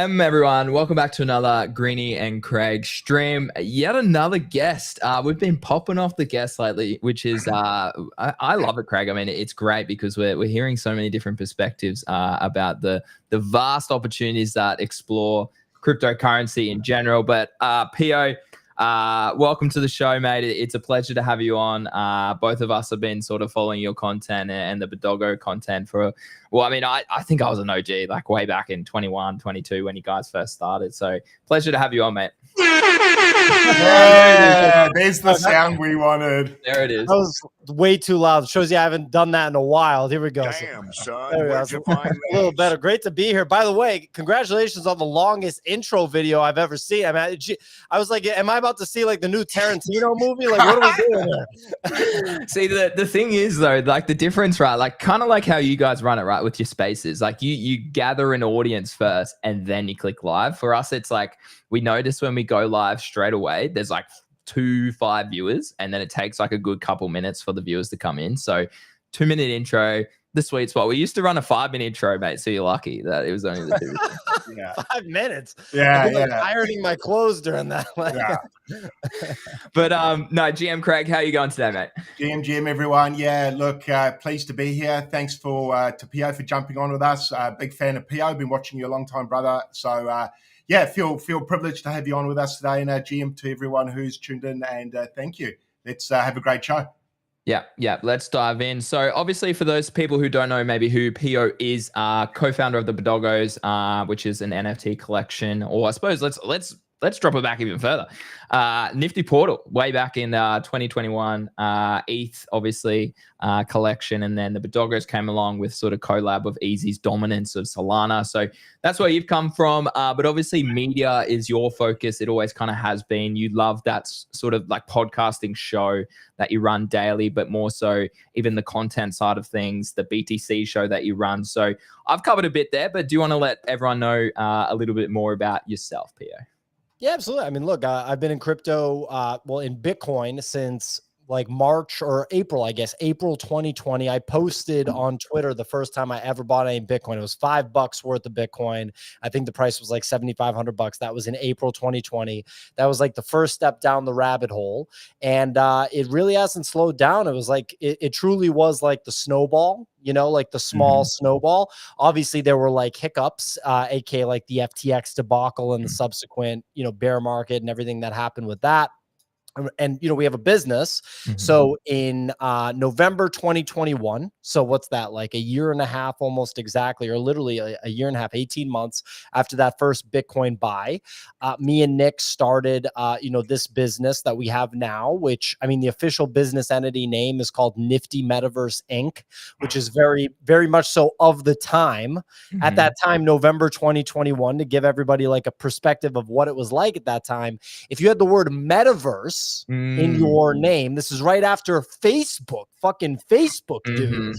Everyone. Welcome back to another Greeny and Craig stream. Yet another guest. We've been popping off the guests lately, which is I love it, Craig. I mean, it's great because we're hearing so many different perspectives about the vast opportunities that explore cryptocurrency in general. But Pio, welcome to the show, mate. It's a pleasure to have you on. Both of us have been sort of following your content and the Bodoggo content for, well, I mean, I think I was an OG like way back in 21, 22 when you guys first started. So pleasure to have you on, mate. Yeah, there's the sound we wanted. There it is. That was way too loud. Shows you I haven't done that in a while. Here we go. Damn, son. There we go. A little better. Great to be here. By the way, congratulations on the longest intro video I've ever seen. I mean, I was like, am I about to see like the new Tarantino movie? Like, what are we doing here? See, the thing is though, like the difference, right? Like kind of like how you guys run it, right? With your spaces, like you gather an audience first and then you click live. For us, it's like we notice when we go live straight away, there's like 5 viewers, and then it takes like a good couple minutes for the viewers to come in. So 2-minute intro, the sweet spot. We used to run a 5-minute intro, mate. So you're lucky that it was only the 2 minutes. Yeah. 5 minutes. Yeah, like ironing my clothes during that. Yeah. But no, GM Craig, how are you going today, mate? GM, everyone. Yeah, look, pleased to be here. Thanks to Pio for jumping on with us. Big fan of Pio. Been watching you a long time, brother. So yeah, feel privileged to have you on with us today. And GM to everyone who's tuned in, and thank you. Let's have a great show. Yeah, let's dive in. So obviously for those people who don't know maybe who Pio is, co-founder of the Bodoggos, which is an NFT collection, or I suppose let's drop it back even further. Nifty portal way back in 2021, ETH obviously collection, and then the Bodoggos came along with sort of collab of Easy's dominance of Salana. So that's where you've come from. But obviously media is your focus. It always kind of has been. You love that sort of like podcasting show that you run daily, but more so even the content side of things, the BTC show that you run. So I've covered a bit there, but do you want to let everyone know a little bit more about yourself, Pio? Yeah, absolutely. I mean, look, I've been in crypto, well, in Bitcoin since like March or April, I guess, April 2020. I posted on Twitter the first time I ever bought any Bitcoin. It was $5 worth of Bitcoin. I think the price was like $7,500. That was in April 2020. That was like the first step down the rabbit hole. And it really hasn't slowed down. It was like, it truly was like the snowball, you know, like the small snowball. Obviously there were like hiccups, aka like the FTX debacle and the subsequent, you know, bear market and everything that happened with that. And, you know, we have a business. So in November 2021, so what's that, like a year and a half almost exactly, or literally a year and a half, 18 months after that first Bitcoin buy, me and Nick started, you know, this business that we have now, which, I mean, the official business entity name is called Nifty Metaverse Inc., which is very, very much so of the time. At that time, November 2021, to give everybody like a perspective of what it was like at that time. If you had the word metaverse in your name, this is right after Facebook, fucking Facebook, dude,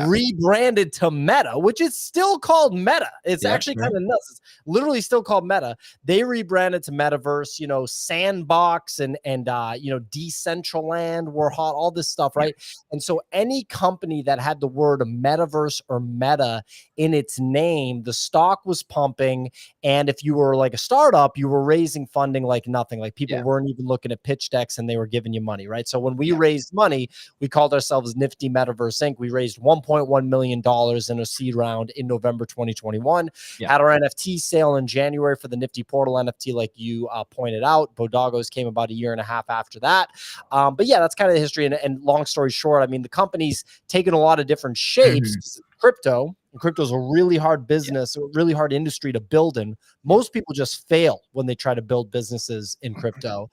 rebranded to Meta, which is still called Meta. It's actually kind of nuts. It's literally still called Meta. They rebranded to Metaverse, you know, Sandbox and you know, Decentraland were hot, all this stuff, right? And so any company that had the word Metaverse or Meta in its name, the stock was pumping. And if you were like a startup, you were raising funding like nothing. Like people weren't even looking at pitch decks and they were giving you money, right? So when we raised money, we called ourselves Nifty Metaverse Inc. We raised $1.1 million in a seed round in November 2021. Had our NFT sale in January for the Nifty Portal NFT, like you pointed out. Bodoggos came about a year and a half after that. But yeah, that's kind of the history. And long story short, I mean, the company's taken a lot of different shapes. Crypto is a really hard business, a really hard industry to build in. Most people just fail when they try to build businesses in crypto.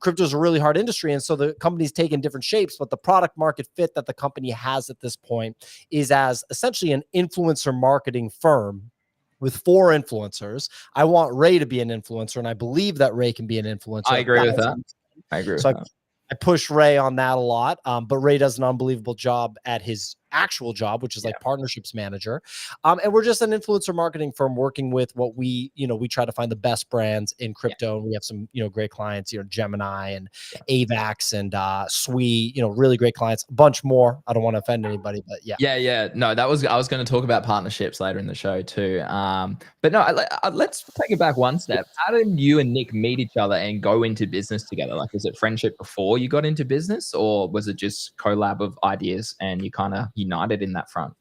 Crypto is a really hard industry, and so the company's taken different shapes, but the product market fit that the company has at this point is as essentially an influencer marketing firm with 4 influencers. I want Ray to be an influencer, and I believe that Ray can be an influencer. I agree with that. I agree with that. I push Ray on that a lot, but Ray does an unbelievable job at his actual job, which is like partnerships manager. And we're just an influencer marketing firm working with what we try to find the best brands in crypto. And we have some, great clients, Gemini and AVAX and Sui, really great clients, a bunch more. I don't want to offend anybody, but yeah. Yeah. No, I was going to talk about partnerships later in the show too. But no, let's take it back one step. How did you and Nick meet each other and go into business together? Like, was it friendship before you got into business, or was it just collab of ideas and you kind of united in that front?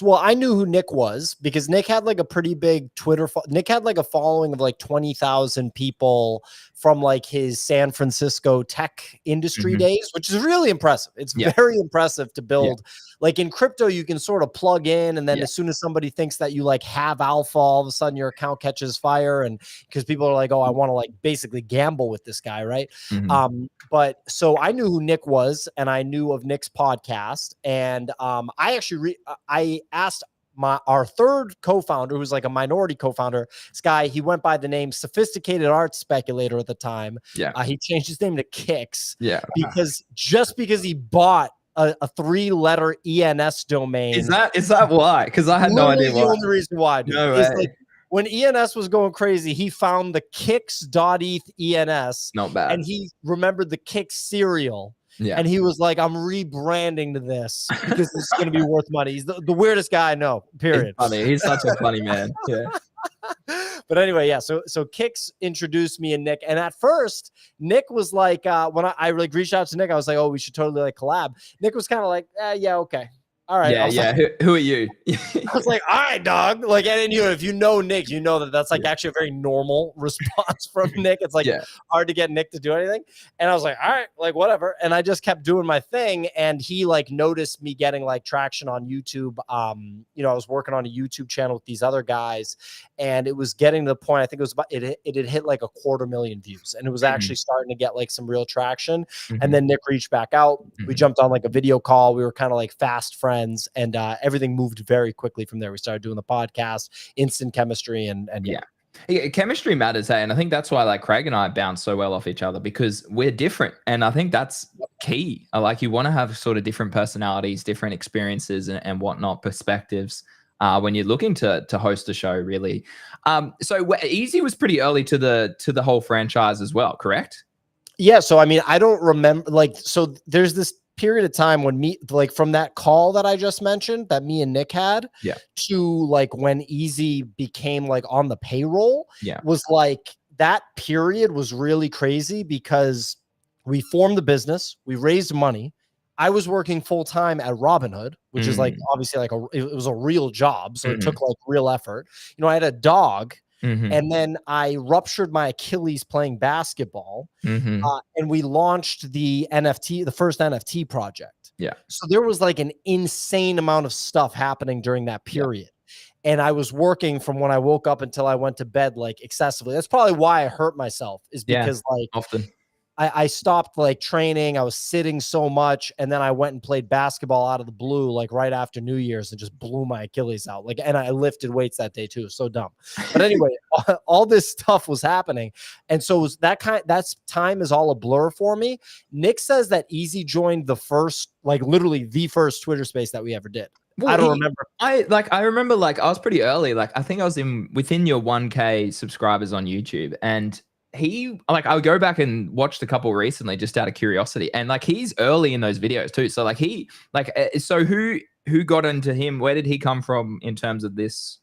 Well, I knew who Nick was because Nick had like a pretty big Twitter. Nick had like a following of like 20,000 people from like his San Francisco tech industry days, which is really impressive. It's very impressive to build. Like in crypto, you can sort of plug in, and then as soon as somebody thinks that you like have alpha, all of a sudden your account catches fire, and because people are like, oh, I want to like basically gamble with this guy, right? But so I knew who Nick was, and I knew of Nick's podcast, and I actually I asked our third co-founder, who's like a minority co-founder, this guy, he went by the name Sophisticated Art Speculator at the time. He changed his name to Kicks. Because he bought a 3-letter ENS domain. Is that why? Because I had no idea why. The only reason why, dude, is like when ENS was going crazy, he found the Kicks.eth ENS. Not bad. And he remembered the Kicks cereal. And he was like, I'm rebranding to this because this is going to be worth money. He's the weirdest guy I know, period. He's funny. He's such a funny man. Yeah. But anyway, so Kicks introduced me and Nick. And at first, Nick was like, when I like reached out to Nick, I was like, oh, we should totally like collab. Nick was kind of like, yeah, okay. All right. Yeah. Who are you? I was like, all right, dog. Like, and if you know Nick, you know that's like actually a very normal response from Nick. It's like hard to get Nick to do anything. And I was like, all right, like whatever. And I just kept doing my thing. And he like noticed me getting like traction on YouTube. I was working on a YouTube channel with these other guys, and it was getting to the point, I think it was about, it had hit like 250,000 views, and it was actually starting to get like some real traction. And then Nick reached back out. We jumped on like a video call. We were kind of like fast friends. And everything moved very quickly from there. We started doing the podcast, instant chemistry, and chemistry matters, hey, and I think that's why like Craig and I bounce so well off each other, because we're different, and I think that's key. Like, you want to have sort of different personalities, different experiences, and whatnot, perspectives when you're looking to host a show, really. So Easy was pretty early to the whole franchise as well, correct? Yeah. So I mean, I don't remember, like, so there's this period of time when from that call that I just mentioned that me and Nick had to like when Easy became like on the payroll, was like that period was really crazy because we formed the business, we raised money. I was working full time at Robinhood, which is like obviously like it was a real job, so it took like real effort. I had a dog. And then I ruptured my Achilles playing basketball, and we launched the first NFT project. So there was like an insane amount of stuff happening during that period. And I was working from when I woke up until I went to bed, like excessively. That's probably why I hurt myself, is because like often I stopped like training. I was sitting so much. And then I went and played basketball out of the blue, like right after New Year's, and just blew my Achilles out. Like, and I lifted weights that day too. So dumb. But anyway, all this stuff was happening. And so that's time is all a blur for me. Nick says that Easy joined the first, like literally the first Twitter space that we ever did. Well, I don't remember. I remember like I was pretty early. Like I think I was within your 1K subscribers on YouTube, and I would go back and watched a couple recently just out of curiosity, and like he's early in those videos too. So like so who got into him? Where did he come from in terms of this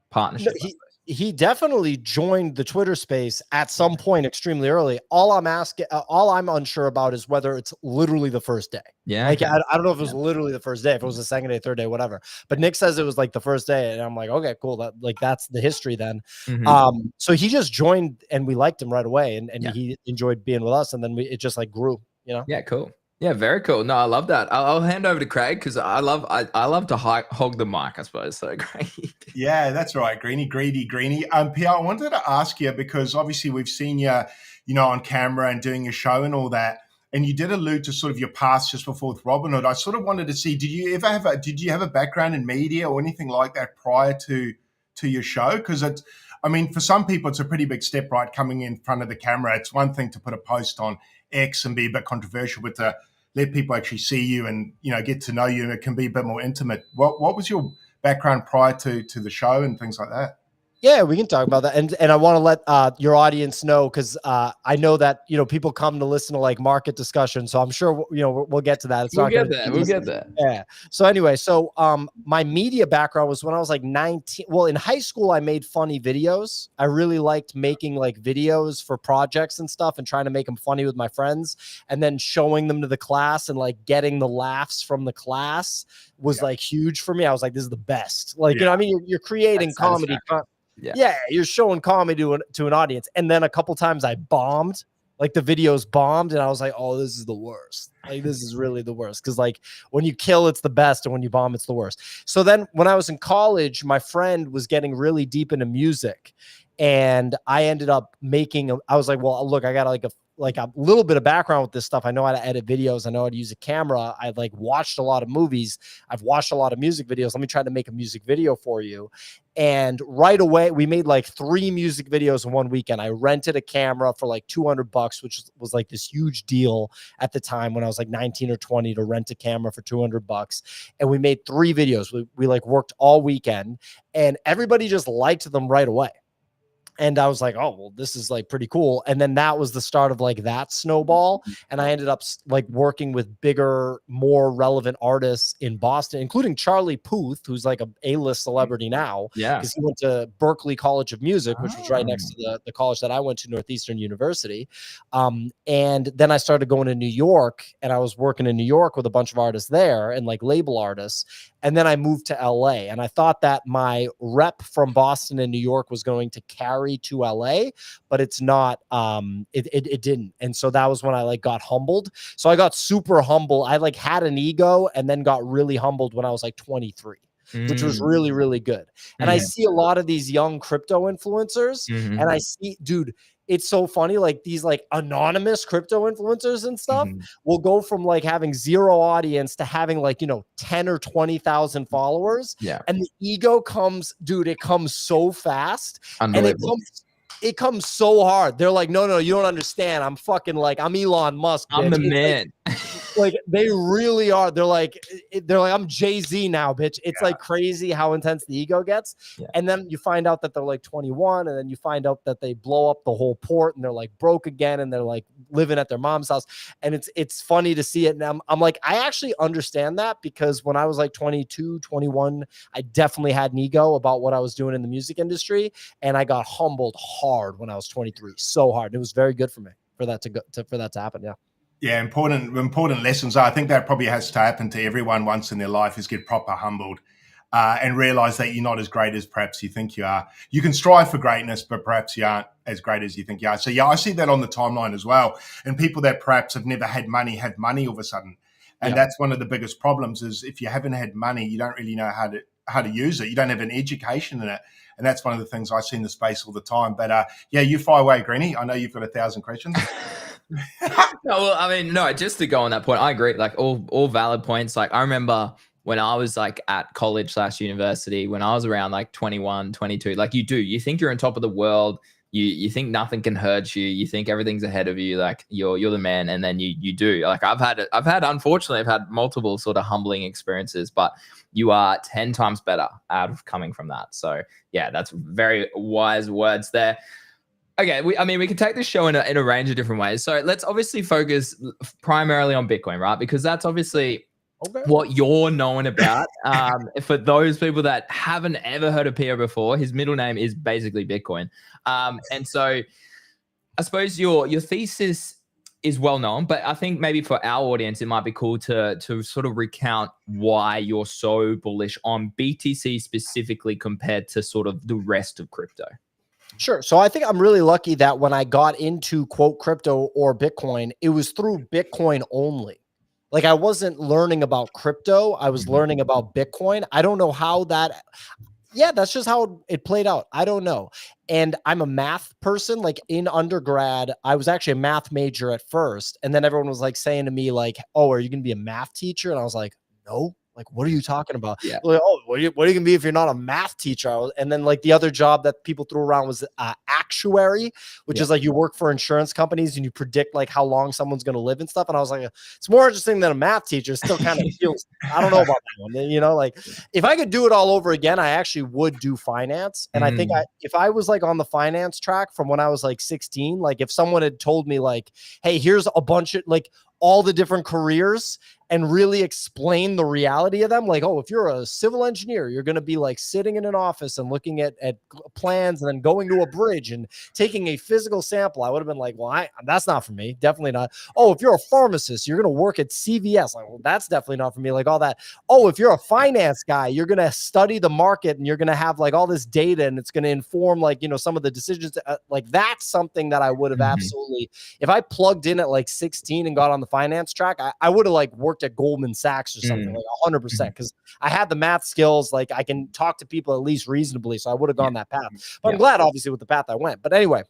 partnership? He definitely joined the Twitter space at some point extremely early. All I'm unsure about is whether it's literally the first day. Yeah. Like, I don't know if it was literally the first day, if it was the second day, third day, whatever. But Nick says it was like the first day. And I'm like, okay, cool. That's the history then. So he just joined, and we liked him right away, and he enjoyed being with us. And then it just like grew, Yeah, cool. Yeah, very cool. No, I love that. I'll hand over to Craig because I love to hog the mic, I suppose. So great. Yeah, that's right. Greeny. Pio, I wanted to ask you, because obviously we've seen you, on camera and doing your show and all that. And you did allude to sort of your past just before with Robinhood. I sort of wanted to see, did you have a background in media or anything like that prior to your show? Because for some people, it's a pretty big step, right? Coming in front of the camera. It's one thing to put a post on X and be a bit controversial, but to let people actually see you and, you know, get to know you, and it can be a bit more intimate. What was your background prior to the show and things like that? Yeah, we can talk about that. And I want to let your audience know, because I know that, you know, people come to listen to like market discussion. So I'm sure, you know, we'll get to that. It's We'll get there. We'll get there. Yeah. So anyway, so my media background was when I was like 19. Well, in high school, I made funny videos. I really liked making like videos for projects and stuff and trying to make them funny with my friends, and then showing them to the class and like getting the laughs from the class was like huge for me. I was like, this is the best. Like, you know, I mean, you're creating comedy. Yeah, you're showing comedy to an audience. And then a couple times I bombed, like the videos bombed, and I was like, oh, this is the worst. Like, this is really the worst. Because like when you kill, it's the best, and when you bomb, it's the worst. So then when I was in college, my friend was getting really deep into music, and I ended up I was like, well, look, I got like a little bit of background with this stuff. I know how to edit videos. I know how to use a camera. I like watched a lot of movies. I've watched a lot of music videos. Let me try to make a music video for you. And right away, we made like 3 music videos in one weekend. I rented a camera for like $200, which was like this huge deal at the time when I was like 19 or 20 to rent a camera for $200. And we made 3 videos. We like worked all weekend, and everybody just liked them right away. And I was like, oh, well, this is like pretty cool. And then that was the start of like that snowball. And I ended up like working with bigger, more relevant artists in Boston, including Charlie Puth, who's like a A-list celebrity now. Yeah. Because he went to Berklee College of Music, which was right next to the college that I went to, Northeastern University. And then I started going to New York, and I was working in New York with a bunch of artists there and like label artists. And then I moved to LA, and I thought that my rep from Boston and New York was going to carry to LA, but it's not. It didn't. And so that was when I like got humbled. So I got super humble. I like had an ego and then got really humbled when I was like 23. Which was really, really good. And I see a lot of these young crypto influencers, and I see, dude, it's so funny. Like these like anonymous crypto influencers and stuff will go from like having 0 audience to having like, you know, 10 or 20,000 followers. Yeah. And the ego comes, dude, it comes so fast. And it comes so hard. They're like, no, you don't understand. I'm fucking like, I'm Elon Musk. I'm the man. Like they really are. They're like, I'm Jay-Z now, bitch. It's like crazy how intense the ego gets. Yeah. And then you find out that they're like 21, and then you find out that they blow up the whole port, and they're like broke again, and they're like living at their mom's house. And it's funny to see it. And I'm like, I actually understand that, because when I was like 22, 21, I definitely had an ego about what I was doing in the music industry. And I got humbled hard when I was 23, so hard. It was very good for me for that to happen. Yeah. Yeah, important lessons. I think that probably has to happen to everyone once in their life, is get proper humbled and realize that you're not as great as perhaps you think you are. You can strive for greatness, but perhaps you aren't as great as you think you are. So yeah, I see that on the timeline as well. And people that perhaps have never had money have money all of a sudden. And that's one of the biggest problems, is if you haven't had money, you don't really know how to use it. You don't have an education in it. And that's one of the things I see in the space all the time. But yeah, you fire away, Greeny. I know you've got 1,000 questions. No, well, I mean, no, just to go on that point, I agree. Like all valid points. Like I remember when I was like at college / university, when I was around like 21, 22, like you think you're on top of the world. You think nothing can hurt you. You think everything's ahead of you. Like you're the man. And then you do. Like unfortunately, I've had multiple sort of humbling experiences, but you are 10 times better out of coming from that. So yeah, that's very wise words there. Okay, we can take this show in a range of different ways. So let's obviously focus primarily on Bitcoin, right? Because that's obviously what you're known about. For those people that haven't ever heard of Pio before, his middle name is basically Bitcoin. And so I suppose your thesis is well known, but I think maybe for our audience, it might be cool to sort of recount why you're so bullish on BTC specifically compared to sort of the rest of crypto. Sure. So I think I'm really lucky that when I got into quote crypto or Bitcoin, it was through Bitcoin only. Like I wasn't learning about crypto. I was learning about Bitcoin. I don't know how that, that's just how it played out. I don't know. And I'm a math person. Like in undergrad, I was actually a math major at first. And then everyone was like saying to me like, oh, are you going to be a math teacher? And I was like, no. Like, what are you talking about? Yeah. Like, oh, what are you going to be if you're not a math teacher? And then like the other job that people threw around was actuary, which is like you work for insurance companies and you predict like how long someone's going to live and stuff. And I was like, it's more interesting than a math teacher. It still kind of feels, I don't know about that one. You know, like if I could do it all over again, I actually would do finance. And I think if I was like on the finance track from when I was like 16, like if someone had told me like, hey, here's a bunch of like all the different careers and really explain the reality of them. Like, oh, if you're a civil engineer, you're going to be like sitting in an office and looking at plans and then going to a bridge and taking a physical sample. I would have been like, well, that's not for me. Definitely not. Oh, if you're a pharmacist, you're going to work at CVS. Like, well, that's definitely not for me. Like all that. Oh, if you're a finance guy, you're going to study the market and you're going to have like all this data and it's going to inform like, you know, some of the decisions. Like that's something that I would have absolutely, if I plugged in at like 16 and got on the finance track, I would have like worked at Goldman Sachs or something like 100% because I had the math skills. Like I can talk to people at least reasonably. So I would have gone that path. But I'm glad obviously with the path I went. But anyway,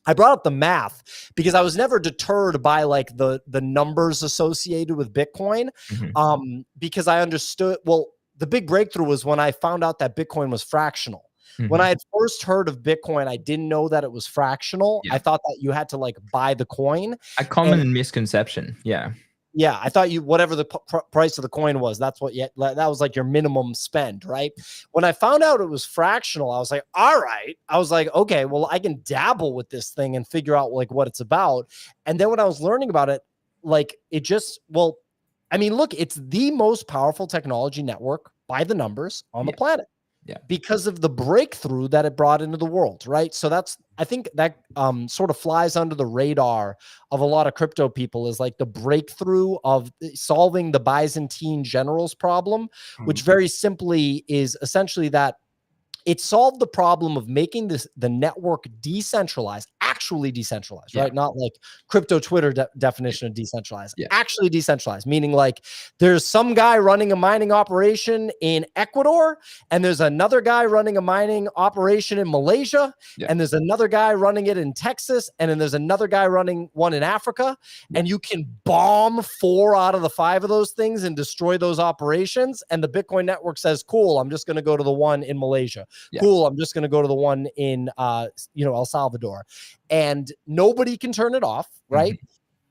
I brought up the math because I was never deterred by like the numbers associated with Bitcoin because I understood, well, the big breakthrough was when I found out that Bitcoin was fractional. When I had first heard of Bitcoin, I didn't know that it was fractional. I thought that you had to like buy the coin. A common misconception. Yeah. Yeah, I thought whatever the price of the coin was, that's what that was like your minimum spend, right? When I found out it was fractional, I was like, all right. I was like, okay, well, I can dabble with this thing and figure out like what it's about. And then when I was learning about it, like it just, well, I mean, look, it's the most powerful technology network by the numbers on the planet. Yeah, because of the breakthrough that it brought into the world, right? So I think that sort of flies under the radar of a lot of crypto people is like the breakthrough of solving the Byzantine generals problem, which very simply is essentially that it solved the problem of making the network decentralized, actually decentralized, right? Not like crypto Twitter definition of decentralized, actually decentralized, meaning like there's some guy running a mining operation in Ecuador, and there's another guy running a mining operation in Malaysia, and there's another guy running it in Texas, and then there's another guy running one in Africa, and you can bomb 4 out of the 5 of those things and destroy those operations. And the Bitcoin network says, cool, I'm just going to go to the one in Malaysia. Cool, I'm just going to go to the one in El Salvador, and nobody can turn it off, right?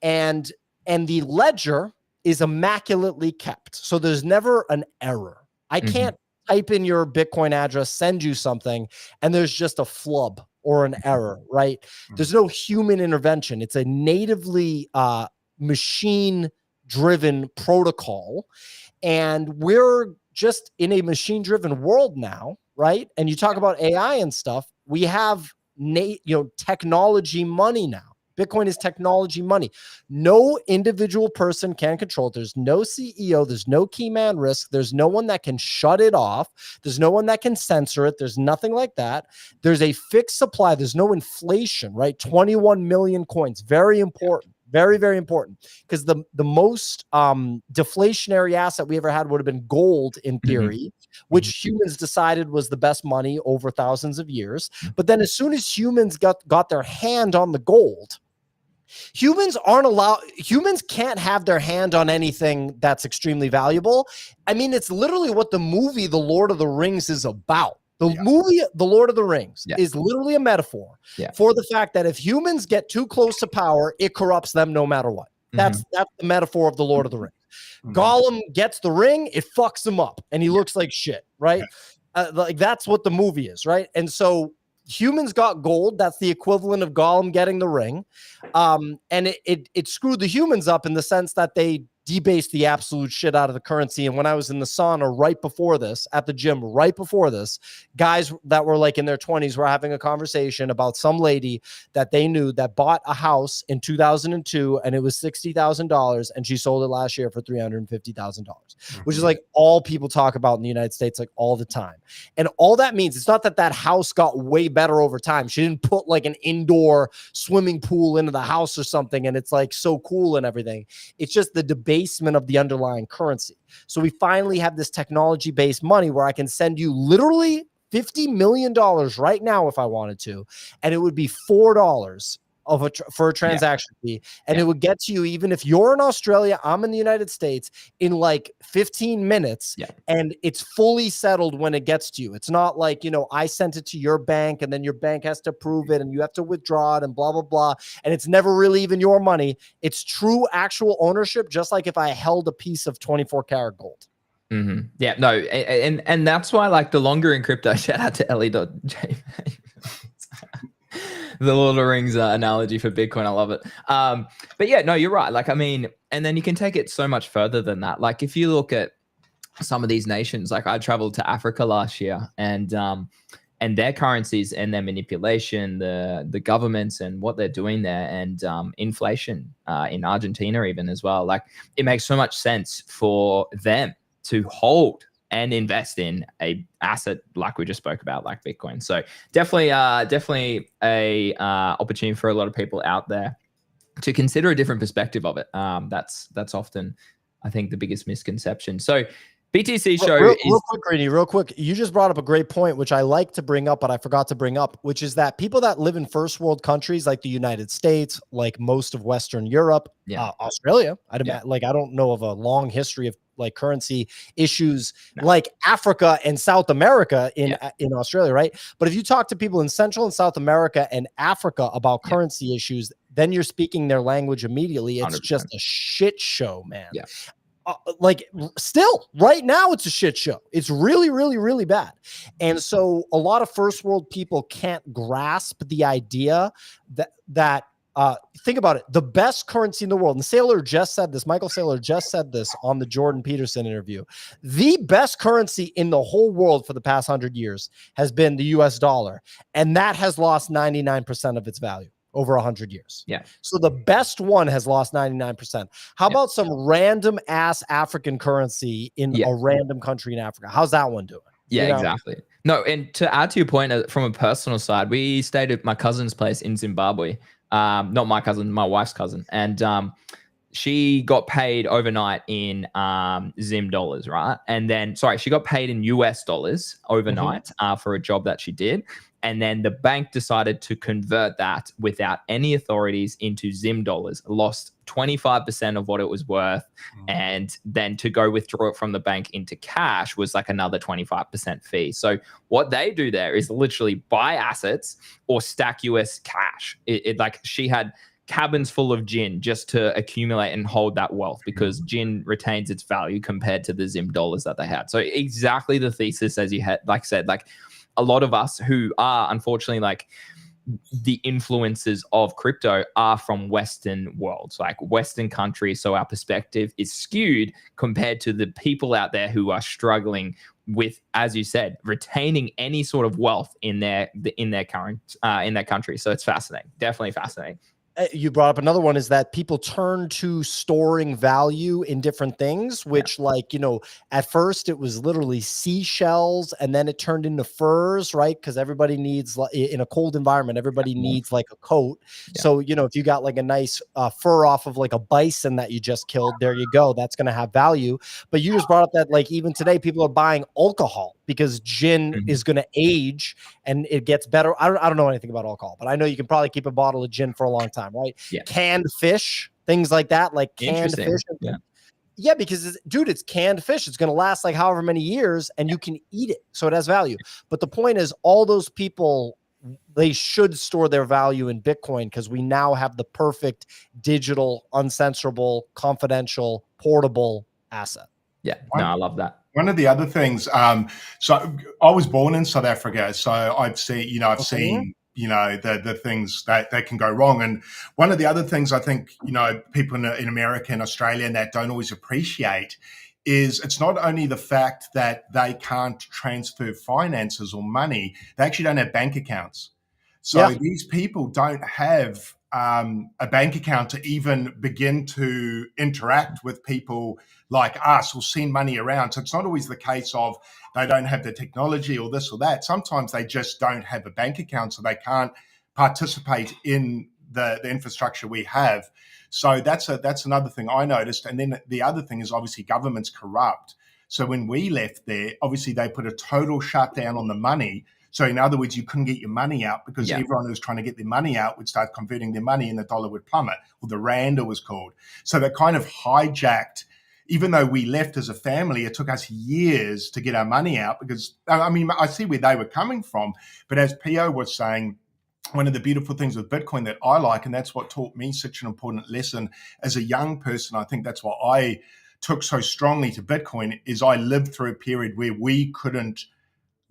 And the ledger is immaculately kept, so there's never an error. I can't type in your Bitcoin address, send you something, and there's just a flub or an error, right? There's no human intervention. It's a natively machine-driven protocol, and we're just in a machine-driven world now, right? And you talk about AI and stuff. We have technology money now. Bitcoin is technology money. No individual person can control it. There's no CEO. There's no key man risk. There's no one that can shut it off. There's no one that can censor it. There's nothing like that. There's a fixed supply. There's no inflation, right? 21 million coins. Very important. Very, very important, because the most deflationary asset we ever had would have been gold in theory, which humans decided was the best money over thousands of years. But then as soon as humans got their hand on the gold, humans can't have their hand on anything that's extremely valuable. I mean, it's literally what the movie The Lord of the Rings is about. The movie, The Lord of the Rings, is literally a metaphor for the fact that if humans get too close to power, it corrupts them no matter what. That's the metaphor of The Lord of the Rings. Gollum gets the ring, it fucks him up, and he looks like shit, right? Like that's what the movie is, right? And so humans got gold. That's the equivalent of Gollum getting the ring. And it screwed the humans up in the sense that they debased the absolute shit out of the currency. And when I was in the sauna right before this, at the gym right before this, guys that were like in their 20s were having a conversation about some lady that they knew that bought a house in 2002 and it was $60,000 and she sold it last year for $350,000, which is like all people talk about in the United States like all the time. And all that means, it's not that that house got way better over time. She didn't put like an indoor swimming pool into the house or something and it's like so cool and everything. It's just the debasement of the underlying currency. So we finally have this technology-based money where I can send you literally $50 million right now if I wanted to, and it would be $4 for a transaction fee, and it would get to you even if you're in Australia, I'm in the United States, in like 15 minutes, and it's fully settled when it gets to you. It's not like, you know, I sent it to your bank and then your bank has to approve it and you have to withdraw it and blah blah blah, and it's never really even your money. It's true actual ownership, just like if I held a piece of 24 karat gold. Yeah, no, and that's why, like, the longer in crypto, shout out to Ellie.J. The Lord of the Rings analogy for Bitcoin. I love it. But yeah, no, you're right. Like, I mean, and then you can take it so much further than that. Like, if you look at some of these nations, like I traveled to Africa last year, and their currencies and their manipulation, the governments and what they're doing there, and inflation in Argentina even as well. Like, it makes so much sense for them to hold and invest in a asset like we just spoke about, like Bitcoin. So definitely a opportunity for a lot of people out there to consider a different perspective of it. That's often, I think, the biggest misconception. So BTC show real quick, Greeny, real quick. You just brought up a great point, which I like to bring up, but I forgot to bring up, which is that people that live in first world countries like the United States, like most of Western Europe, Australia, I don't know of a long history of like currency issues like Africa and South America in Australia, right? But if you talk to people in Central and South America and Africa about currency issues, then you're speaking their language immediately. It's 100%. Just a shit show, man. Like, still right now, it's a shit show. It's really, really, really bad. And so a lot of first world people can't grasp the idea that think about it. The best currency in the world, and Saylor just said this, Michael Saylor just said this on the Jordan Peterson interview. The best currency in the whole world for the past 100 years has been the US dollar. And that has lost 99% of its value over 100 years. So the best one has lost 99%. How about some random ass African currency in a random country in Africa? How's that one doing? Exactly. No, and to add to your point, from a personal side, we stayed at my cousin's place in Zimbabwe. Not my cousin, my wife's cousin. And she got paid overnight in Zim dollars, right? And then, sorry, she got paid in US dollars overnight for a job that she did. And then the bank decided to convert that without any authorities into Zim dollars, lost 25% of what it was worth. And then to go withdraw it from the bank into cash was like another 25% fee. So what they do there is literally buy assets or stack US cash. Like, she had cabins full of gin just to accumulate and hold that wealth, because gin retains its value compared to the Zim dollars that they had. So exactly the thesis, as you had said, like, a lot of us who are unfortunately like the influences of crypto are from Western worlds, like Western countries. So our perspective is skewed compared to the people out there who are struggling with, as you said, retaining any sort of wealth in their country. So it's fascinating, definitely fascinating. You brought up another one, is that people turn to storing value in different things, which like, you know, at first it was literally seashells and then it turned into furs, right? Because everybody needs, in a cold environment, everybody needs like a coat. So, you know, if you got like a nice fur off of like a bison that you just killed, there you go. That's going to have value. But you just brought up that like even today people are buying alcohol because gin is going to age and it gets better. I don't know anything about alcohol, but I know you can probably keep a bottle of gin for a long time, right? Canned fish, things like that, like canned fish. Because dude, it's canned fish. It's going to last like however many years and you can eat it. So it has value. But the point is, all those people, they should store their value in Bitcoin, because we now have the perfect digital, uncensorable, confidential, portable asset. I love that. One of the other things, so I was born in South Africa, so I've seen, the things that can go wrong. And one of the other things I think, people in America and Australia and that don't always appreciate is it's not only the fact that they can't transfer finances or money, they actually don't have bank accounts. So these people don't have a bank account to even begin to interact with people like us or send money around. So it's not always the case of they don't have the technology or this or that. Sometimes they just don't have a bank account, so they can't participate in the infrastructure we have. So that's another thing I noticed. And then the other thing is obviously government's corrupt. So when we left there, obviously they put a total shutdown on the money. So in other words, you couldn't get your money out because Yeah. everyone who was trying to get their money out would start converting their money and the dollar would plummet, or the rand it was called. So they kind of hijacked. Even though we left as a family, it took us years to get our money out because, I mean, I see where they were coming from. But as Pio was saying, one of the beautiful things with Bitcoin that I like, and that's what taught me such an important lesson as a young person, I think that's what I took so strongly to Bitcoin, is I lived through a period where we couldn't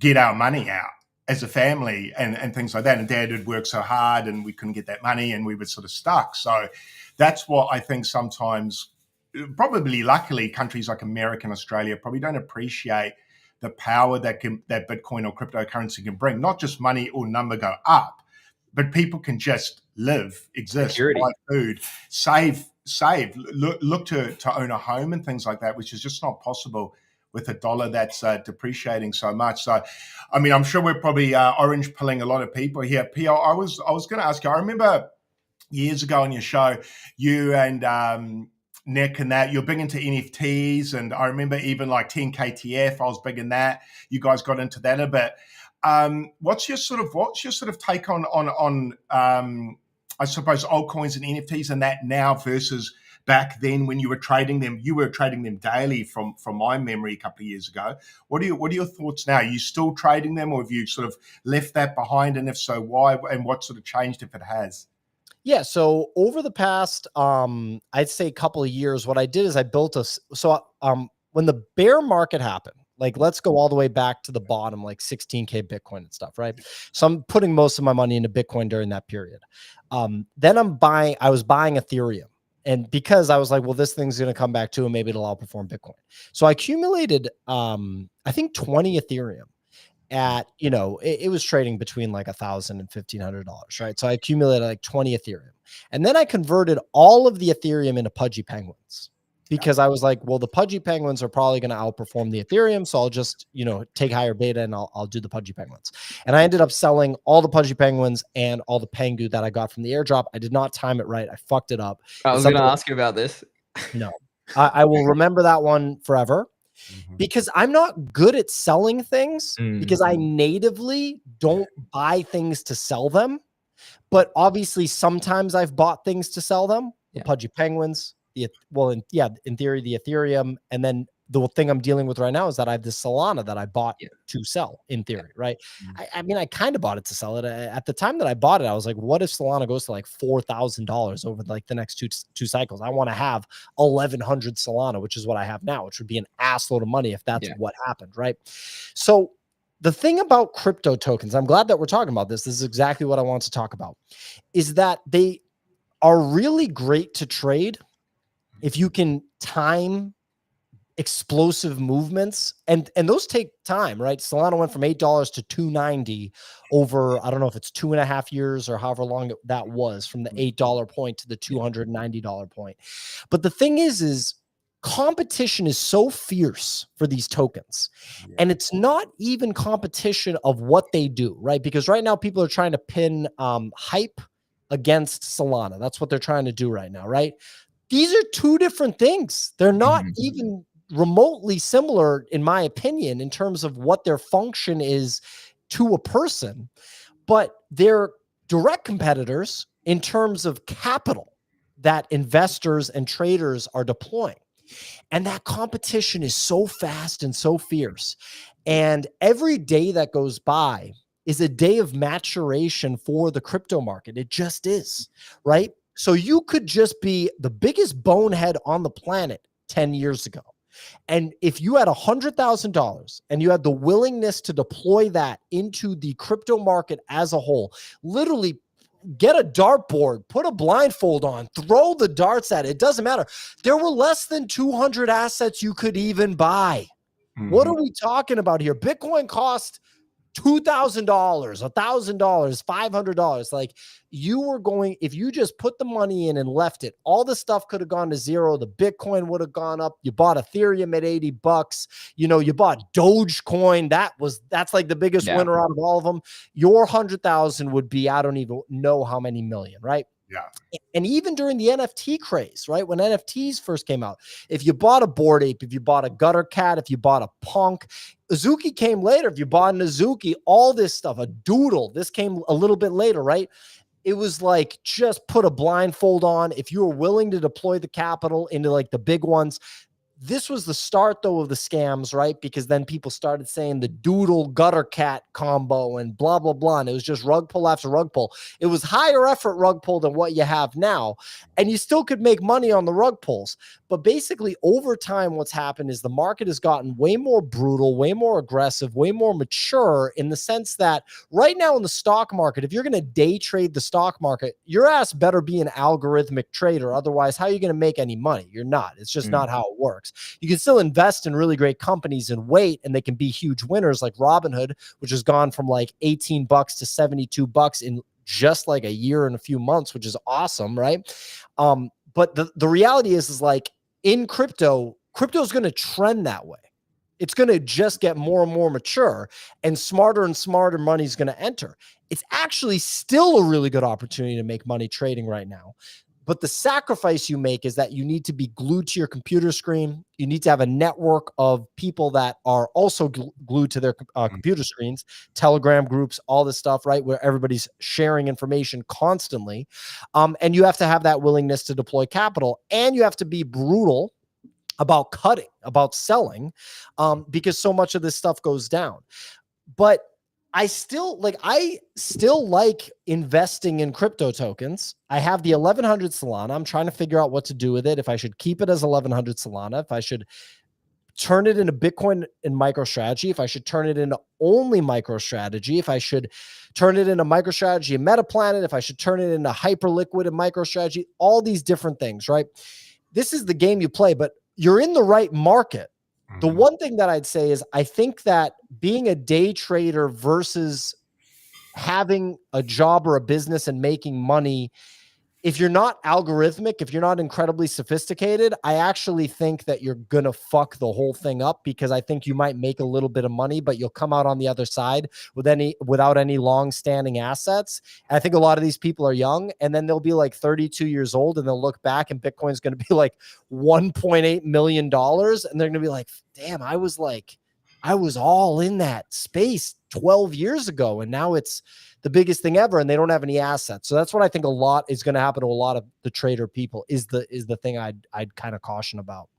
get our money out as a family and things like that. And Dad had worked so hard and we couldn't get that money and we were sort of stuck. So that's what I think sometimes, probably luckily, countries like America and Australia probably don't appreciate the power that Bitcoin or cryptocurrency can bring. Not just money or number go up, but people can just live, exist, Security. buy food, save, look to own a home and things like that, which is just not possible with a dollar that's depreciating so much. So, I mean, I'm sure we're probably orange pilling a lot of people here. Pio, I was going to ask you, I remember years ago on your show, you and Nick and that, you're big into NFTs, and I remember even like 10KTF, I was big in that. You guys got into that a bit. What's your sort of take on I suppose altcoins and NFTs and that now versus back then when you were trading them? You were trading them daily from my memory a couple of years ago. What are your thoughts now? Are you still trading them, or have you sort of left that behind? And if so, why? And what sort of changed if it has? Yeah. So over the past, I'd say couple of years, what I did is I built when the bear market happened, like let's go all the way back to the bottom, like 16K Bitcoin and stuff, right? So I'm putting most of my money into Bitcoin during that period. Then I was buying Ethereum. And because I was like, well, this thing's going to come back too, and maybe it'll outperform Bitcoin. So I accumulated, I think 20 Ethereum at, it was trading between like $1,000 and $1,500, right? So I accumulated like 20 Ethereum. And then I converted all of the Ethereum into pudgy penguins because I was like, well, the pudgy penguins are probably going to outperform the Ethereum. So I'll just, take higher beta and I'll do the pudgy penguins. And I ended up selling all the pudgy penguins and all the Pengu that I got from the airdrop. I did not time it right. I fucked it up. I was going to ask you about this. No, I will remember that one forever. Because I'm not good at selling things because I natively don't buy things to sell them. But obviously, sometimes I've bought things to sell them. The pudgy penguins, in theory, the Ethereum. And then the thing I'm dealing with right now is that I have this Salana that I bought to sell in theory, right? I mean, I kind of bought it to sell it. At the time that I bought it, I was like, what if Salana goes to like $4,000 over like the next two cycles? I want to have 1,100 Salana, which is what I have now, which would be an assload of money if that's what happened, right? So the thing about crypto tokens, I'm glad that we're talking about this. This is exactly what I want to talk about, is that they are really great to trade if you can time explosive movements, and those take time, right? Solana went from $8 to $2.90 over, I don't know if it's 2.5 years or however long that was, from the $8 point to the $290 point. But the thing is competition is so fierce for these tokens, and it's not even competition of what they do, right? Because right now people are trying to pin hype against Solana. That's what they're trying to do right now, right? These are two different things. They're not even remotely similar, in my opinion, in terms of what their function is to a person, but they're direct competitors in terms of capital that investors and traders are deploying. And that competition is so fast and so fierce. And every day that goes by is a day of maturation for the crypto market. It just is, right? So you could just be the biggest bonehead on the planet 10 years ago. And if you had $100,000 and you had the willingness to deploy that into the crypto market as a whole, literally get a dartboard, put a blindfold on, throw the darts at it. It doesn't matter. There were less than 200 assets you could even buy. What are we talking about here? Bitcoin cost $2,000, $1,000, $500. Like, you were going, if you just put the money in and left it, all the stuff could have gone to zero. The Bitcoin would have gone up. You bought Ethereum at $80. You bought Dogecoin. That's like the biggest winner out of all of them. Your 100,000 would be, I don't even know how many million, right? Yeah. And even during the NFT craze, right? When NFTs first came out, if you bought a Bored Ape, if you bought a Gutter Cat, if you bought a Punk, Azuki came later. If you bought an Azuki, all this stuff, a Doodle, this came a little bit later, right? It was like, just put a blindfold on. If you were willing to deploy the capital into like the big ones, this was the start, though, of the scams, right? Because then people started saying the Doodle Gutter Cat combo and blah, blah, blah. And it was just rug pull after rug pull. It was higher effort rug pull than what you have now. And you still could make money on the rug pulls. But basically, over time, what's happened is the market has gotten way more brutal, way more aggressive, way more mature, in the sense that right now in the stock market, if you're going to day trade the stock market, your ass better be an algorithmic trader. Otherwise, how are you going to make any money? You're not. It's just not how it works. You can still invest in really great companies and wait, and they can be huge winners, like Robinhood, which has gone from like $18 to $72 in just like a year and a few months, which is awesome, right? But the reality is like, in crypto is going to trend that way. It's going to just get more and more mature, and smarter money is going to enter. It's actually still a really good opportunity to make money trading right now. But the sacrifice you make is that you need to be glued to your computer screen. You need to have a network of people that are also glued to their computer screens, Telegram groups, all this stuff, right? Where everybody's sharing information constantly. And you have to have that willingness to deploy capital, and you have to be brutal about cutting, about selling, because so much of this stuff goes down. But I still like investing in crypto tokens. I have the 1100 Salana. I'm trying to figure out what to do with it. If I should keep it as 1100 Salana, if I should turn it into Bitcoin and MicroStrategy, if I should turn it into only MicroStrategy, if I should turn it into MicroStrategy and MetaPlanet, if I should turn it into Hyperliquid and MicroStrategy, all these different things, right? This is the game you play, but you're in the right market. The one thing that I'd say is I think that being a day trader versus having a job or a business and making money, if you're not algorithmic, if you're not incredibly sophisticated, I actually think that you're going to fuck the whole thing up, because I think you might make a little bit of money, but you'll come out on the other side without any long-standing assets. And I think a lot of these people are young, and then they'll be like 32 years old, and they'll look back and Bitcoin's going to be like $1.8 million. And they're going to be like, damn, I was all in that space 12 years ago, and now it's the biggest thing ever, and they don't have any assets. So that's what I think a lot is going to happen to a lot of the trader people, is the thing I'd kind of caution about.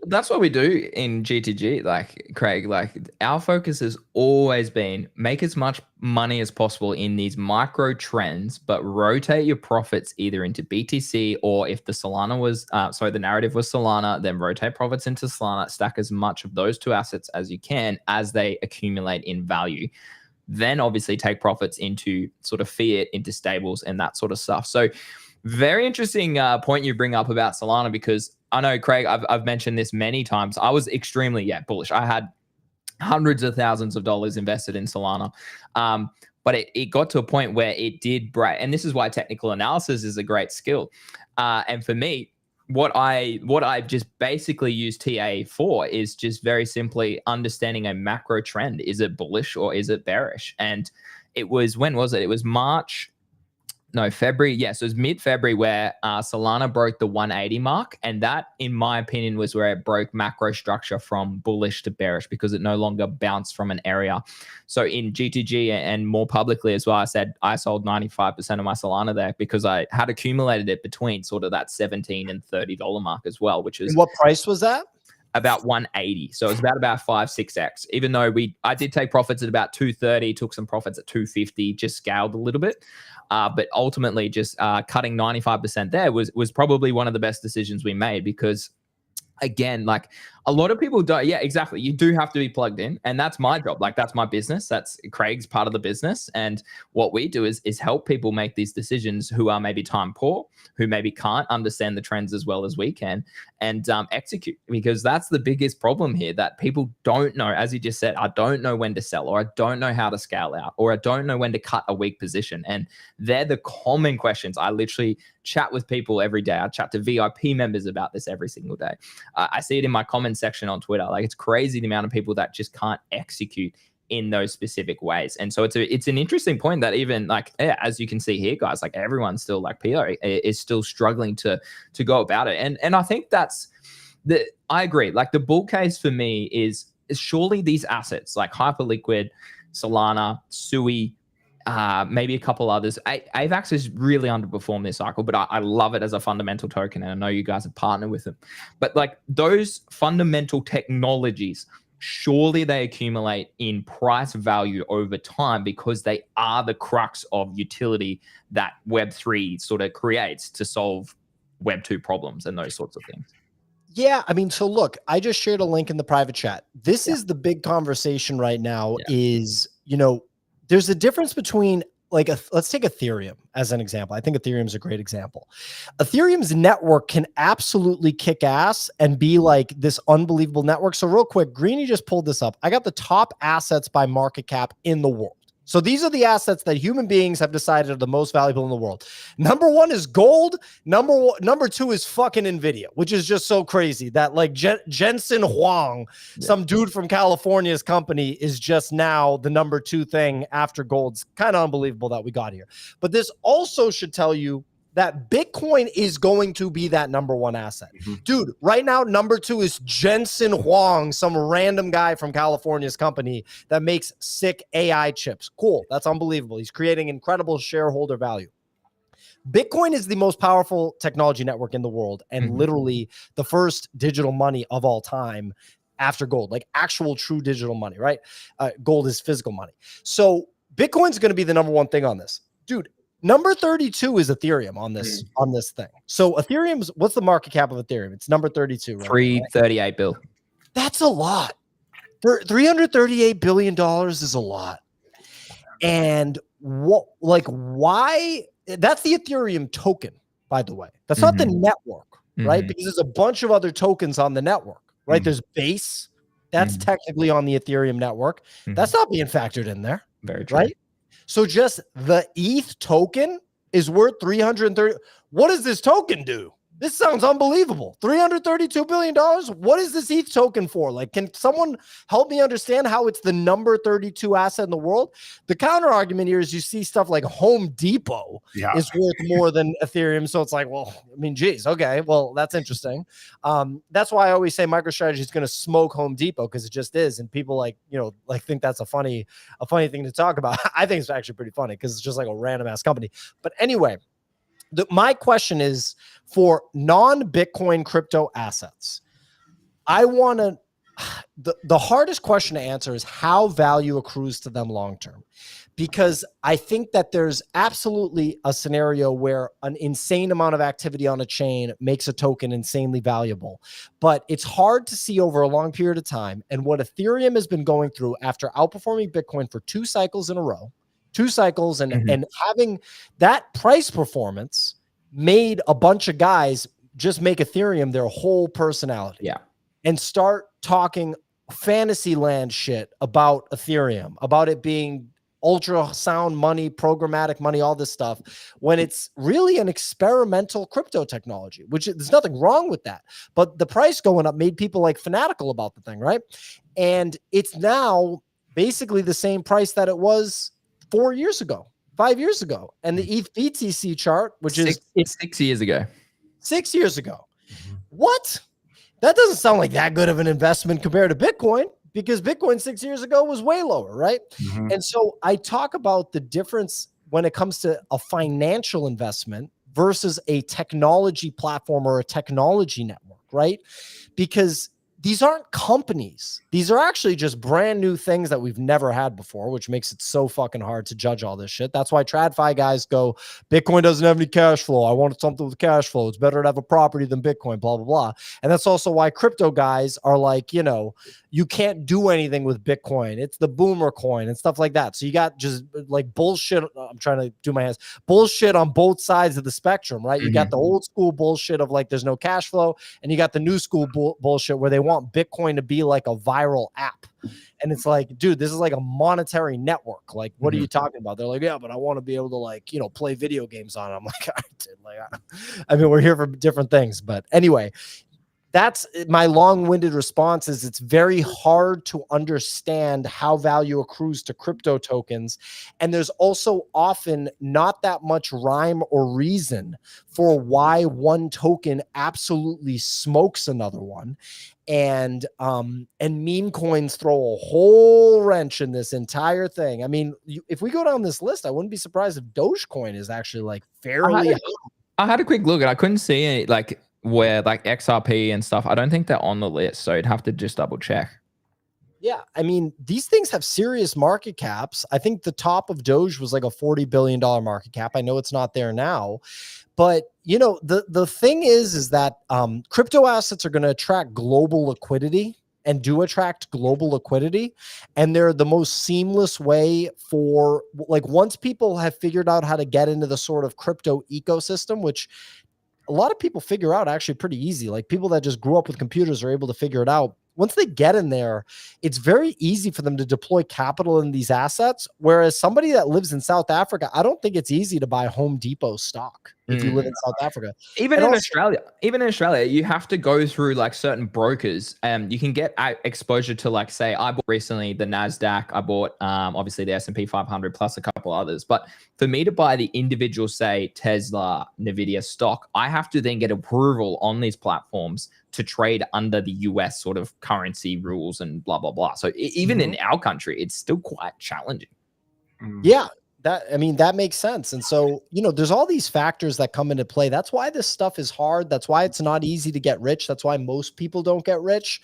That's what we do in GTG, like Craig. Like, our focus has always been make as much money as possible in these micro trends, but rotate your profits either into BTC, or if the Solana was, the narrative was Solana, then rotate profits into Solana, stack as much of those two assets as you can as they accumulate in value. Then obviously take profits into sort of fiat, into stables and that sort of stuff. So very interesting point you bring up about Solana, because I know, Craig, I've mentioned this many times. I was extremely bullish. I had hundreds of thousands of dollars invested in Solana. But it got to a point where it did break. And this is why technical analysis is a great skill. And for me, what I just basically use TA for is just very simply understanding a macro trend. Is it bullish or is it bearish? And it was, when was it? It was February. Yes, it was mid-February where Solana broke the 180 mark. And that, in my opinion, was where it broke macro structure from bullish to bearish, because it no longer bounced from an area. So in GTG and more publicly as well, I said I sold 95% of my Solana there, because I had accumulated it between sort of that $17 and $30 mark as well, which is... And what price was that? About 180. So it's about 5-6x, even though I did take profits at about 230, took some profits at 250, just scaled a little bit. But ultimately just cutting 95% there was probably one of the best decisions we made, because again, like, a lot of people don't. Yeah, exactly. You do have to be plugged in, and that's my job. Like, that's my business. That's Craig's part of the business. And what we do is help people make these decisions who are maybe time poor, who maybe can't understand the trends as well as we can, and execute. Because that's the biggest problem here, that people don't know. As you just said, I don't know when to sell, or I don't know how to scale out, or I don't know when to cut a weak position. And they're the common questions. I literally chat with people every day. I chat to VIP members about this every single day. I see it in my comment section on Twitter. Like, it's crazy the amount of people that just can't execute in those specific ways. And so it's an interesting point that even like, as you can see here, guys, like everyone's still like Pio is still struggling to go about it. And I think I agree. Like the bull case for me is surely these assets like Hyperliquid, Salana, Sui, maybe a couple others. AVAX has really underperformed this cycle, but I love it as a fundamental token, and I know you guys have partnered with them. But like those fundamental technologies, surely they accumulate in price value over time because they are the crux of utility that Web3 sort of creates to solve Web2 problems and those sorts of things. Yeah, I mean, so look, I just shared a link in the private chat. This is the big conversation right now is, you know, there's a difference between like, let's take Ethereum as an example. I think Ethereum is a great example. Ethereum's network can absolutely kick ass and be like this unbelievable network. So real quick, Greeny just pulled this up. I got the top assets by market cap in the world. So these are the assets that human beings have decided are the most valuable in the world. Number one is gold. Number two is fucking NVIDIA, which is just so crazy that like Jensen Huang, some dude from California's company, is just now the number two thing after gold's kind of unbelievable that we got here. But this also should tell you that Bitcoin is going to be that number one asset. Dude, right now, number two is Jensen Huang, some random guy from California's company that makes sick AI chips. Cool. That's unbelievable. He's creating incredible shareholder value. Bitcoin is the most powerful technology network in the world and literally the first digital money of all time after gold, like actual true digital money, right? Gold is physical money. So Bitcoin's going to be the number one thing on this. Dude, number 32 is Ethereum on this thing. So Ethereum's, what's the market cap of Ethereum? It's number 32. Right? 338 bill. That's a lot. For $338 billion is a lot. And why? That's the Ethereum token, by the way. That's not the network, right? Because there's a bunch of other tokens on the network, right? There's Base. That's technically on the Ethereum network. That's not being factored in there. Very true. Right? So just the ETH token is worth 330. What does this token do? This sounds unbelievable. $332 billion. What is this ETH token for? Like, can someone help me understand how it's the number 32 asset in the world? The counter argument here is you see stuff like Home Depot is worth more than Ethereum. So it's like, well, I mean, geez, okay, well, that's interesting. That's why I always say MicroStrategy is going to smoke Home Depot because it just is. And people like, you know, like think that's a funny thing to talk about. I think it's actually pretty funny because it's just like a random ass company. But anyway, my question is for non-Bitcoin crypto assets. I want to, the hardest question to answer is how value accrues to them long-term, because I think that there's absolutely a scenario where an insane amount of activity on a chain makes a token insanely valuable, but it's hard to see over a long period of time. And what Ethereum has been going through after outperforming Bitcoin for 2 cycles in a row, and having that price performance made a bunch of guys just make Ethereum their whole personality. And start talking fantasy land shit about Ethereum, about it being ultrasound money, programmatic money, all this stuff, when it's really an experimental crypto technology, which there's nothing wrong with that. But the price going up made people like fanatical about the thing, right? And it's now basically the same price that it was 4 years ago, 5 years ago. And the ETH BTC chart, which is 6 years ago. 6 years ago. What? That doesn't sound like that good of an investment compared to Bitcoin, because Bitcoin 6 years ago was way lower, right? And so I talk about the difference when it comes to a financial investment versus a technology platform or a technology network, right? Because these aren't companies. These are actually just brand new things that we've never had before, which makes it so fucking hard to judge all this shit. That's why TradFi guys go, Bitcoin doesn't have any cash flow. I want something with cash flow. It's better to have a property than Bitcoin, blah, blah, blah. And that's also why crypto guys are like, you know, you can't do anything with Bitcoin. It's the boomer coin and stuff like that. So you got just like bullshit. I'm trying to do my hands. Bullshit on both sides of the spectrum, right? You got the old school bullshit of like, there's no cash flow. And you got the new school bullshit where they want Bitcoin to be like a viral app. And it's like, dude, this is like a monetary network. Like, what are you talking about? They're like, yeah, but I want to be able to like, you know, play video games on it. I'm like, all right, dude, like, I mean, we're here for different things. But anyway, that's my long-winded response is it's very hard to understand how value accrues to crypto tokens. And there's also often not that much rhyme or reason for why one token absolutely smokes another one. And meme coins throw a whole wrench in this entire thing. I mean, if we go down this list, I wouldn't be surprised if Dogecoin is actually like fairly. I had a quick look and I couldn't see any like where like XRP and stuff. I don't think they're on the list, so you'd have to just double check. Yeah, I mean, these things have serious market caps. I think the top of Doge was like a $40 billion market cap. I know it's not there now, but you know, the thing is that crypto assets are going to attract global liquidity and do attract global liquidity. And they're the most seamless way for, like, once people have figured out how to get into the sort of crypto ecosystem, which a lot of people figure out actually pretty easy. Like people that just grew up with computers are able to figure it out. Once they get in there, it's very easy for them to deploy capital in these assets. Whereas somebody that lives in South Africa, I don't think it's easy to buy Home Depot stock if you live in South Africa. Even in Australia, you have to go through like certain brokers. You can get exposure to, like, say, I bought recently the NASDAQ. I bought obviously the S&P 500 plus a couple others. But for me to buy the individual, say, Tesla, Nvidia stock, I have to then get approval on these platforms to trade under the US sort of currency rules and blah, blah, blah. So even in our country, it's still quite challenging. Yeah. I mean, that makes sense. And so, you know, there's all these factors that come into play. That's why this stuff is hard. That's why it's not easy to get rich. That's why most people don't get rich.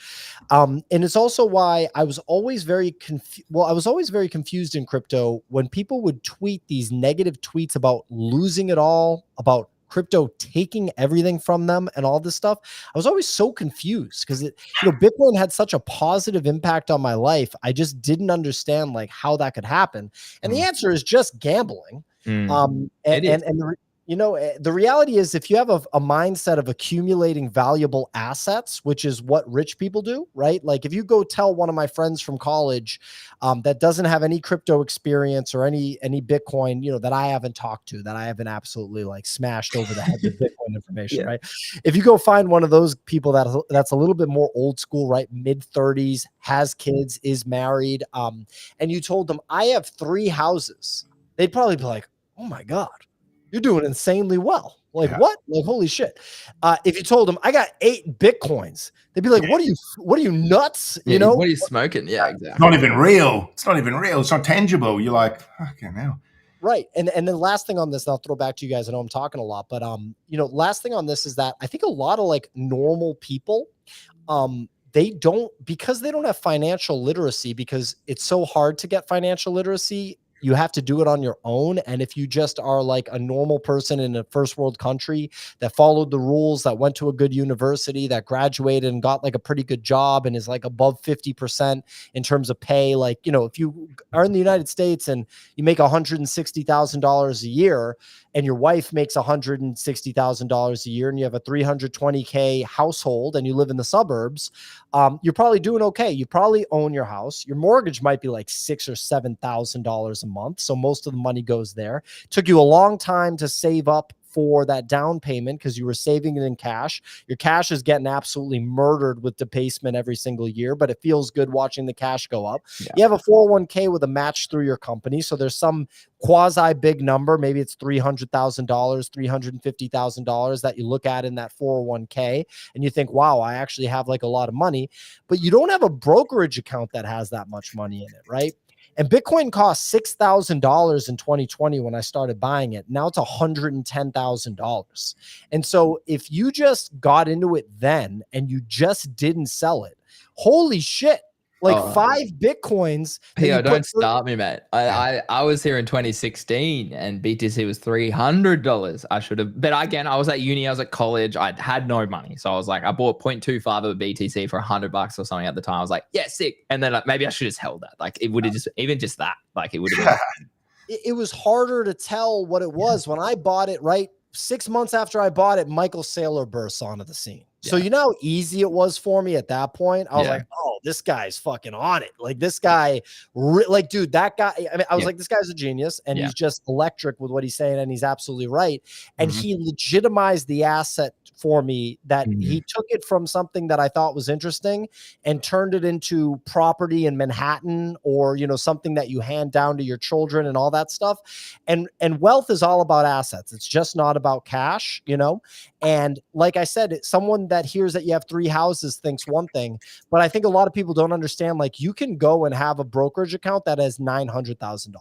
And it's also why I was always very confused in crypto when people would tweet these negative tweets about losing it all, about crypto taking everything from them and all this stuff. I was always so confused because Bitcoin had such a positive impact on my life. I just didn't understand like how that could happen. And the answer is just gambling. The reality is, if you have a mindset of accumulating valuable assets, which is what rich people do, right? Like if you go tell one of my friends from college that doesn't have any crypto experience or any Bitcoin, that I haven't talked to, that I haven't absolutely like smashed over the head with Bitcoin information, right? If you go find one of those people that's a little bit more old school, right? Mid-30s, has kids, is married, and you told them, I have 3 houses, they'd probably be like, oh my God, you're doing insanely well. Like what? Like, holy shit. If you told them I got 8 Bitcoins, they'd be like, what are you nuts? What are you smoking? Yeah, exactly. It's not even real. It's not tangible. You're like, okay, now. Right. And then last thing on this, and I'll throw back to you guys. I know I'm talking a lot, but last thing on this is that I think a lot of like normal people, because they don't have financial literacy, because it's so hard to get financial literacy. You have to do it on your own. And if you just are like a normal person in a first world country that followed the rules, that went to a good university, that graduated and got like a pretty good job and is like above 50% in terms of pay, like, if you are in the United States and you make $160,000 a year and your wife makes $160,000 a year and you have a $320K household and you live in the suburbs, you're probably doing okay. You probably own your house. Your mortgage might be like $6,000 or $7,000 a month. So most of the money goes there. Took you a long time to save up for that down payment because you were saving it in cash. Your cash is getting absolutely murdered with debasement every single year, but it feels good watching the cash go up. Yeah. You have a 401k with a match through your company. So there's some quasi big number. Maybe it's $300,000, $350,000 that you look at in that 401k and you think, wow, I actually have like a lot of money, but you don't have a brokerage account that has that much money in it, right? And Bitcoin cost $6,000 in 2020 when I started buying it. Now it's $110,000. And so if you just got into it then and you just didn't sell it, holy shit. Like 5 Bitcoins. Pio, don't start me, mate. I was here in 2016 and BTC was $300. I should have, but again, I was at uni, I was at college, I had no money. So I was like, I bought 0.25 of a BTC for $100 or something at the time. I was like, yeah, sick. And then maybe I should have just held that. Like it would have even just that, like it would have been. It was harder to tell what it was when I bought it, right? 6 months after I bought it, Michael Saylor bursts onto the scene. So you know how easy it was for me at that point? I was like, oh, this guy's fucking on it. Like this guy, dude, that guy, I mean, I was like, this guy's a genius and he's just electric with what he's saying. And he's absolutely right. And he legitimized the asset for me that he took it from something that I thought was interesting and turned it into property in Manhattan, or, you know, something that you hand down to your children and all that stuff. And wealth is all about assets. It's just not about cash, you know? And like I said, someone that hears that you have 3 houses thinks one thing, but I think a lot of people don't understand, like, you can go and have a brokerage account that has $900,000.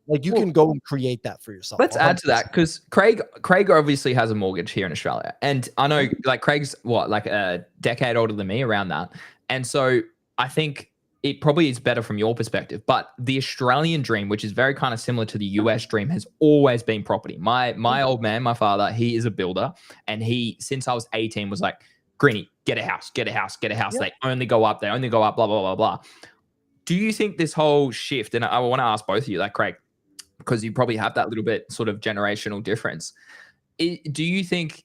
Like, you can go and create that for yourself. Let's 100%. add to that, because Craig obviously has a mortgage here in Australia, and I know, like, Craig's like a decade older than me, around that, and so I think it probably is better from your perspective. But the Australian dream, which is very kind of similar to the US dream, has always been property. My old man, my father, he is a builder, and he, since I was 18, was like, Greeny, get a house, get a house, get a house. They only go up, blah, blah, blah, blah. Do you think this whole shift, and I want to ask both of you, like Craig, because you probably have that little bit sort of generational difference, do you think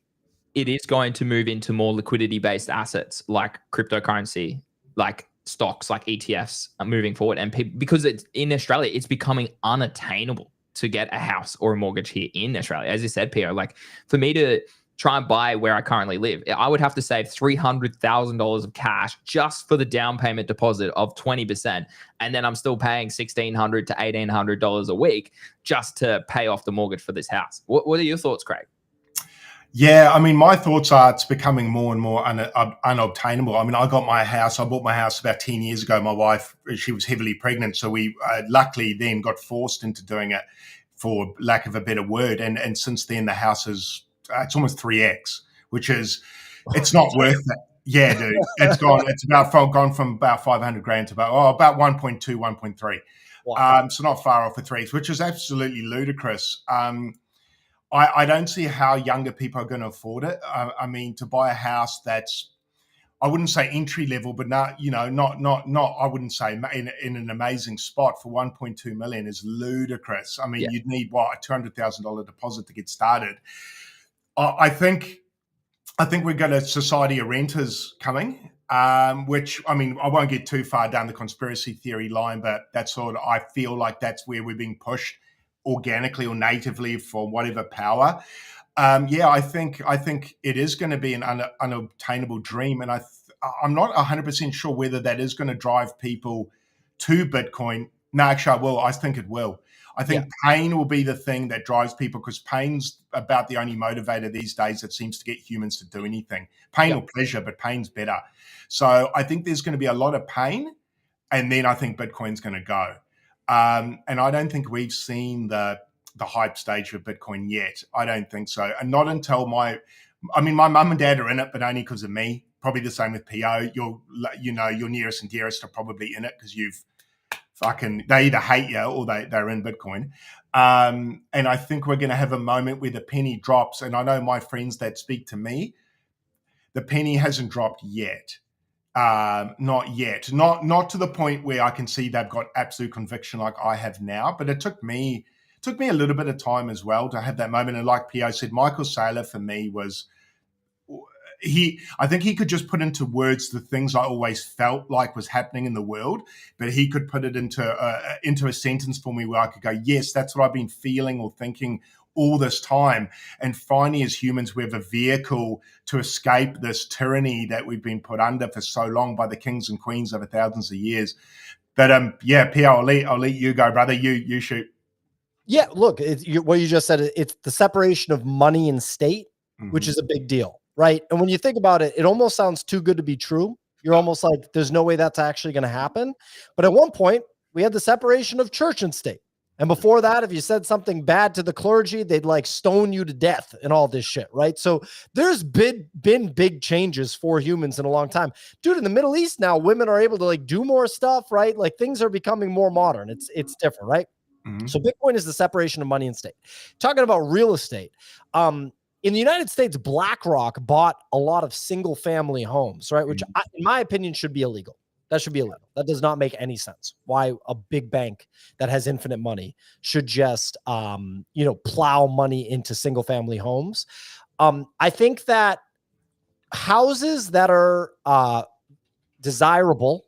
it is going to move into more liquidity-based assets like cryptocurrency, like stocks, like ETFs moving forward? And because it's in Australia, it's becoming unattainable to get a house or a mortgage here in Australia. As you said, Pio, like, for me to try and buy where I currently live, I would have to save $300,000 of cash just for the down payment deposit of 20%. And then I'm still paying $1,600 to $1,800 a week just to pay off the mortgage for this house. What are your thoughts, Craig? Yeah, I mean, my thoughts are it's becoming more and more unobtainable. I mean, I bought my house about 10 years ago. My wife, she was heavily pregnant. So we luckily then got forced into doing it, for lack of a better word. And since then, the house is, it's almost 3x, which is, it's not worth it. Yeah, dude, it's gone from about 500 grand to about 1.2, 1.3. Wow. So not far off the 3x, which is absolutely ludicrous. I don't see how younger people are going to afford it. I mean, to buy a house that's, I wouldn't say entry level, but not, you know, not. I wouldn't say in an amazing spot for 1.2 million is ludicrous. I mean, you'd need a $200,000 deposit to get started. I think we're going to society of renters coming, which, I mean, I won't get too far down the conspiracy theory line, but that's sort of, I feel like that's where we're being pushed organically or natively for whatever power. I think it is going to be an unobtainable dream, and I'm not 100% sure whether that is going to drive people to Bitcoin. No, actually, I think it will. I think pain will be the thing that drives people, because pain's about the only motivator these days that seems to get humans to do anything. Pain or pleasure, but pain's better. So I think there's going to be a lot of pain, and then I think Bitcoin's going to go. And I don't think we've seen the hype stage of Bitcoin yet. I don't think so. And not until my mum and dad are in it, but only because of me. Probably the same with Pio. Your nearest and dearest are probably in it because they either hate you or they're in Bitcoin. And I think we're going to have a moment where the penny drops. And I know my friends that speak to me, the penny hasn't dropped yet. Not yet. Not to the point where I can see they've got absolute conviction like I have now. But it took me a little bit of time as well to have that moment. And like Pio said, Michael Saylor for me was, I think he could just put into words the things I always felt like was happening in the world, but he could put it into a sentence for me where I could go, yes, that's what I've been feeling or thinking all this time. And finally, as humans, we have a vehicle to escape this tyranny that we've been put under for so long by the kings and queens over thousands of years. But Pio, I'll let you go, brother. You shoot. Yeah, look, what you just said, it's the separation of money and state, which is a big deal, right? And when you think about it, it almost sounds too good to be true. You're almost like, there's no way that's actually going to happen. But at one point, we had the separation of church and state. And before that, if you said something bad to the clergy, they'd like stone you to death and all this shit, right? So there's been big changes for humans in a long time. Dude, in the Middle East now, women are able to like do more stuff, right? Like things are becoming more modern. It's different, right? So Bitcoin is the separation of money and state. Talking about real estate, in the United States, BlackRock bought a lot of single family homes, right? Which in my opinion should be illegal. That should be illegal. That does not make any sense. Why a big bank that has infinite money should just, plow money into single family homes. I think that houses that are desirable,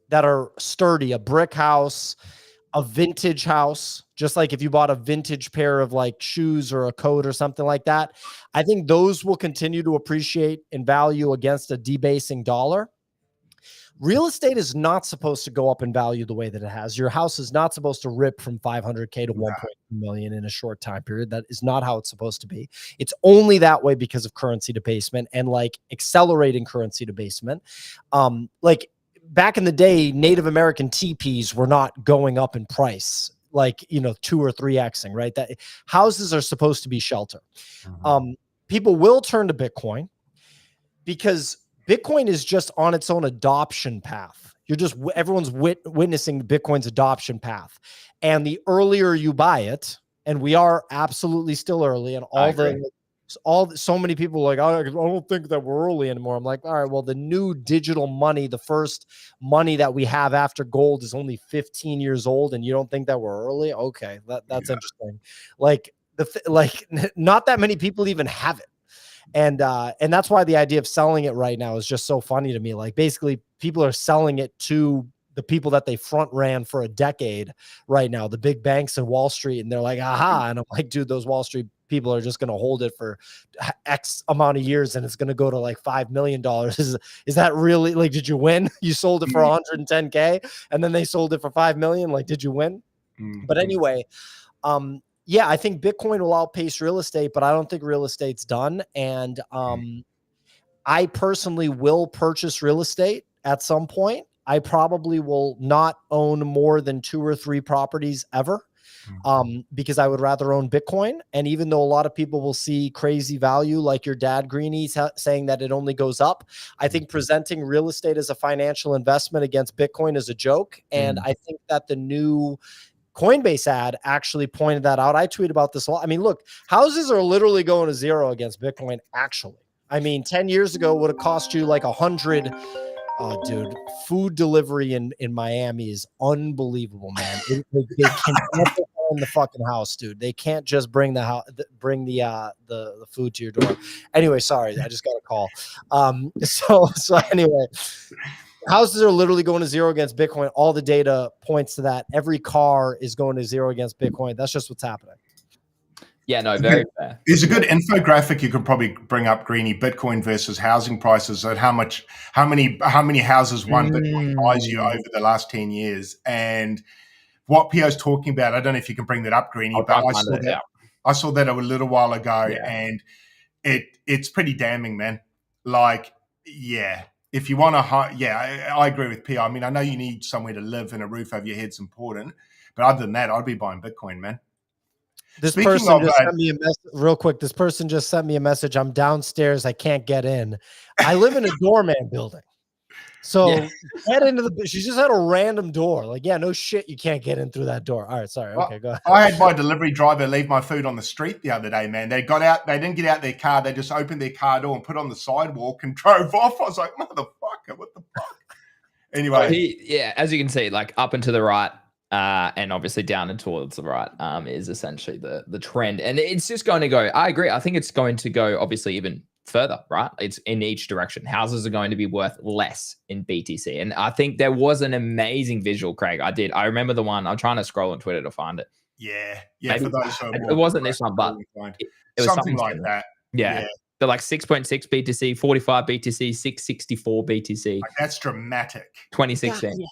that are sturdy, a brick house, a vintage house, just like if you bought a vintage pair of like shoes or a coat or something like that, I think those will continue to appreciate in value against a debasing dollar. Real estate is not supposed to go up in value the way that it has. Your house is not supposed to rip from 500K to 1.2 million in a short time period. That is not how it's supposed to be. It's only that way because of currency debasement and like accelerating currency debasement. Like back in the day, Native American teepees were not going up in price, like, 2 or 3xing, right? That houses are supposed to be shelter. People will turn to Bitcoin because Bitcoin is just on its own adoption path. Everyone's witnessing Bitcoin's adoption path. And the earlier you buy it, and we are absolutely still early, and so many people are like, I don't think that we're early anymore. I'm like, all right, well, the new digital money, the first money that we have after gold is only 15 years old, and you don't think that we're early? Okay, that's interesting. Like not that many people even have it. And that's why the idea of selling it right now is just so funny to me. Like basically people are selling it to the people that they front ran for a decade right now, the big banks in Wall Street. And they're like, aha. And I'm like, dude, those Wall Street people are just going to hold it for X amount of years. And it's going to go to like $5 million. Is that really like, did you win? You sold it for 110K and then they sold it for 5 million. Like, did you win? But anyway, yeah, I think Bitcoin will outpace real estate, but I don't think real estate's done. And I personally will purchase real estate at some point. I probably will not own more than 2 or 3 properties ever, because I would rather own Bitcoin. And even though a lot of people will see crazy value, like your dad, Greeny, saying that it only goes up, I think presenting real estate as a financial investment against Bitcoin is a joke. And I think that the new Coinbase ad actually pointed that out. I tweet about this a lot. I mean, look, houses are literally going to zero against Bitcoin. Actually, I mean, 10 years ago would have cost you like 100. Oh, dude, food delivery in Miami is unbelievable, man. They can't in the fucking house, dude. They can't just bring the food to your door. Anyway, sorry, I just got a call. So anyway. Houses are literally going to zero against Bitcoin. All the data points to that. Every car is going to zero against Bitcoin. That's just what's happening. Yeah, no, very fair. There's a good infographic you could probably bring up, Greeny, Bitcoin versus housing prices, and how many houses one Bitcoin buys you over the last 10 years. And what Pio's talking about, I don't know if you can bring that up, Greeny, but I saw that a little while ago, and it's pretty damning, man. Like, yeah. If you want to, I agree with Pio. I mean, I know you need somewhere to live and a roof over your head's important, but other than that, I'd be buying Bitcoin, man. This person just sent me a message real quick. This person just sent me a message. I'm downstairs. I can't get in. I live in a doorman building. So get into she just had a random door. Like, yeah, no shit. You can't get in through that door. All right. Sorry. Okay, go ahead. I had my delivery driver leave my food on the street the other day, man. They got out. They didn't get out their car. They just opened their car door and put on the sidewalk and drove off. I was like, motherfucker, what the fuck? Anyway. As you can see, like up and to the right, and obviously down and towards the right, is essentially the trend. And it's just going to go, I agree. I think it's going to go obviously even further, right? It's in each direction. Houses are going to be worth less in BTC. And I think there was an amazing visual, Craig. I remember the one. I'm trying to scroll on Twitter to find it. Yeah. Maybe, for those it wasn't this one, but it was something like that. Yeah. They're like 6.6 BTC, 45 BTC, 664 BTC. Like, that's dramatic. 2016. Yeah.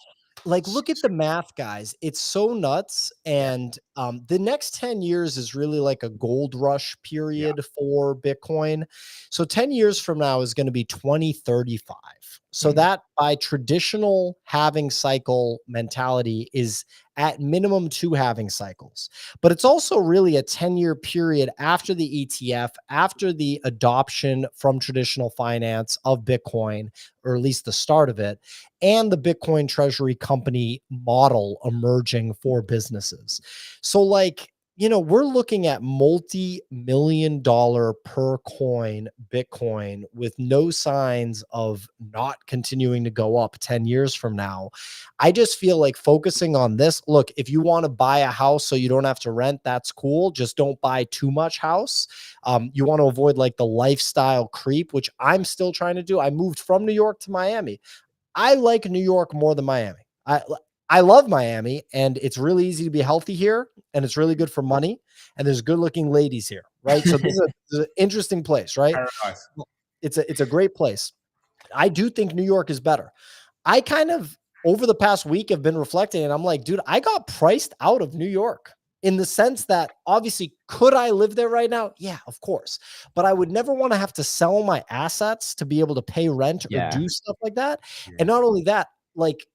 Like, look at the math, guys. It's so nuts. And the next 10 years is really like a gold rush period for Bitcoin. So 10 years from now is going to be 2035. So that by traditional halving cycle mentality is at minimum 2 halving cycles. But it's also really a 10-year period after the ETF, after the adoption from traditional finance of Bitcoin, or at least the start of it, and the Bitcoin treasury company model emerging for businesses. So like, we're looking at multi-million-dollar per coin Bitcoin with no signs of not continuing to go up 10 years from now. I just feel like focusing on this. Look, if you want to buy a house so you don't have to rent, that's cool. Just don't buy too much house. You want to avoid like the lifestyle creep, which I'm still trying to do. I moved from New York to Miami. I like New York more than Miami. I love Miami, and it's really easy to be healthy here, and it's really good for money, and there's good-looking ladies here, right? So this is an interesting place, right? Paradise. It's a great place. I do think New York is better. I kind of, over the past week, have been reflecting, and I'm like, dude, I got priced out of New York in the sense that obviously, could I live there right now? Yeah, of course. But I would never want to have to sell my assets to be able to pay rent or do stuff like that. Yeah. And not only that, like,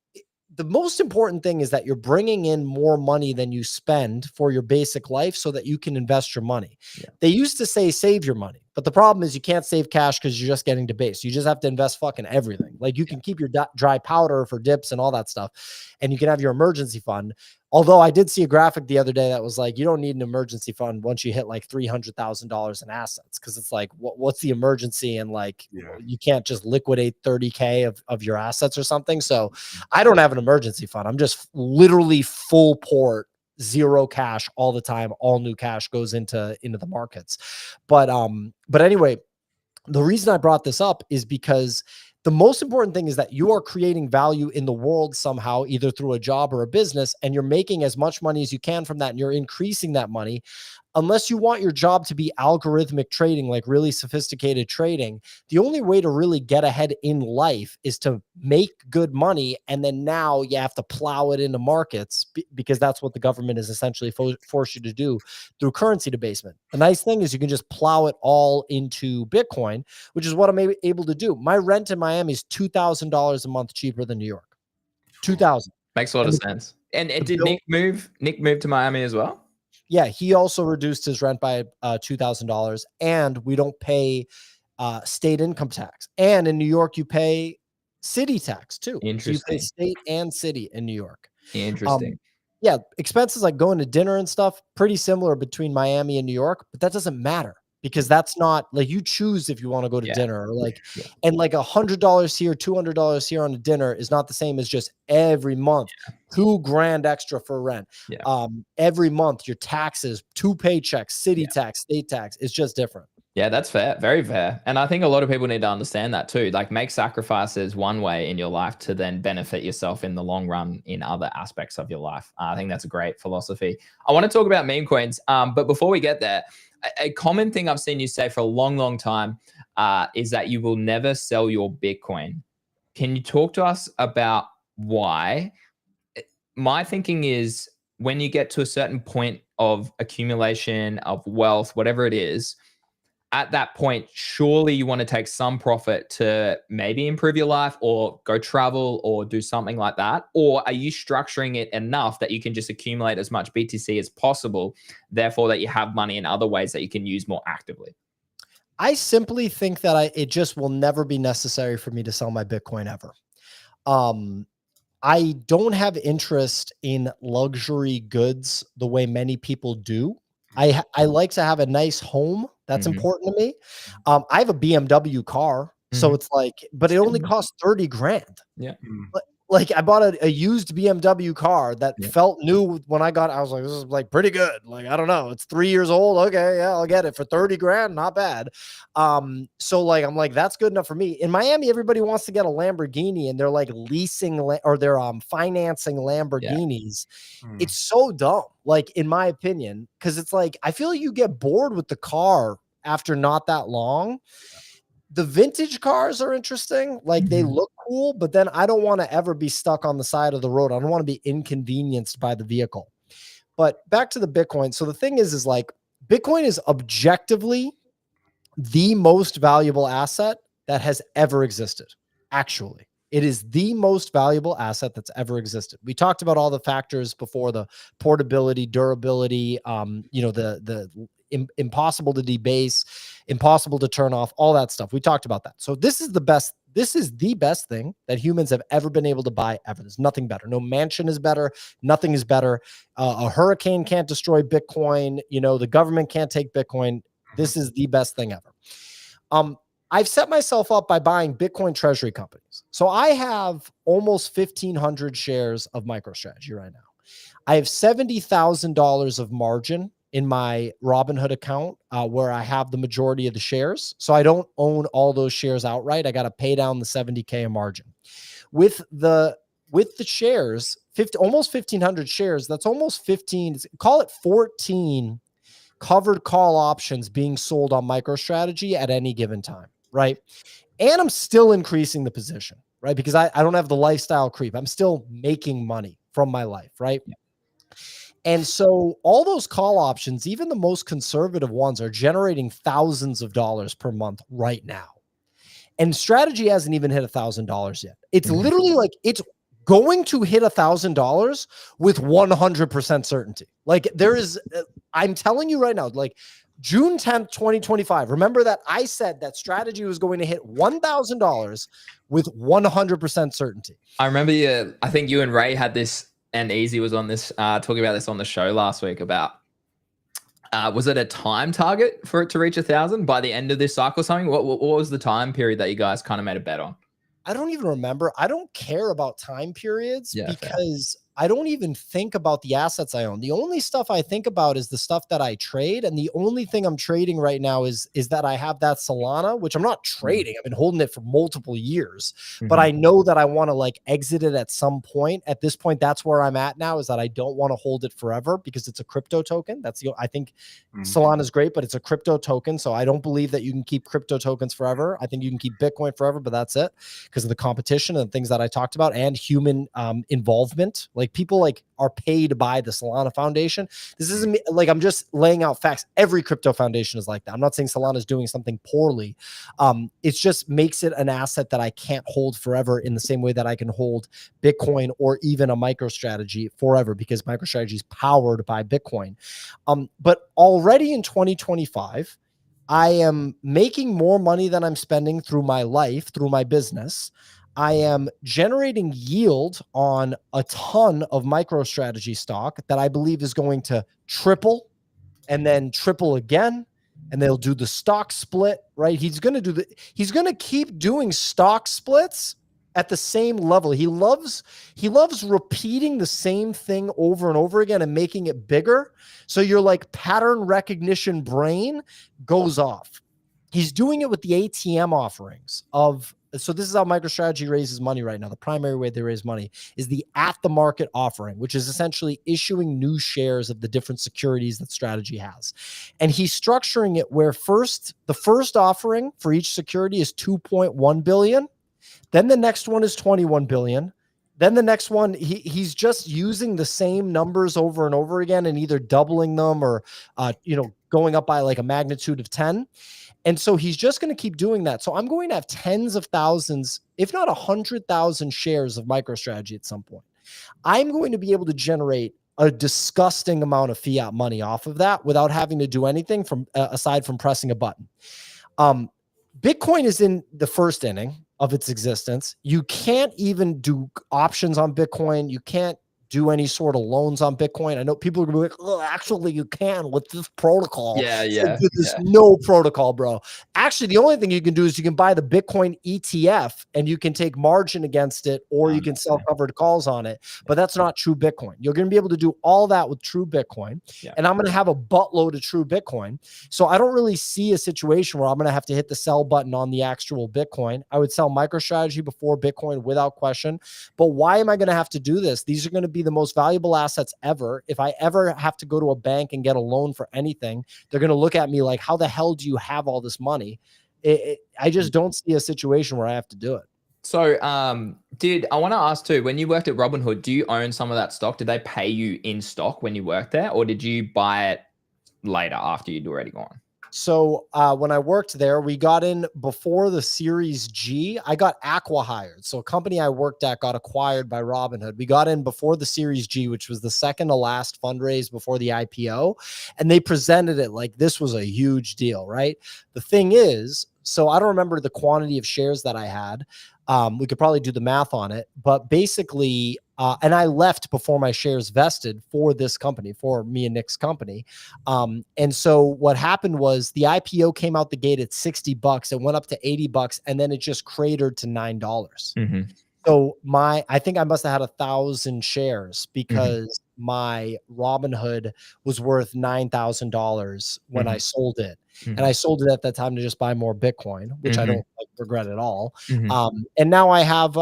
the most important thing is that you're bringing in more money than you spend for your basic life so that you can invest your money. Yeah. They used to say save your money, but the problem is you can't save cash because you're just getting debased. You just have to invest fucking everything. Like, you can keep your dry powder for dips and all that stuff, and you can have your emergency fund. Although I did see a graphic the other day that was like, you don't need an emergency fund once you hit like $300,000 in assets. Cause it's like, what's the emergency? And like, you can't just liquidate 30K of your assets or something. So I don't have an emergency fund. I'm just literally full port, zero cash all the time. All new cash goes into the markets. But anyway, the reason I brought this up is because the most important thing is that you are creating value in the world somehow, either through a job or a business, and you're making as much money as you can from that, and you're increasing that money. Unless you want your job to be algorithmic trading, like really sophisticated trading, the only way to really get ahead in life is to make good money. And then now you have to plow it into markets because that's what the government is essentially forced you to do through currency debasement. The nice thing is you can just plow it all into Bitcoin, which is what I'm able to do. My rent in Miami is $2,000 a month cheaper than New York. 2,000. Makes a lot of sense. And did Nick move? Nick moved to Miami as well? Yeah, he also reduced his rent by $2,000, and we don't pay state income tax. And in New York, you pay city tax too. Interesting. So you pay state and city in New York. Interesting. Yeah, expenses like going to dinner and stuff, pretty similar between Miami and New York, but that doesn't matter because that's not like you choose if you want to go to dinner or like, and like $100 here, $200 here on a dinner is not the same as just every month, $2,000 extra for rent. Every month, your taxes, 2 paychecks, city tax, state tax, it's just different. Yeah, that's fair. Very fair. And I think a lot of people need to understand that too. Like, make sacrifices one way in your life to then benefit yourself in the long run in other aspects of your life. I think that's a great philosophy. I want to talk about meme coins. But before we get there, a common thing I've seen you say for a long, long time is that you will never sell your Bitcoin. Can you talk to us about why? My thinking is when you get to a certain point of accumulation of wealth, whatever it is, at that point, surely you want to take some profit to maybe improve your life or go travel or do something like that? Or are you structuring it enough that you can just accumulate as much BTC as possible, therefore that you have money in other ways that you can use more actively? I simply think that it just will never be necessary for me to sell my Bitcoin ever. I don't have interest in luxury goods the way many people do. I like to have a nice home. That's important to me. I have a BMW car. So it's like, but it only costs 30 grand. Yeah. Like I bought a used BMW car that felt new when I got it. I was like, this is like pretty good. Like, I don't know. It's 3 years old. Okay. Yeah, I'll get it for 30 grand. Not bad. So like, I'm like, that's good enough for me. In Miami, everybody wants to get a Lamborghini and they're like leasing or they're financing Lamborghinis. It's so dumb. Like, in my opinion, because it's like, I feel like you get bored with the car after not that long. The vintage cars are interesting. Like, they look cool, but then I don't want to ever be stuck on the side of the road. I don't want to be inconvenienced by the vehicle. But back to the Bitcoin. So the thing is like, Bitcoin is objectively the most valuable asset that has ever existed. Actually, it is the most valuable asset that's ever existed. We talked about all the factors before: the portability, durability, the impossible to debase, impossible to turn off, all that stuff. We talked about that. So this is the best thing that humans have ever been able to buy ever. There's nothing better. No mansion is better. Nothing is better. A hurricane can't destroy Bitcoin. The government can't take Bitcoin. This is the best thing ever. I've set myself up by buying Bitcoin treasury companies. So I have almost 1,500 shares of MicroStrategy right now. I have $70,000 of margin in my Robinhood account where I have the majority of the shares. So I don't own all those shares outright. I got to pay down the 70K of margin. With the shares, almost 1,500 shares. That's almost 15, call it 14 covered call options being sold on MicroStrategy at any given time, right? And I'm still increasing the position, right? Because I don't have the lifestyle creep. I'm still making money from my life, right? Yeah. And so all those call options, even the most conservative ones, are generating thousands of dollars per month right now. And strategy hasn't even hit $1,000 yet. It's literally like it's going to hit $1,000 with 100% certainty. Like there is, I'm telling you right now, like June 10th, 2025. Remember that I said that strategy was going to hit $1,000 with 100% certainty. I remember I think you and Ray had this, and Easy was on this, talking about this on the show last week about, was it a time target for it to reach 1,000 by the end of this cycle or something? What was the time period that you guys kind of made a bet on? I don't even remember. I don't care about time periods because I don't even think about the assets I own. The only stuff I think about is the stuff that I trade. And the only thing I'm trading right now is that I have that Salana, which I'm not trading. I've been holding it for multiple years, but I know that I want to like exit it at some point. At this point, that's where I'm at now, is that I don't want to hold it forever because it's a crypto token. I think Solana is great, but it's a crypto token. So I don't believe that you can keep crypto tokens forever. I think you can keep Bitcoin forever, but that's it, because of the competition and things that I talked about and human involvement. Like people like are paid by the Salana Foundation. This isn't like, I'm just laying out facts. Every crypto foundation is like that. I'm not saying Solana is doing something poorly. It just makes it an asset that I can't hold forever in the same way that I can hold Bitcoin or even a MicroStrategy forever, because MicroStrategy is powered by Bitcoin. But already in 2025, I am making more money than I'm spending through my life, through my business. I am generating yield on a ton of MicroStrategy stock that I believe is going to triple and then triple again. And they'll do the stock split, right? He's going to keep doing stock splits at the same level. He loves repeating the same thing over and over again and making it bigger. So your like pattern recognition brain goes off. He's doing it with the ATM offerings of, so this is how MicroStrategy raises money right now. The primary way they raise money is the at the market offering, which is essentially issuing new shares of the different securities that strategy has. And he's structuring it where the first offering for each security is 2.1 billion. Then the next one is 21 billion. Then the next one, he's just using the same numbers over and over again and either doubling them or, going up by like a magnitude of 10. And so he's just going to keep doing that. So I'm going to have tens of thousands, if not 100,000 shares of MicroStrategy at some point. I'm going to be able to generate a disgusting amount of fiat money off of that without having to do anything aside from pressing a button. Bitcoin is in the first inning of its existence. You can't even do options on Bitcoin. You can't do any sort of loans on Bitcoin. I know people are going to be like, oh, actually you can with this protocol. There's no protocol, bro. Actually, the only thing you can do is you can buy the Bitcoin ETF and you can take margin against it, or you can sell covered calls on it. But that's not true Bitcoin. You're going to be able to do all that with true Bitcoin. And I'm going to have a buttload of true Bitcoin. So I don't really see a situation where I'm going to have to hit the sell button on the actual Bitcoin. I would sell MicroStrategy before Bitcoin without question. But why am I going to have to do this? These are going to be the most valuable assets ever. If I ever have to go to a bank and get a loan for anything, they're going to look at me like, how the hell do you have all this money? I just don't see a situation where I have to do it. So I want to ask too, when you worked at Robinhood, do you own some of that stock? Did they pay you in stock when you worked there, or did you buy it later after you'd already gone? So when I worked there, we got in before the Series G. I got acqui-hired. So a company I worked at got acquired by Robinhood. We got in before the Series G, which was the second to last fundraise before the IPO. And they presented it like this was a huge deal, right? The thing is, so I don't remember the quantity of shares that I had. We could probably do the math on it, but basically, and I left before my shares vested for this company, for me and Nick's company. And so what happened was the IPO came out the gate at $60. It went up to $80 and then it just cratered to $9. So I think I must have had 1,000 shares because my Robinhood was worth $9,000 when I sold it. And I sold it at that time to just buy more Bitcoin, which I don't regret at all. And now I have,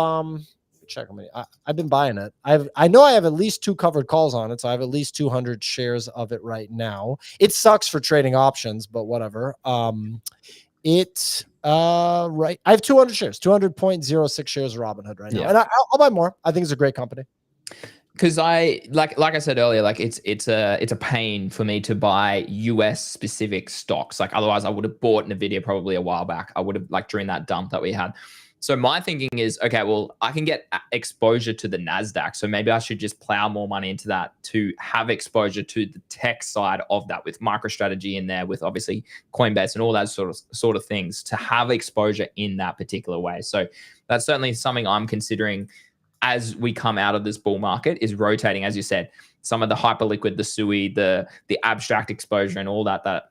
check how many. I've been buying it. I know I have at least 2 covered calls on it, so I have at least 200 shares of it right now. It sucks for trading options, but whatever. Right. I have 200 shares, 200.06 shares of Robinhood right now, and I'll buy more. I think it's a great company. Because I like I said earlier, like it's a pain for me to buy US specific stocks. Like otherwise, I would have bought Nvidia probably a while back. I would have like during that dump that we had. So my thinking is, okay, well, I can get exposure to the NASDAQ. So maybe I should just plow more money into that to have exposure to the tech side of that with MicroStrategy in there, with obviously Coinbase and all that sort of things, to have exposure in that particular way. So that's certainly something I'm considering as we come out of this bull market, is rotating, as you said, some of the hyperliquid, the SUI, the abstract exposure and all that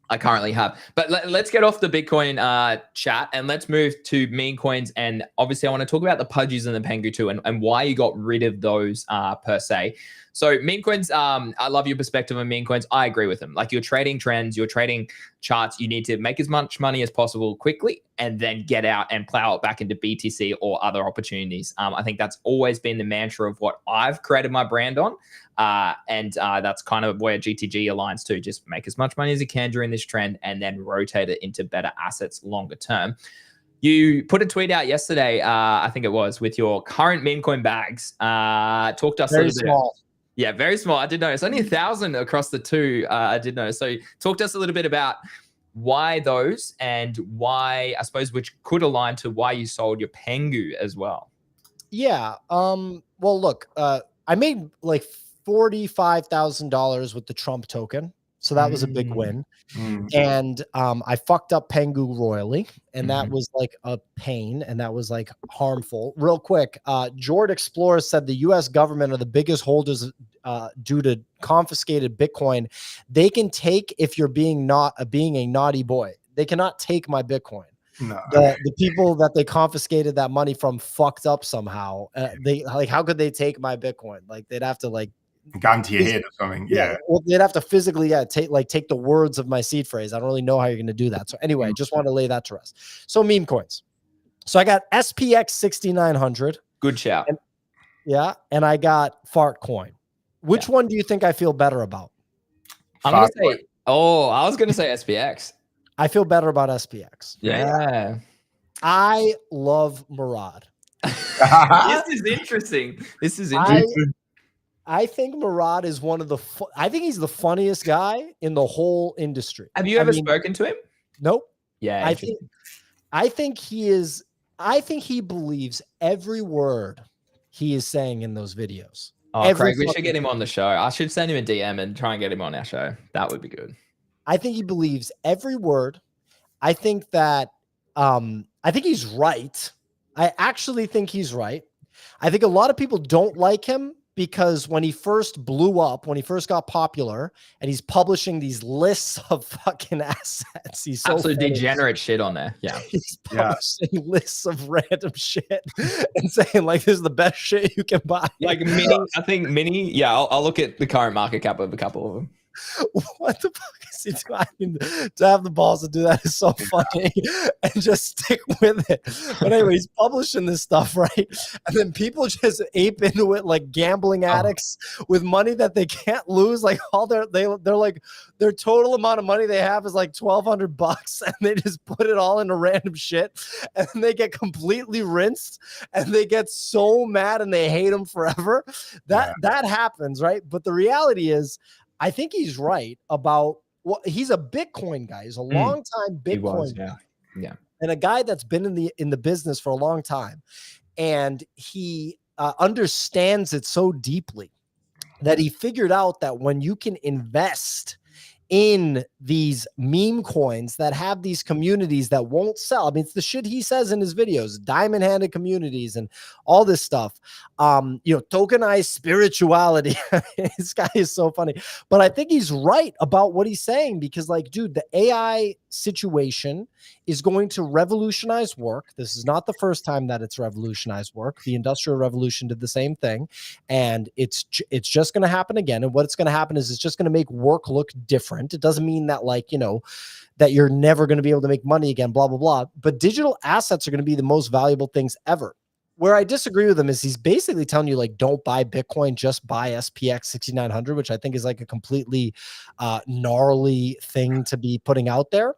I currently have. But let's get off the Bitcoin chat and let's move to meme coins. And obviously I want to talk about the Pudgies and the Pengu too, and why you got rid of those per se. So meme coins, I love your perspective on meme coins. I agree with them. Like, you're trading trends, you're trading charts. You need to make as much money as possible quickly and then get out and plow it back into BTC or other opportunities. I think that's always been the mantra of what I've created my brand on. And that's kind of where GTG aligns to. Just make as much money as you can during this trend and then rotate it into better assets longer term. You put a tweet out yesterday, I think it was, with your current meme coin bags. Talk to us Very a little small. bit. Yeah, very small. I did notice only 1,000 across the two. I did notice. So talk to us a little bit about why those, and why, I suppose, which could align to why you sold your Pengu as well. Yeah. Well, look, I made like $45,000 with the Trump token. So that was a big win. And I fucked up Pengu royally, and that was like a pain, and that was like harmful. Real quick, Jord Explorer said the US government are the biggest holders due to confiscated Bitcoin. They can take, if you're being a naughty boy, they cannot take my Bitcoin. No. The people that they confiscated that money from fucked up somehow. They, like, how could they take my Bitcoin? Like, they'd have to like gun to your head or something. Yeah. Well, they'd have to physically, take the words of my seed phrase. I don't really know how you're going to do that. So anyway, just want to lay that to rest. So meme coins. So I got SPX 6900. Good shout. And I got Fart Coin. Which one do you think I feel better about? I'm going to say, I was going to say SPX. I feel better about SPX. Yeah. I love Murad. This is interesting. I think Murad is one of the, I think he's the funniest guy in the whole industry. Have you ever spoken to him? Nope. Yeah. I think he believes every word he is saying in those videos. Oh, Craig, we should get him on the show. I should send him a DM and try and get him on our show. That would be good. I think he believes every word. I think that, I think he's right. I actually think he's right. I think a lot of people don't like him because when he first blew up, when he first got popular, and he's publishing these lists of fucking assets, he's so absolute degenerate shit on there. Yeah. He's publishing lists of random shit and saying, like, this is the best shit you can buy. Like Mini. Yeah. I'll look at the current market cap of a couple of them. What the fuck is he doing? I mean, to have the balls to do that is so funny, and just stick with it. But anyway, he's publishing this stuff, right? And then people just ape into it like gambling addicts with money that they can't lose. Like, all they're like, their total amount of money they have is like $1,200, and they just put it all into random shit, and then they get completely rinsed, and they get so mad and they hate him forever. That happens, right? But the reality is, I think he's right about he's a Bitcoin guy. He's a long time Bitcoin guy. Yeah. And a guy that's been in the business for a long time. And he understands it so deeply that he figured out that when you can invest in these meme coins that have these communities that won't sell. I mean, it's the shit he says in his videos, diamond-handed communities and all this stuff. Tokenized spirituality. This guy is so funny. But I think he's right about what he's saying, because, like, dude, the AI situation is going to revolutionize work. This is not the first time that it's revolutionized work. The Industrial Revolution did the same thing, and it's just going to happen again. And what it's going to happen is it's just going to make work look different. It doesn't mean that, like, that you're never going to be able to make money again, blah, blah, blah. But digital assets are going to be the most valuable things ever. where I disagree with him is he's basically telling you, like, don't buy Bitcoin, just buy SPX 6900, which I think is like a completely gnarly thing to be putting out there.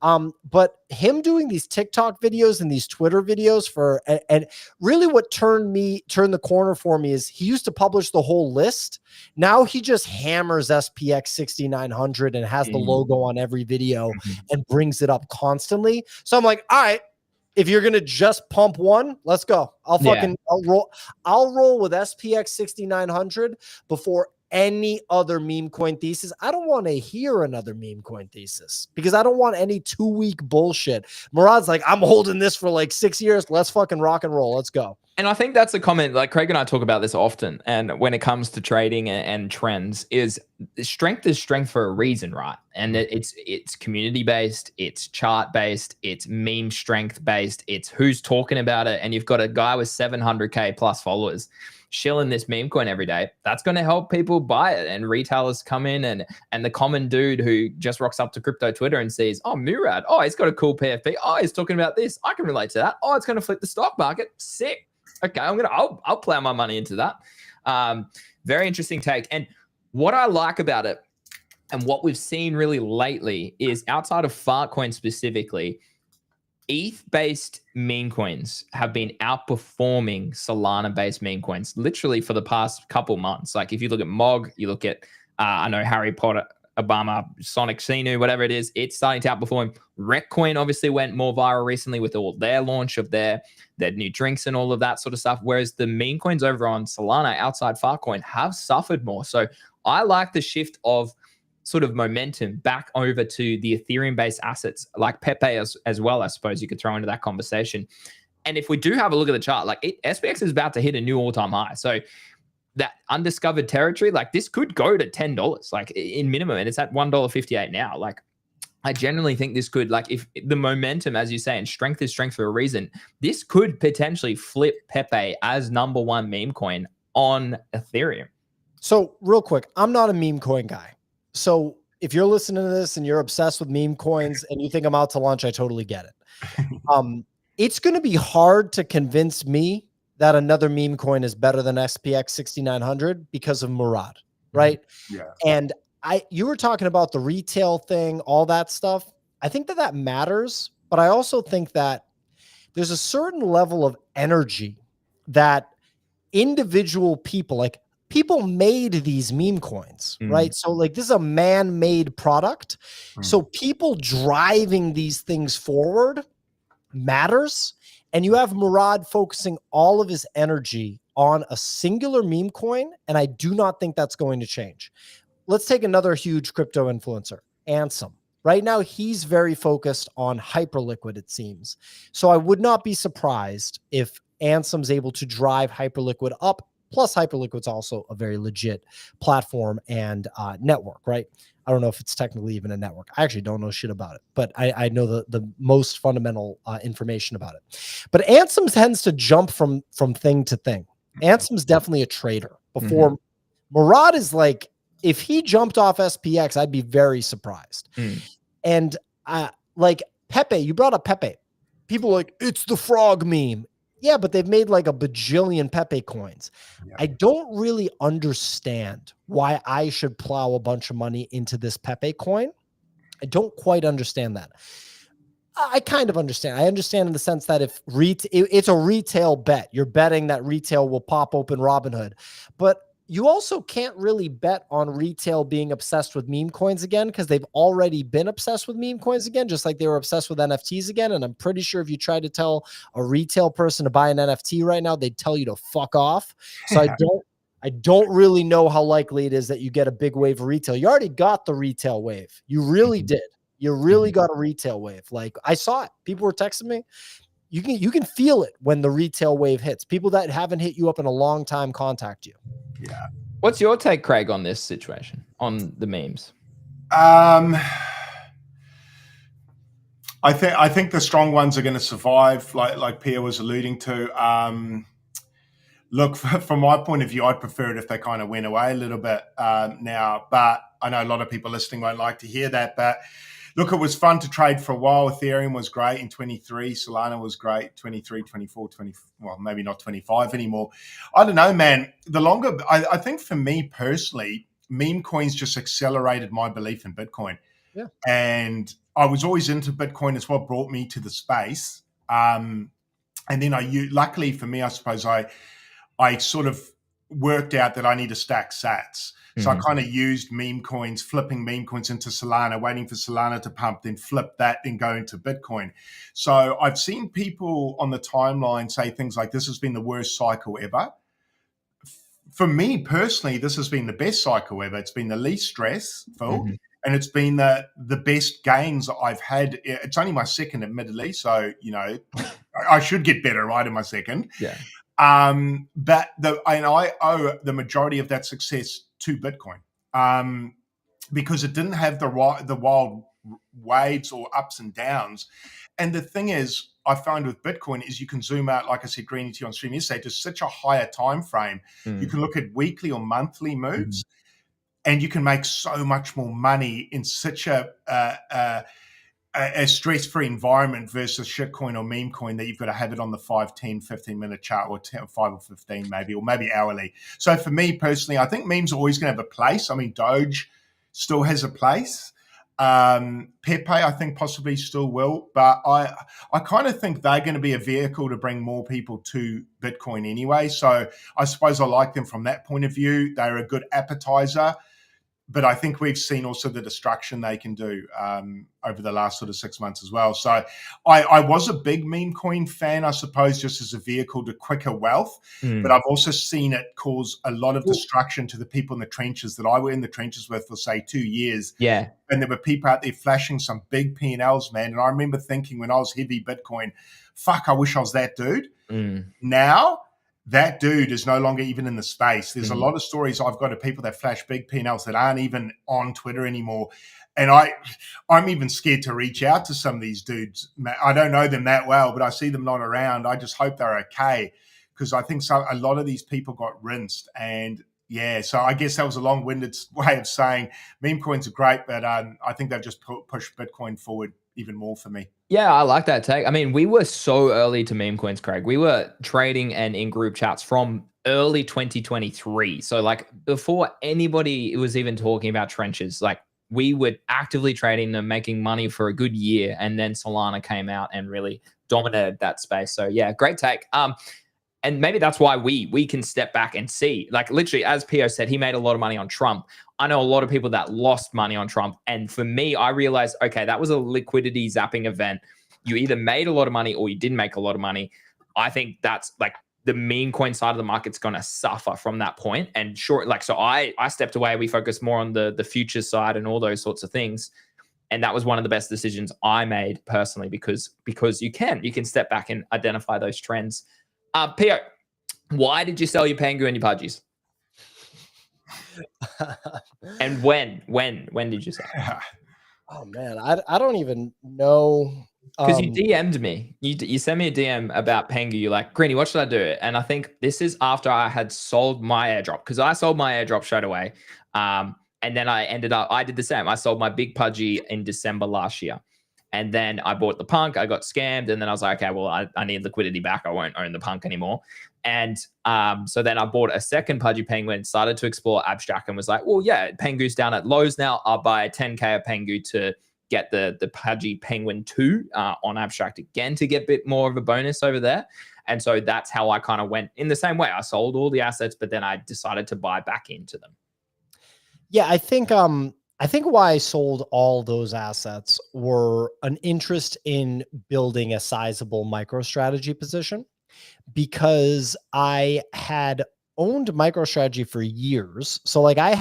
But him doing these TikTok videos and these Twitter videos and really what turned the corner for me is he used to publish the whole list. Now he just hammers SPX 6900 and has the logo on every video and brings it up constantly. So I'm like, all right, if you're gonna just pump one, let's go. I'll roll with SPX 6900 before any other meme coin thesis. I don't want to hear another meme coin thesis because I don't want any 2-week bullshit. Murad's like, I'm holding this for like 6 years. Let's fucking rock and roll. Let's go. And I think that's a comment, like Craig and I talk about this often. And when it comes to trading and trends, is strength for a reason, right? And it's community based, it's chart based, it's meme strength based, it's who's talking about it. And you've got a guy with 700K plus followers shilling this meme coin every day. That's going to help people buy it, and retailers come in, and the common dude who just rocks up to crypto Twitter and sees, oh, Murad, oh, he's got a cool PFP, oh, he's talking about this, I can relate to that, oh, it's going to flip the stock market, sick. Okay, I'll plow my money into that. Very interesting take. And what I like about it, and what we've seen really lately, is outside of Fartcoin specifically, ETH-based meme coins have been outperforming Solana-based meme coins literally for the past couple months. Like if you look at MOG, you look at, I know Harry Potter, Obama, Sonic Sinu, whatever it is, it's starting to outperform. Reccoin obviously went more viral recently with all their launch of their new drinks and all of that sort of stuff. Whereas the meme coins over on Solana outside Fartcoin have suffered more. So I like the shift of sort of momentum back over to the Ethereum-based assets like Pepe as well, I suppose you could throw into that conversation. And if we do have a look at the chart, like SPX is about to hit a new all-time high. So that undiscovered territory, like this could go to $10, like in minimum, and it's at $1.58 now. Like I generally think this could, like if the momentum, as you say, and strength is strength for a reason, this could potentially flip Pepe as #1 meme coin on Ethereum. So real quick, I'm not a meme coin guy. So if you're listening to this and you're obsessed with meme coins and you think I'm out to lunch, I totally get it. It's going to be hard to convince me that another meme coin is better than SPX 6900 because of Murad, right? Yeah. And you were talking about the retail thing, all that stuff. I think that matters, but I also think that there's a certain level of energy that individual people, like people made these meme coins, right? So like this is a man-made product. So people driving these things forward matters. And you have Murad focusing all of his energy on a singular meme coin. And I do not think that's going to change. Let's take another huge crypto influencer, Ansem. Right now, he's very focused on Hyperliquid, it seems. So I would not be surprised if Ansem's able to drive Hyperliquid up. Plus, Hyperliquid's also a very legit platform and network, right? I don't know if it's technically even a network. I actually don't know shit about it, but I know the most fundamental information about it. But Ansem tends to jump from thing to thing. Ansem's definitely a trader. Before Murad is like, if he jumped off SPX, I'd be very surprised. And like Pepe, you brought up Pepe. People are like, it's the frog meme. Yeah, but they've made like a bajillion Pepe coins. Yeah. I don't really understand why I should plow a bunch of money into this Pepe coin. I don't quite understand that. I kind of understand. I understand in the sense that if it's a retail bet, you're betting that retail will pop open Robinhood. But you also can't really bet on retail being obsessed with meme coins again because they've already been obsessed with meme coins again, just like they were obsessed with NFTs again. And I'm pretty sure if you tried to tell a retail person to buy an NFT right now, they'd tell you to fuck off. So I don't really know how likely it is that you get a big wave of retail. You already got the retail wave. You really did. You really got a retail wave. Like I saw it. People were texting me. You can feel it when the retail wave hits. People that haven't hit you up in a long time contact you. Yeah. What's your take, Craig, on this situation, on the memes? I think the strong ones are going to survive, like Pio was alluding to. Look, from my point of view, I'd prefer it if they kind of went away a little bit now. But I know a lot of people listening won't like to hear that. But look, it was fun to trade for a while. Ethereum was great in 23. Salana was great, 23, 24, 20. Well, maybe not 25 anymore. I don't know, man. The longer, I think for me personally, meme coins just accelerated my belief in Bitcoin. Yeah. And I was always into Bitcoin. It's what brought me to the space. And then luckily for me, I suppose I sort of worked out that I need to stack sats. So I kind of used meme coins, flipping meme coins into Salana, waiting for Salana to pump, then flip that, then go into Bitcoin. So I've seen people on the timeline say things like, this has been the worst cycle ever. For me personally, this has been the best cycle ever. It's been the least stressful, and it's been the best gains I've had. It's only my second, admittedly, so I should get better, right, in my second. Yeah. But I owe the majority of that success to Bitcoin, because it didn't have the wild waves or ups and downs. And the thing is, I found with Bitcoin is you can zoom out, like I said, Greeny to you on stream yesterday, to such a higher time frame. You can look at weekly or monthly moves, and you can make so much more money in such a stress-free environment versus shitcoin or meme coin that you've got to have it on the 5, 10, 15-minute chart, or 10, 5 or 15 maybe, or maybe hourly. So for me personally, I think memes are always going to have a place. I mean, Doge still has a place. Pepe, I think possibly still will, but I kind of think they're going to be a vehicle to bring more people to Bitcoin anyway. So I suppose I like them from that point of view. They're a good appetizer. But I think we've seen also the destruction they can do over the last sort of 6 months as well. So I was a big meme coin fan, I suppose, just as a vehicle to quicker wealth. But I've also seen it cause a lot of destruction to the people in the trenches that I were in the trenches with for, say, 2 years. Yeah. And there were people out there flashing some big P&Ls, man. And I remember thinking when I was heavy Bitcoin, fuck, I wish I was that dude. Now, that dude is no longer even in the space. There's a lot of stories I've got of people that flash big P&Ls that aren't even on Twitter anymore. And I'm even scared to reach out to some of these dudes. I don't know them that well, but I see them not around. I just hope they're okay, because I think a lot of these people got rinsed. And yeah, so I guess that was a long-winded way of saying meme coins are great, but I think they've just pushed Bitcoin forward even more for me. Yeah, I like that take. I mean, we were so early to meme coins, Craig. We were trading and in group chats from early 2023. So like before anybody was even talking about trenches, like we were actively trading them, making money for a good year. And then Salana came out and really dominated that space. So yeah, great take. And maybe that's why we can step back and see, like literally, as Pio said, he made a lot of money on Trump. I know a lot of people that lost money on Trump. And for me, I realized, okay, that was a liquidity zapping event. You either made a lot of money or you didn't make a lot of money. I think that's like the meme coin side of the market's going to suffer from that point. And sure, like, so I stepped away. We focused more on the futures side and all those sorts of things. And that was one of the best decisions I made personally, because you can step back and identify those trends. Pio, why did you sell your Pengu and your Pudgies? And when did you sell? Oh man, I don't even know. Because you DM'd me. You sent me a DM about Pengu. You're like, Greeny, what should I do? And I think this is after I had sold my airdrop, because I sold my airdrop straight away. And then I did the same. I sold my big Pudgy in December last year. And then I bought the punk. I got scammed. And then I was like, okay, well, I need liquidity back. I won't own the punk anymore. And so then I bought a second Pudgy Penguin, started to explore abstract, and was like, well, yeah, Pengu's down at lows now. I'll buy 10K of Pengu to get the Pudgy Penguin 2 on abstract again to get a bit more of a bonus over there. And so that's how I kind of went in the same way. I sold all the assets, but then I decided to buy back into them. Yeah, I think why I sold all those assets were an interest in building a sizable MicroStrategy position, because I had owned MicroStrategy for years. So like I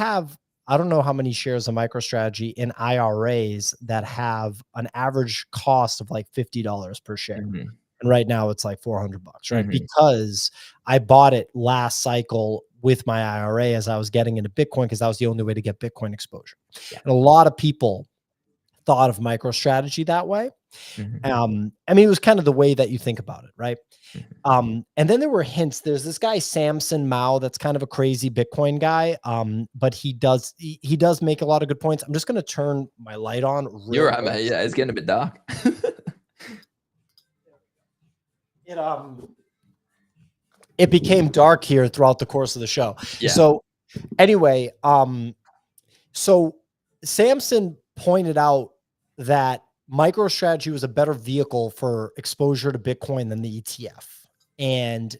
don't know how many shares of MicroStrategy in IRAs that have an average cost of like $50 per share. And right now it's like $400, right? Because I bought it last cycle with my IRA as I was getting into Bitcoin, because that was the only way to get Bitcoin exposure. And a lot of people thought of MicroStrategy that way. Mhm. I mean, it was kind of the way that you think about it, right? Mhm. And then there were hints. There's this guy Samson Mao that's kind of a crazy Bitcoin guy, but he does make a lot of good points. I'm just going to turn my light on You're real right, quick. mate. Yeah, it's getting a bit dark. It became dark here throughout the course of the show. Yeah. So anyway, so Samson pointed out that MicroStrategy was a better vehicle for exposure to Bitcoin than the ETF. And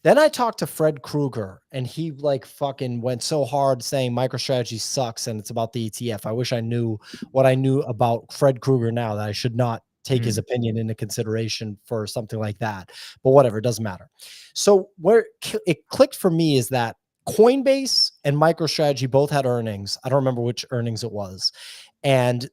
then I talked to Fred Krueger, and he like fucking went so hard saying MicroStrategy sucks and it's about the ETF. I wish I knew what I knew about Fred Krueger now, that I should not take his opinion into consideration for something like that. But whatever, it doesn't matter. So where it clicked for me is that Coinbase and MicroStrategy both had earnings. I don't remember which earnings it was. And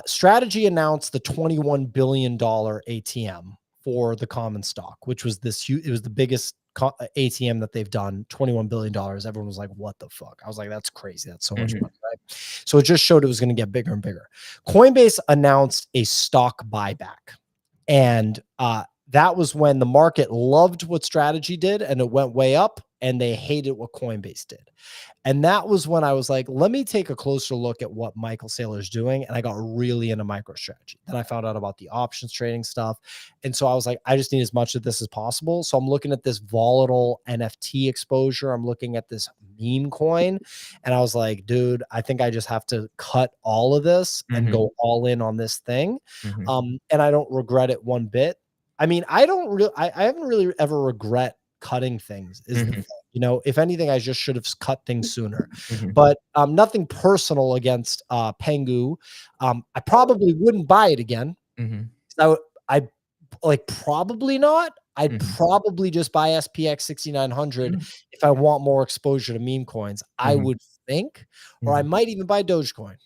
Strategy announced the $21 billion ATM for the common stock, which was it was the biggest ATM that they've done, $21 billion. Everyone was like, what the fuck? I was like, that's crazy. That's so much money, right? So it just showed it was going to get bigger and bigger. Coinbase announced a stock buyback. And that was when the market loved what Strategy did and it went way up, and they hated what Coinbase did. And that was when I was like, let me take a closer look at what Michael Saylor's doing. And I got really into MicroStrategy. Then I found out about the options trading stuff. And so I was like, I just need as much of this as possible. So I'm looking at this volatile NFT exposure. I'm looking at this meme coin. And I was like, dude, I think I just have to cut all of this and go all in on this thing. And I don't regret it one bit. I mean, I haven't really ever regret cutting things is the thing. You know, if anything, I just should have cut things sooner. But nothing personal against Pengu. I probably wouldn't buy it again. So I like probably not. I'd probably just buy SPX 6900 if I want more exposure to meme coins. I would think, or I might even buy Dogecoin.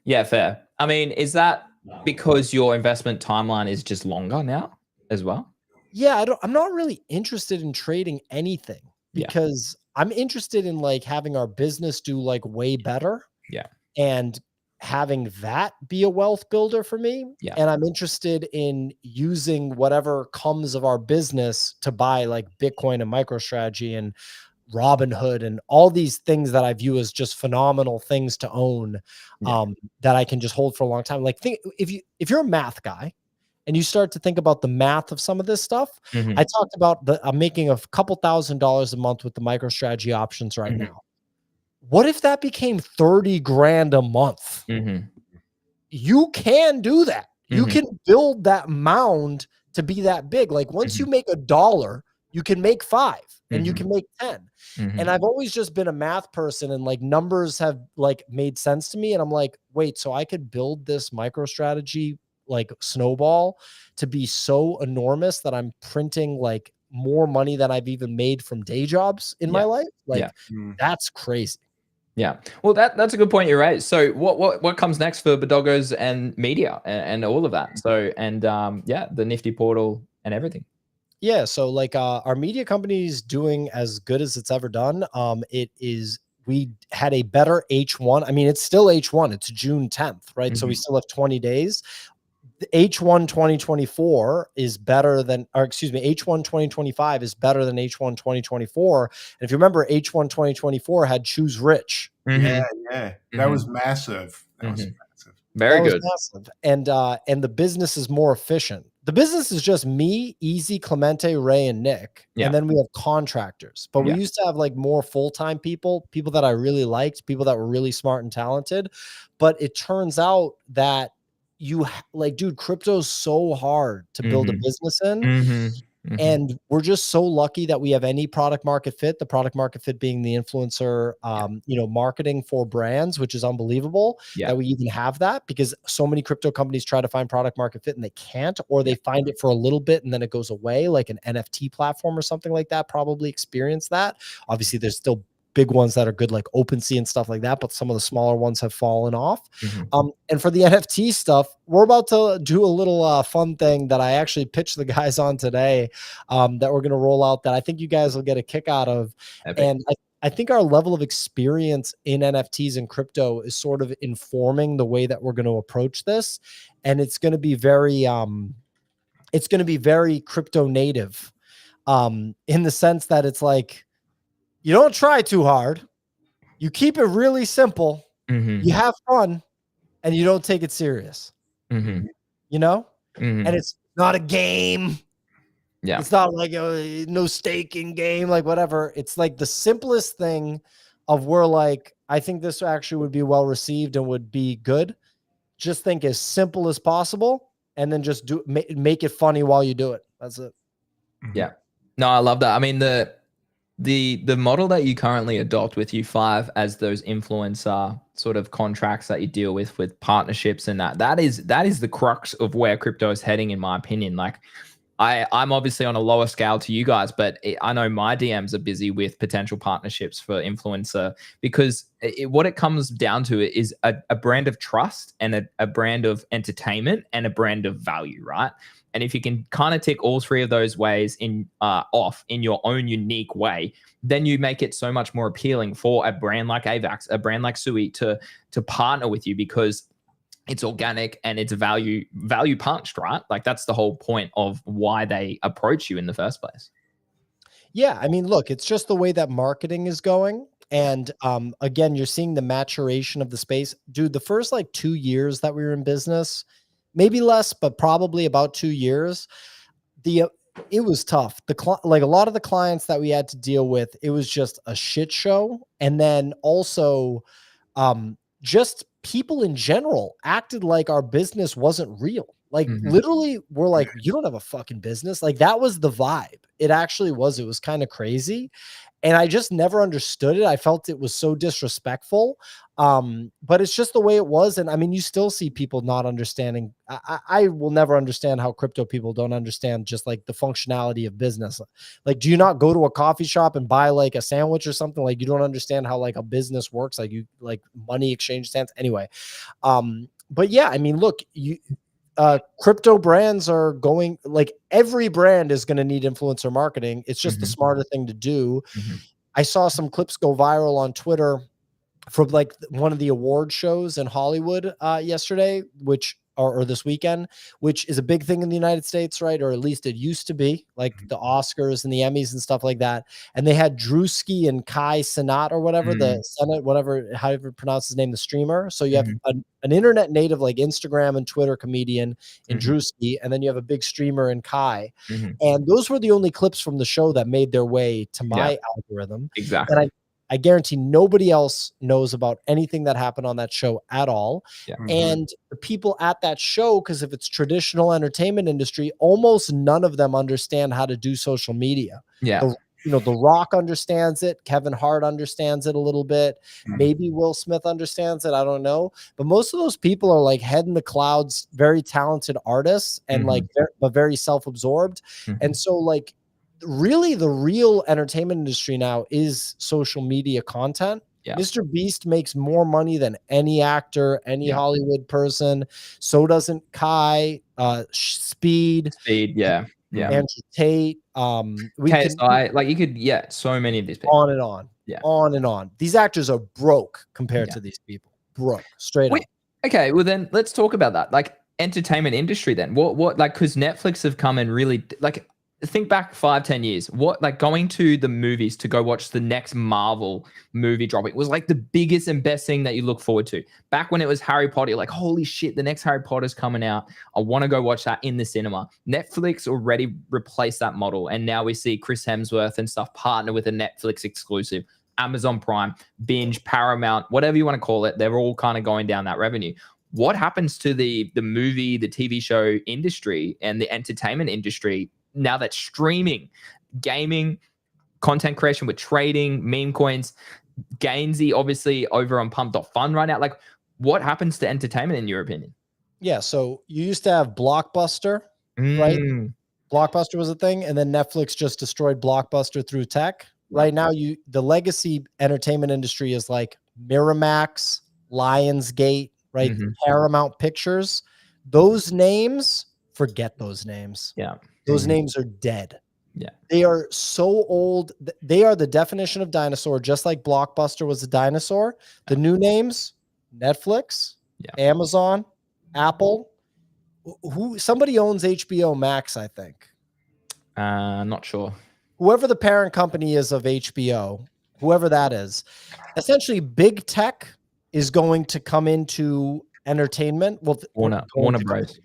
Yeah, fair. I mean, is that because your investment timeline is just longer now as well? Yeah, I'm not really interested in trading anything because I'm interested in like having our business do like way better. Yeah. And having that be a wealth builder for me. Yeah. And I'm interested in using whatever comes of our business to buy like Bitcoin and MicroStrategy and Robinhood and all these things that I view as just phenomenal things to own, that I can just hold for a long time. Like think if you're a math guy and you start to think about the math of some of this stuff, I talked about I'm making a couple $1,000s a month with the MicroStrategy options right now. What if that became 30 grand a month? You can do that. You can build that mound to be that big. Like once you make $1, you can make 5 and you can make 10. And I've always just been a math person, and like numbers have like made sense to me. And I'm like, wait, so I could build this MicroStrategy like snowball to be so enormous that I'm printing like more money than I've even made from day jobs in my life. Like that's crazy. Yeah. Well, that's a good point you raised. So what comes next for Bodoggos and media and all of that? So, and the Nifty portal and everything. Yeah. So like our media company is doing as good as it's ever done. We had a better H1. I mean, it's still H1. It's June 10th, right? So we still have 20 days. The H1 2024 is better than, or excuse me, H1 2025 is better than H1 2024. And if you remember, H1 2024 had Choose Rich. Yeah. That was massive. That was massive. Very good. Massive. And the business is more efficient. The business is just me, Easy, Clemente, Ray, and Nick. And then we have contractors. But we used to have like more full-time people that I really liked, people that were really smart and talented. But it turns out that dude, crypto is so hard to build a business in. And we're just so lucky that we have any product market fit, the product market fit being the influencer, marketing for brands, which is unbelievable that we even have that, because so many crypto companies try to find product market fit and they can't, or they find it for a little bit and then it goes away, like an NFT platform or something like that probably experienced that. Obviously there's still big ones that are good, like OpenSea and stuff like that, but some of the smaller ones have fallen off. And for the NFT stuff, we're about to do a little fun thing that I actually pitched the guys on today, that we're going to roll out that I think you guys will get a kick out of. Epic. And I think our level of experience in NFTs and crypto is sort of informing the way that we're going to approach this. And it's going to be very, crypto native, in the sense that it's like, you don't try too hard. You keep it really simple. You have fun, and you don't take it serious. You know? And it's not a game. Yeah. It's not like a no staking game, like whatever. It's like the simplest thing of where, like, I think this actually would be well received and would be good. Just think as simple as possible, and then just make it funny while you do it. That's it. Yeah. No, I love that. I mean, the model that you currently adopt with U5 as those influencer sort of contracts that you deal with partnerships and that is the crux of where crypto is heading, in my opinion. Like, I'm obviously on a lower scale to you guys, but I know my DMs are busy with potential partnerships for influencer, because what it comes down to is a brand of trust and a brand of entertainment and a brand of value, right? And if you can kind of tick all three of those ways off in your own unique way, then you make it so much more appealing for a brand like AVAX, a brand like Sui to partner with you, because it's organic and it's value punched, right? Like, that's the whole point of why they approach you in the first place. Yeah, I mean, look, it's just the way that marketing is going. And again, you're seeing the maturation of the space. Dude, the first like 2 years that we were in business, maybe less, but probably about 2 years, it was tough. Like a lot of the clients that we had to deal with, it was just a shit show. And then also just people in general acted like our business wasn't real. Like literally we're like, you don't have a fucking business. Like, that was the vibe. It actually was. It was kind of crazy. And I just never understood it. I felt it was so disrespectful. But it's just the way it was. And I mean, you still see people not understanding. I will never understand how crypto people don't understand just like the functionality of business. Like, do you not go to a coffee shop and buy like a sandwich or something? Like, you don't understand how like a business works. Like, you like money exchange stands anyway. But yeah, I mean, look, crypto brands are going, like, every brand is going to need influencer marketing. It's just the smarter thing to do. I saw some clips go viral on Twitter from like one of the award shows in Hollywood yesterday, or this weekend, which is a big thing in the United States, right? Or at least it used to be, like the Oscars and the Emmys and stuff like that. And they had Drewski and Kai Cenat or whatever, the Senate, whatever, however you pronounce his name, the streamer. So you have an internet native, like Instagram and Twitter comedian in Drewski, and then you have a big streamer in Kai. And those were the only clips from the show that made their way to my algorithm. Exactly. And I guarantee nobody else knows about anything that happened on that show at all. And the people at that show, because if it's traditional entertainment industry, almost none of them understand how to do social media. The Rock understands it. Kevin Hart understands it a little bit. Maybe Will Smith understands it. I don't know. But most of those people are like head in the clouds, very talented artists, and like, but very self-absorbed. And so like, really the real entertainment industry now is social media content. Mr. Beast makes more money than any actor, any Hollywood person. So doesn't Kai, Speed, Andrew Tate. KSI, like, you could, so many of these people. On and on. On and on. These actors are broke compared to these people. Broke, straight up. Okay, well then let's talk about that. Like, entertainment industry then. What like, because Netflix have come and really, like, think back 5-10 years, what, like, going to the movies to go watch the next Marvel movie dropping was like the biggest and best thing that you look forward to. Back when it was Harry Potter, you're like, holy shit, the next Harry Potter's coming out, I want to go watch that in the cinema. Netflix already replaced that model, and now we see Chris Hemsworth and stuff partner with a Netflix exclusive. Amazon Prime, Binge, Paramount, whatever you want to call it, they're all kind of going down that revenue. What happens to the movie, the TV show industry and the entertainment industry now that streaming, gaming, content creation with trading, Memecoins, Gainsy obviously over on Pump.Fun right now? Like, what happens to entertainment in your opinion? Yeah, so you used to have Blockbuster, right? Blockbuster was a thing, and then Netflix just destroyed Blockbuster through tech. Right now, the legacy entertainment industry is like Miramax, Lionsgate, right? Paramount Pictures. Those names, forget those names. Those names are dead. Yeah. They are so old. They are the definition of dinosaur, just like Blockbuster was a dinosaur. The new names, Netflix, Amazon, Apple. Somebody owns HBO Max, I think. Not sure. Whoever the parent company is of HBO, whoever that is, essentially big tech is going to come into entertainment. Well, Warner Bros.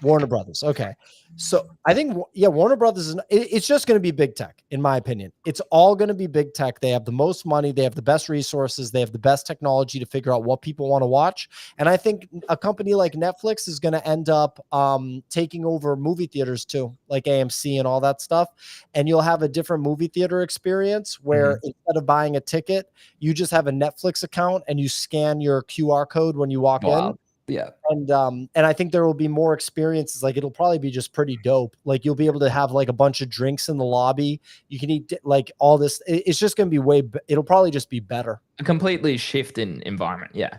Warner Brothers. Okay. So I think, Warner Brothers it's just going to be big tech, in my opinion. It's all going to be big tech. They have the most money. They have the best resources. They have the best technology to figure out what people want to watch. And I think a company like Netflix is going to end up taking over movie theaters too, like AMC and all that stuff. And you'll have a different movie theater experience where instead of buying a ticket, you just have a Netflix account and you scan your QR code when you walk in. Yeah. And I think there will be more experiences. Like, it'll probably be just pretty dope. Like, you'll be able to have like a bunch of drinks in the lobby. You can eat like all this. It's just going to be it'll probably just be better. A completely shift in environment. Yeah.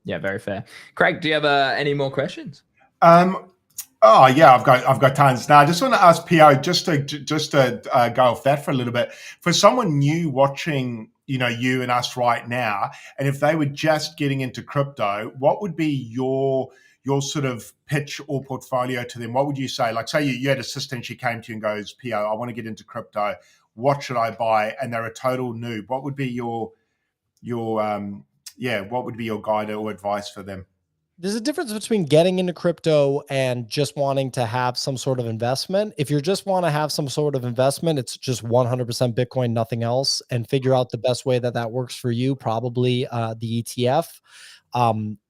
Very fair. Craig, do you have any more questions? Oh yeah, I've got tons. Now I just want to ask Pio just to go off that for a little bit. For someone new watching, you and us right now, and if they were just getting into crypto, what would be your sort of pitch or portfolio to them? What would you say? Like, say you had an assistant, she came to you and goes, Pio, I want to get into crypto. What should I buy? And they're a total noob. What would be your what would be your guide or advice for them? There's a difference between getting into crypto and just wanting to have some sort of investment. If you just want to have some sort of investment, it's just 100% Bitcoin, nothing else, and figure out the best way that works for you. Probably the ETF,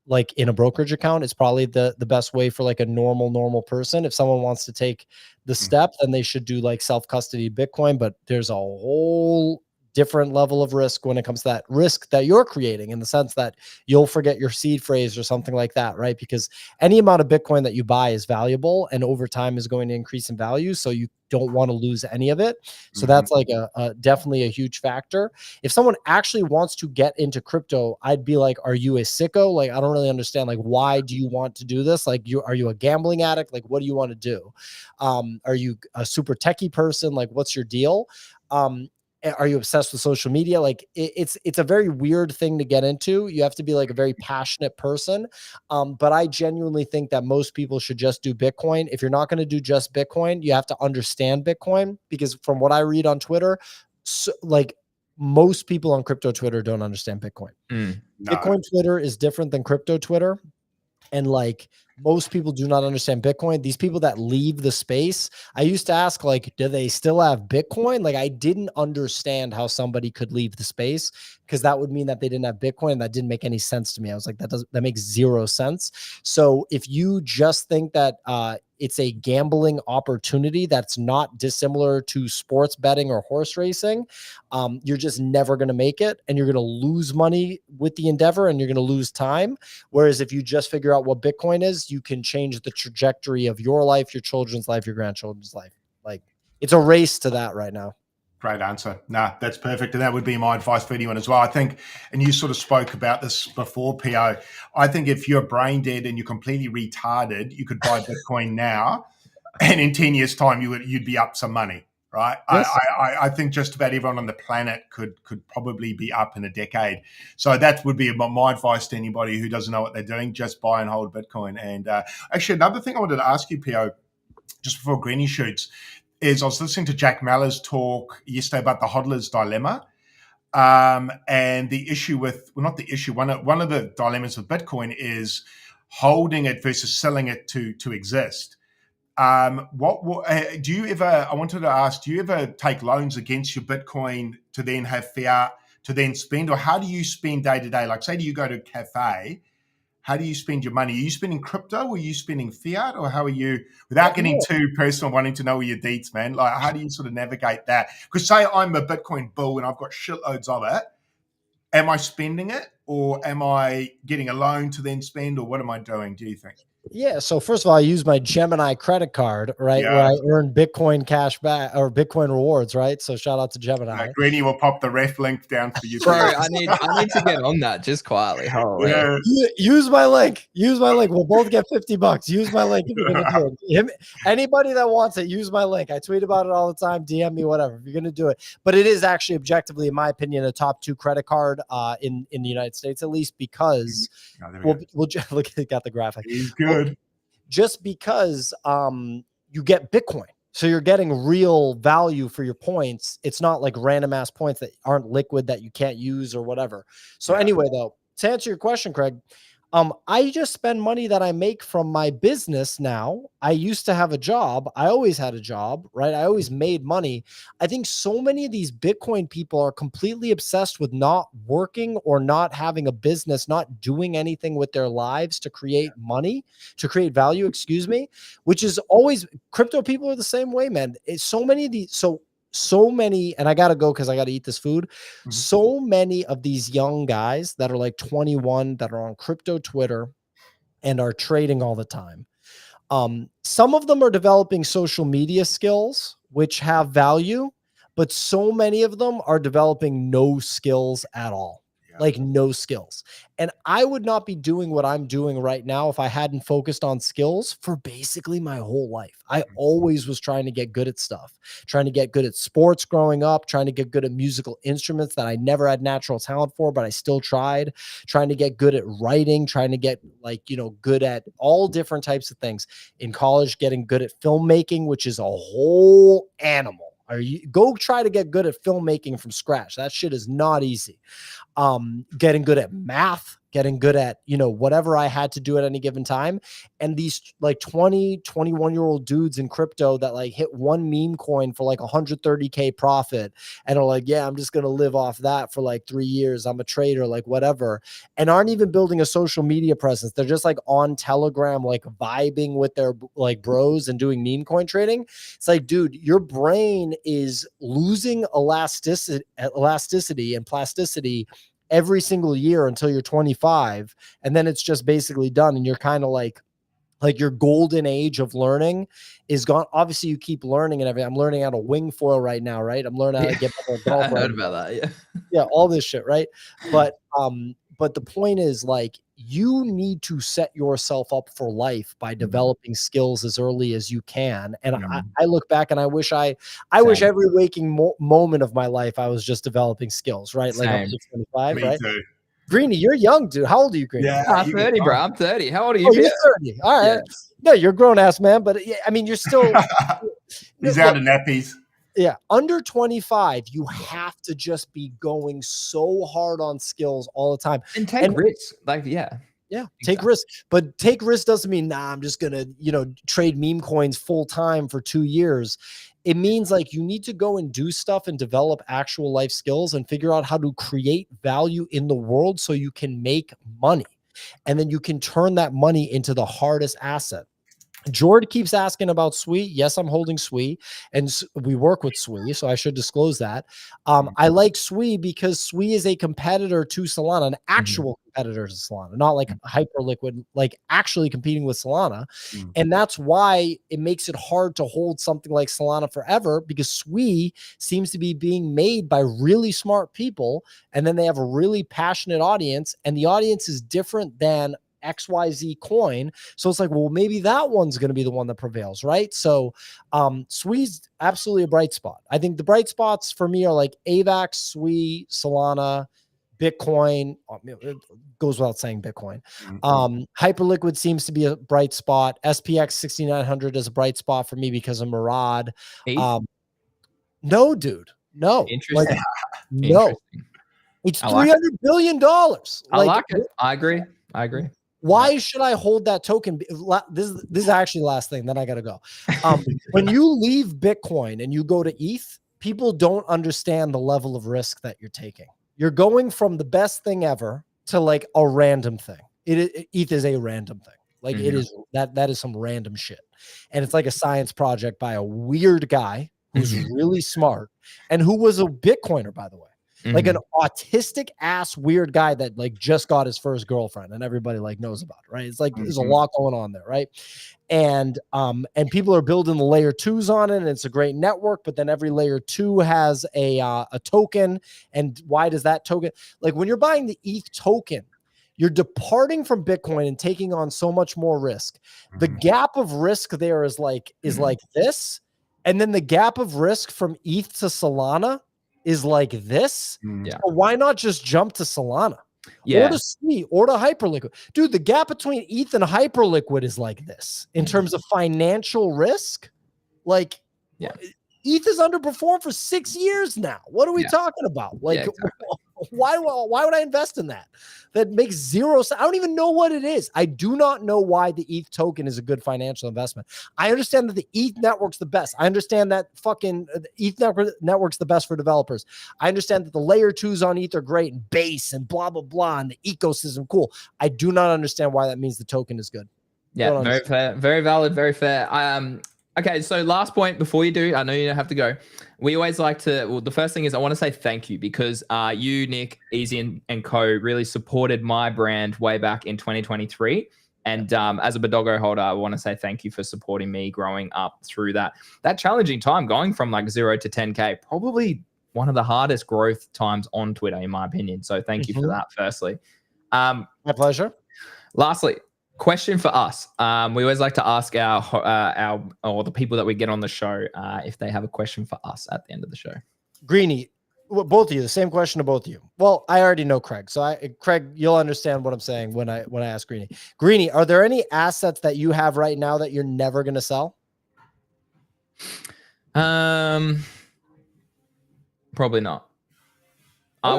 like in a brokerage account, is probably the best way for like a normal person. If someone wants to take the step, then they should do like self-custody Bitcoin, but there's a whole different level of risk when it comes to that risk that you're creating, in the sense that you'll forget your seed phrase or something like that, right? Because any amount of Bitcoin that you buy is valuable and over time is going to increase in value. So you don't want to lose any of it. So that's like a definitely a huge factor. If someone actually wants to get into crypto, I'd be like, are you a sicko? Like, I don't really understand. Like, why do you want to do this? Like, are you a gambling addict? Like, what do you want to do? Are you a super techie person? Like, what's your deal? Are you obsessed with social media? Like, it's a very weird thing to get into. You have to be like a very passionate person. But I genuinely think that most people should just do Bitcoin. If you're not going to do just Bitcoin, you have to understand Bitcoin, because from what I read on Twitter, like most people on crypto Twitter don't understand Bitcoin. No. Bitcoin Twitter is different than crypto Twitter. And like, most people do not understand Bitcoin. These people that leave the space, I used to ask, like, do they still have Bitcoin? Like, I didn't understand how somebody could leave the space, because that would mean that they didn't have Bitcoin. And that didn't make any sense to me. I was like, that makes zero sense. So if you just think that it's a gambling opportunity that's not dissimilar to sports betting or horse racing, you're just never going to make it, and you're going to lose money with the endeavor, and you're going to lose time. Whereas if you just figure out what Bitcoin is, you can change the trajectory of your life, your children's life, your grandchildren's life. Like, it's a race to that right now. Great answer. Nah, that's perfect. And that would be my advice for anyone as well. I think, and you sort of spoke about this before, Pio, I think if you're brain dead and you're completely retarded, you could buy Bitcoin now, and in 10 years' time, you'd be up some money, right? Yes. I think just about everyone on the planet could probably be up in a decade. So that would be my advice to anybody who doesn't know what they're doing. Just buy and hold Bitcoin. And actually, another thing I wanted to ask you, Pio, just before Greeny shoots, is I was listening to Jack Mallers talk yesterday about the hodler's dilemma, and the issue with, well, not the issue, one of the dilemmas with Bitcoin is holding it versus selling it to exist. What do you ever? I wanted to ask, do you ever take loans against your Bitcoin to then have fiat to then spend, or how do you spend day to day? Like, say, do you go to a cafe? How do you spend your money? Are you spending crypto, or are you spending fiat, or how are you, without getting too personal, wanting to know your deets, man? Like, how do you sort of navigate that? Because say I'm a Bitcoin bull and I've got shitloads of it. Am I spending it, or am I getting a loan to then spend, or what am I doing, do you think? Yeah. So first of all, I use my Gemini credit card, right? Yeah. Where I earn Bitcoin cash back or Bitcoin rewards, right? So shout out to Gemini. Greeny will pop the ref link down for you. Bro, I need to get on that just quietly. Holy. Yeah. Use my link. Use my link. We'll both get $50. Use my link if you're gonna do it. Anybody that wants it, use my link. I tweet about it all the time. DM me, whatever. If you're gonna do it, but it is actually objectively, in my opinion, a top 2 credit card in the United States, at least, because we'll look. Got the graphic. He's good. Just because you get Bitcoin. So you're getting real value for your points. It's not like random ass points that aren't liquid that you can't use or whatever. So anyway, though, to answer your question, Craig, I just spend money that I make from my business now. I used to have a job. I always had a job, right? I always made money. I think so many of these Bitcoin people are completely obsessed with not working or not having a business, not doing anything with their lives to create money, to create value, excuse me, which is always crypto people are the same way, man. It's so many of these. So many, and I gotta go because I gotta eat this food. So many of these young guys that are like 21 that are on crypto Twitter and are trading all the time. Some of them are developing social media skills, which have value, but so many of them are developing no skills at all. Like no skills. And I would not be doing what I'm doing right now if I hadn't focused on skills for basically my whole life. I always was trying to get good at stuff, trying to get good at sports growing up, trying to get good at musical instruments that I never had natural talent for, but I still tried, trying to get good at writing, trying to get good at all different types of things. In college, getting good at filmmaking, which is a whole animal. Go try to get good at filmmaking from scratch. That shit is not easy. Getting good at math, getting good at, whatever I had to do at any given time. And these like 20, 21-year-old dudes in crypto that like hit one meme coin for like 130K profit and are like, yeah, I'm just going to live off that for like 3 years. I'm a trader, like whatever. And aren't even building a social media presence. They're just like on Telegram, like vibing with their like bros and doing meme coin trading. It's like, dude, your brain is losing elasticity and plasticity every single year until you're 25. And then it's just basically done. And you're kind of like your golden age of learning is gone. Obviously you keep learning and everything. I'm learning how to wing foil right now. Right. I'm learning how to get better at golf. I heard about that. Yeah. Yeah. All this shit. Right. But the point is like, you need to set yourself up for life by developing skills as early as you can. And I look back and I wish wish every waking moment of my life, I was just developing skills, right? Like up to 25, Me right? too. Greeny, you're young, dude. How old are you, Greeny? Yeah, I'm 30, bro. I'm 30. How old are you? Oh, you're 30. All right. Yeah, you're a grown ass man, but I mean, you're still. He's out of nappies. Yeah, under 25, you have to just be going so hard on skills all the time and take risks. Like, take risks. But take risks doesn't mean I'm just gonna trade meme coins full time for 2 years. It means like you need to go and do stuff and develop actual life skills and figure out how to create value in the world so you can make money, and then you can turn that money into the hardest asset. Jord keeps asking about Sui. Yes, I'm holding Sui, and we work with Sui, so I should disclose that. I like Sui because Sui is a competitor to Salana, an actual competitor to Salana, not like Hyperliquid, like actually competing with Salana. And that's why it makes it hard to hold something like Salana forever, because Sui seems to be being made by really smart people, and then they have a really passionate audience, and the audience is different than XYZ coin. So it's like, well, maybe that one's going to be the one that prevails, right? So Sui's absolutely a bright spot. I think the bright spots for me are like AVAX, Sui, Salana, Bitcoin. It goes without saying Bitcoin. Hyperliquid seems to be a bright spot. SPX 6900 is a bright spot for me because of Murad. No, dude. No. Interesting. Like, no. It's $300 billion. I like it. I agree. Why should I hold that token? This is actually the last thing, then I got to go. When you leave Bitcoin and you go to ETH, people don't understand the level of risk that you're taking. You're going from the best thing ever to like a random thing. ETH is a random thing. Like it is that is some random shit. And it's like a science project by a weird guy who's really smart and who was a Bitcoiner, by the way. like an autistic ass weird guy that like just got his first girlfriend and everybody like knows about it, right? It's like there's a lot going on there, right? And people are building the layer 2s on it, and it's a great network, but then every layer 2 has a token. And why does that token, like when you're buying the ETH token, you're departing from Bitcoin and taking on so much more risk. The gap of risk there is like this, and then the gap of risk from ETH to Solana is like this. Yeah. So why not just jump to Solana? Yeah. Or to C, or to Hyperliquid. Dude, the gap between ETH and Hyperliquid is like this in terms of financial risk. Like, ETH has underperformed for 6 years now. What are we talking about? Like, exactly. Why would I invest in that? That makes zero sense. I don't even know what it is. I do not know why the ETH token is a good financial investment. I understand that the ETH network's the best. I understand that fucking ETH network's the best for developers. I understand that the layer 2s on ETH are great and base and blah, blah, blah, and the ecosystem cool. I do not understand why that means the token is good. Yeah, very fair, very valid, very fair. Okay, so last point before you do, I know you don't have to go. We always like to, well, the first thing is I want to say thank you because you, Nick, Easy and Co. really supported my brand way back in 2023. And as a Bodoggo holder, I want to say thank you for supporting me growing up through that challenging time, going from like 0 to 10K, probably one of the hardest growth times on Twitter, in my opinion. So thank you for that, firstly. My pleasure. Lastly, question for us. We always like to ask our or the people that we get on the show if they have a question for us at the end of the show. Greeny, both of you, the same question to both of you. Well, I already know Craig, so Craig, you'll understand what I'm saying when I ask Greeny. Greeny, are there any assets that you have right now that you're never going to sell? Probably not. I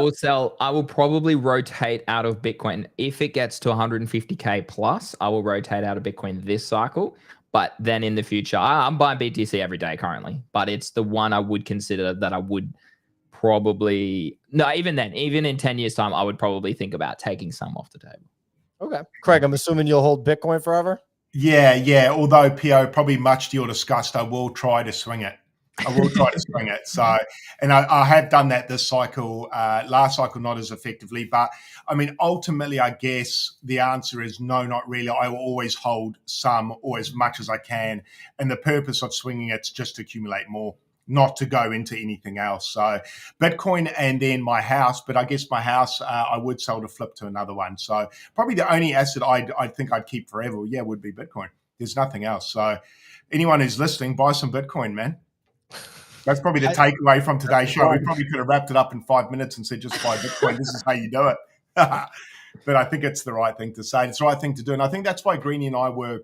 will probably rotate out of Bitcoin. If it gets to 150K plus, I will rotate out of Bitcoin this cycle. But then in the future, I'm buying BTC every day currently, but it's the one I would consider that I would probably, no, even then, even in 10 years time, I would probably think about taking some off the table. Okay. Craig, I'm assuming you'll hold Bitcoin forever? Yeah. Although, Pio, probably much to your disgust, I will try to swing it. So, and I have done that this cycle, last cycle, not as effectively. But I mean, ultimately, I guess the answer is no, not really. I will always hold some or as much as I can. And the purpose of swinging it's just to accumulate more, not to go into anything else. So Bitcoin and then my house, but I guess my house, I would sell to flip to another one. So probably the only asset I think I'd keep forever, would be Bitcoin. There's nothing else. So anyone who's listening, buy some Bitcoin, man. That's probably the takeaway from today's show. We probably could have wrapped it up in 5 minutes and said, just buy Bitcoin. This is how you do it. But I think it's the right thing to say. It's the right thing to do. And I think that's why Greeny and I were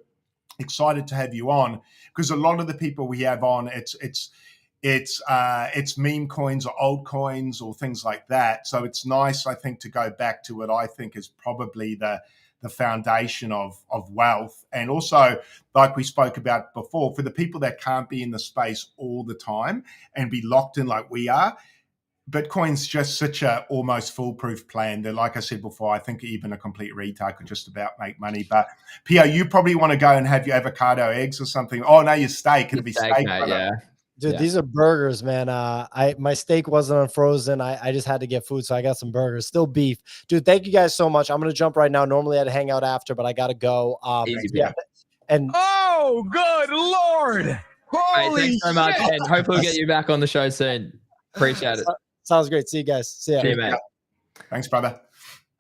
excited to have you on, because a lot of the people we have on, it's meme coins or old coins or things like that. So it's nice, I think, to go back to what I think is probably the foundation of wealth. And also, like we spoke about before, for the people that can't be in the space all the time and be locked in like we are, Bitcoin's just such a almost foolproof plan that, like I said before, I think even a complete retard could just about make money. But Pio, you probably want to go and have your avocado eggs or something. Oh no, your steak. It'll be steak, mate, yeah. Dude, these are burgers, man. My steak wasn't unfrozen. I just had to get food, so I got some burgers. Still beef. Dude, thank you guys so much. I'm gonna jump right now. Normally I'd hang out after, but I gotta go. And oh, good Lord. Holy thanks so much. And hopefully we'll get you back on the show soon. Appreciate it. Sounds great. See you guys. See ya. See you, mate. Thanks, brother.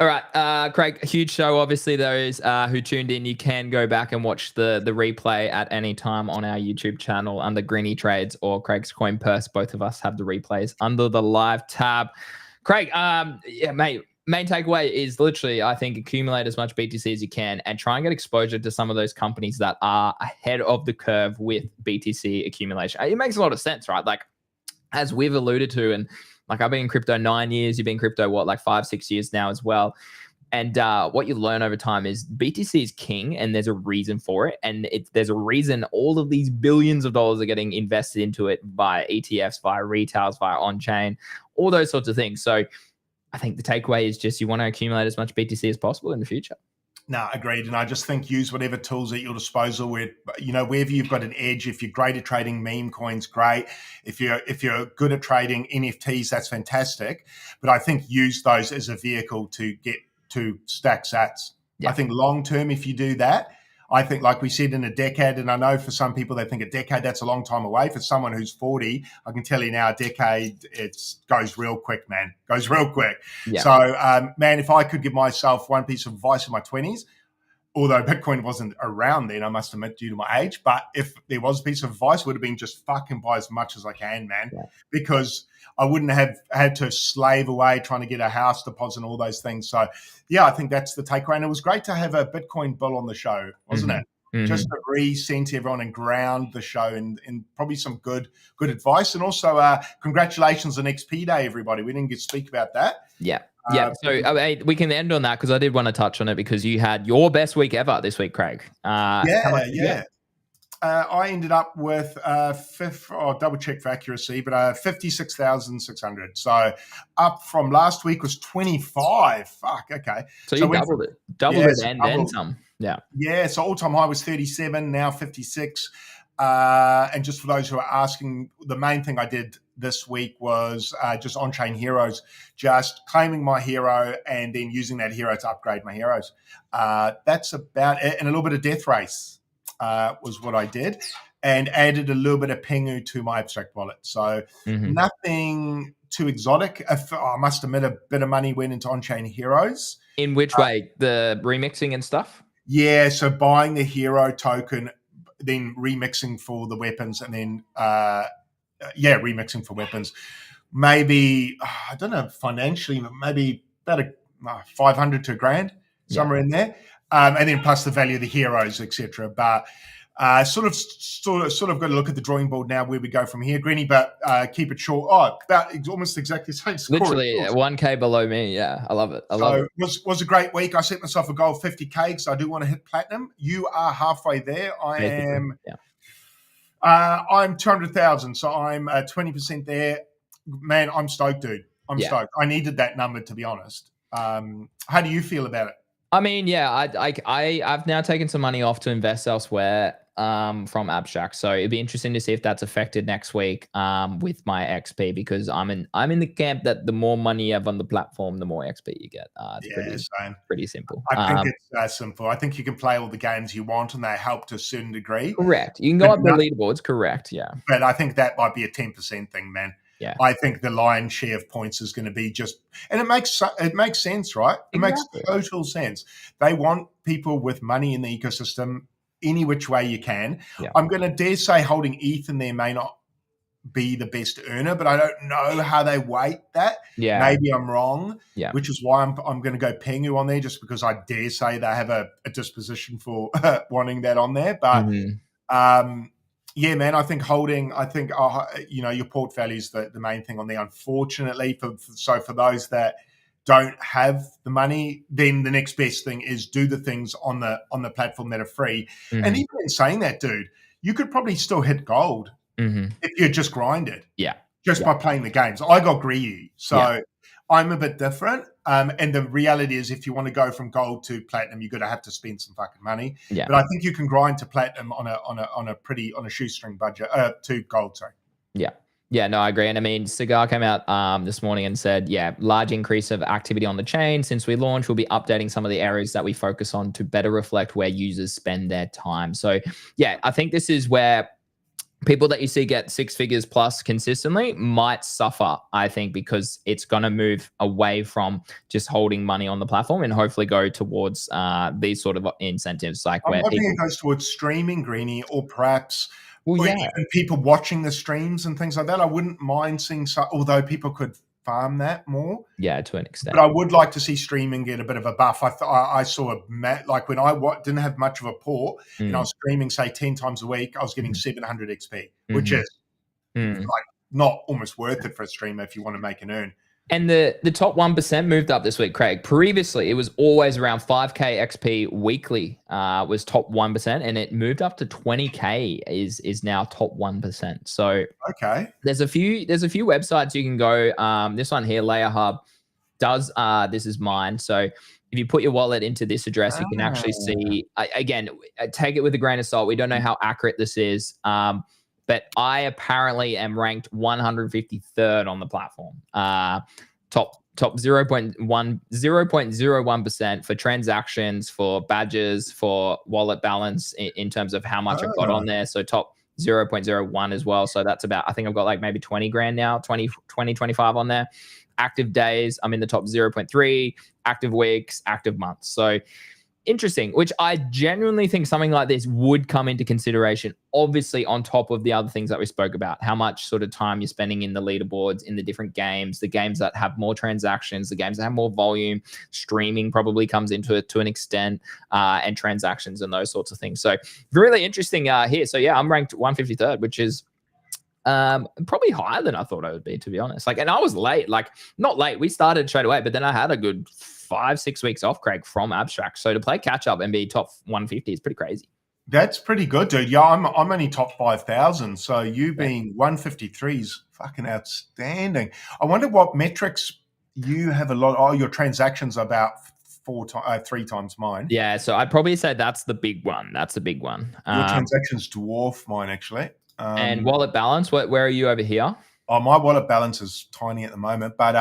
All right, Craig, a huge show. Obviously, those who tuned in, you can go back and watch the replay at any time on our YouTube channel under Greeny Trades or Craig's Coin Purse. Both of us have the replays under the live tab. Craig, mate, main takeaway is literally, I think, accumulate as much BTC as you can and try and get exposure to some of those companies that are ahead of the curve with BTC accumulation. It makes a lot of sense, right? Like, as we've alluded to, and like I've been in crypto 9 years, you've been in crypto, what, like 5-6 years now as well. And what you learn over time is BTC is king and there's a reason for it. And there's a reason all of these billions of dollars are getting invested into it via ETFs, via retails, via on-chain, all those sorts of things. So I think the takeaway is just you want to accumulate as much BTC as possible in the future. No, agreed. And I just think use whatever tools at your disposal where, wherever you've got an edge. If you're great at trading meme coins, great. If you're good at trading NFTs, that's fantastic. But I think use those as a vehicle to get to stack sats. Yeah. I think long term, if you do that, I think, like we said, in a decade, and I know for some people they think a decade, that's a long time away. For someone who's 40, I can tell you now, a decade, it goes real quick, man. Goes real quick. Yeah. So, man, if I could give myself one piece of advice in my 20s, although Bitcoin wasn't around then, I must admit, due to my age, but if there was a piece of advice, it would have been just fucking buy as much as I can, man, because I wouldn't have had to slave away trying to get a house deposit and all those things. So, yeah, I think that's the takeaway. And it was great to have a Bitcoin bull on the show, wasn't it? Just to re-center everyone and ground the show and probably some good advice. And also, congratulations on XP Day, everybody. We didn't get to speak about that. Yeah. Yeah, so we can end on that because I did want to touch on it because you had your best week ever this week, Craig. I ended up with I'll double check for accuracy, but 56,600. So up from last week was 25. Fuck, okay. So you doubled it and then some. Yeah. Yeah, so all-time high was 37, now 56. And just for those who are asking, the main thing I did this week was just on-chain heroes, just claiming my hero and then using that hero to upgrade my heroes. That's about it. And a little bit of death race was what I did, and added a little bit of Pingu to my abstract wallet. So nothing too exotic. I must admit, a bit of money went into on-chain heroes. In which way? The remixing and stuff? Yeah, so buying the hero token, then remixing for the weapons, and then remixing for weapons. Maybe I don't know financially, but maybe about 500 to $1,000, somewhere in there, and then plus the value of the heroes, etc. But sort of got to look at the drawing board now where we go from here, Greeny. But keep it short. About almost exactly the same score. Literally 1K below me. Yeah, I love it. I love it. Was a great week. I set myself a goal of 50K because I do want to hit platinum. You are halfway there. I'm 200,000, so I'm 20% there. Man, I'm stoked, dude. I'm stoked. I needed that number, to be honest. How do you feel about it? I mean, yeah, I've now taken some money off to invest elsewhere from Abstract, so it'd be interesting to see if that's affected next week with my XP, because I'm in the camp that the more money you have on the platform, the more XP you get. It's pretty simple. I think it's simple. I think you can play all the games you want, and they help to a certain degree. Correct. You can go up the leaderboards. Correct. Yeah. But I think that might be a 10% thing, man. Yeah. I think the lion's share of points is going to be and it makes sense, right? It makes total sense. They want people with money in the ecosystem any which way you can. Yeah. I'm going to dare say holding ETH in there may not be the best earner, but I don't know how they weight that. Yeah. Maybe I'm wrong. Yeah. Which is why I'm going to go Pingu on there, just because I dare say they have a disposition for wanting that on there. But yeah, man, I think your port value is the main thing on there. Unfortunately, for those that don't have the money, then the next best thing is do the things on the platform that are free. And even in saying that, dude, you could probably still hit gold if you just grind it. Yeah. Just by playing the games. I got greedy, so I'm a bit different. And the reality is, if you want to go from gold to platinum, you're going to have to spend some fucking money. Yeah. But I think you can grind to platinum on a shoestring budget to gold. Sorry. Yeah. Yeah, no, I agree. And I mean, Cigar came out this morning and said, large increase of activity on the chain. Since we launched, we'll be updating some of the areas that we focus on to better reflect where users spend their time. So yeah, I think this is where people that you see get 6 figures plus consistently might suffer, I think, because it's going to move away from just holding money on the platform and hopefully go towards these sort of incentives. Like I'm hoping it goes towards streaming, Greeny, or perhaps even people watching the streams and things like that. I wouldn't mind seeing although people could farm that more. Yeah, to an extent. But I would like to see streaming get a bit of a buff. I saw like when I didn't have much of a port and I was streaming, say, 10 times a week, I was getting 700 XP, which is like not almost worth it for a streamer if you want to make an earn. And the top 1% moved up this week, Craig. Previously, it was always around 5K XP weekly was top 1%, and it moved up to 20K is now top 1%. So okay, there's a few websites you can go. This one here, Layer Hub, does, this is mine. So if you put your wallet into this address, you can actually see, again, take it with a grain of salt. We don't know how accurate this is. But I apparently am ranked 153rd on the platform. Top 0.01% for transactions, for badges, for wallet balance in terms of how much I've got on there. So top 0.01 as well. So that's about, I think I've got like maybe 20 grand now, 25 on there. Active days, I'm in the top 0.3, active weeks, active months. So interesting, which I genuinely think something like this would come into consideration, obviously on top of the other things that we spoke about, how much sort of time you're spending in the leaderboards, in the different games, the games that have more transactions, the games that have more volume, streaming probably comes into it to an extent, and transactions and those sorts of things. So really interesting here. So yeah, I'm ranked 153rd, which is probably higher than I thought I would be, to be honest. Like, and I was late, like not late, we started straight away, but then I had a good 5-6 weeks off, Craig, from abstract. So to play catch up and be top 150 is pretty crazy. That's pretty good, dude. Yeah, I'm only top 5,000. So you being 153 is fucking outstanding. I wonder what metrics you have a lot. Oh, your transactions are about 3 times mine. Yeah, so I'd probably say that's the big one. That's the big one. Your transactions dwarf mine, actually. And wallet balance, where are you over here? Oh, my wallet balance is tiny at the moment, but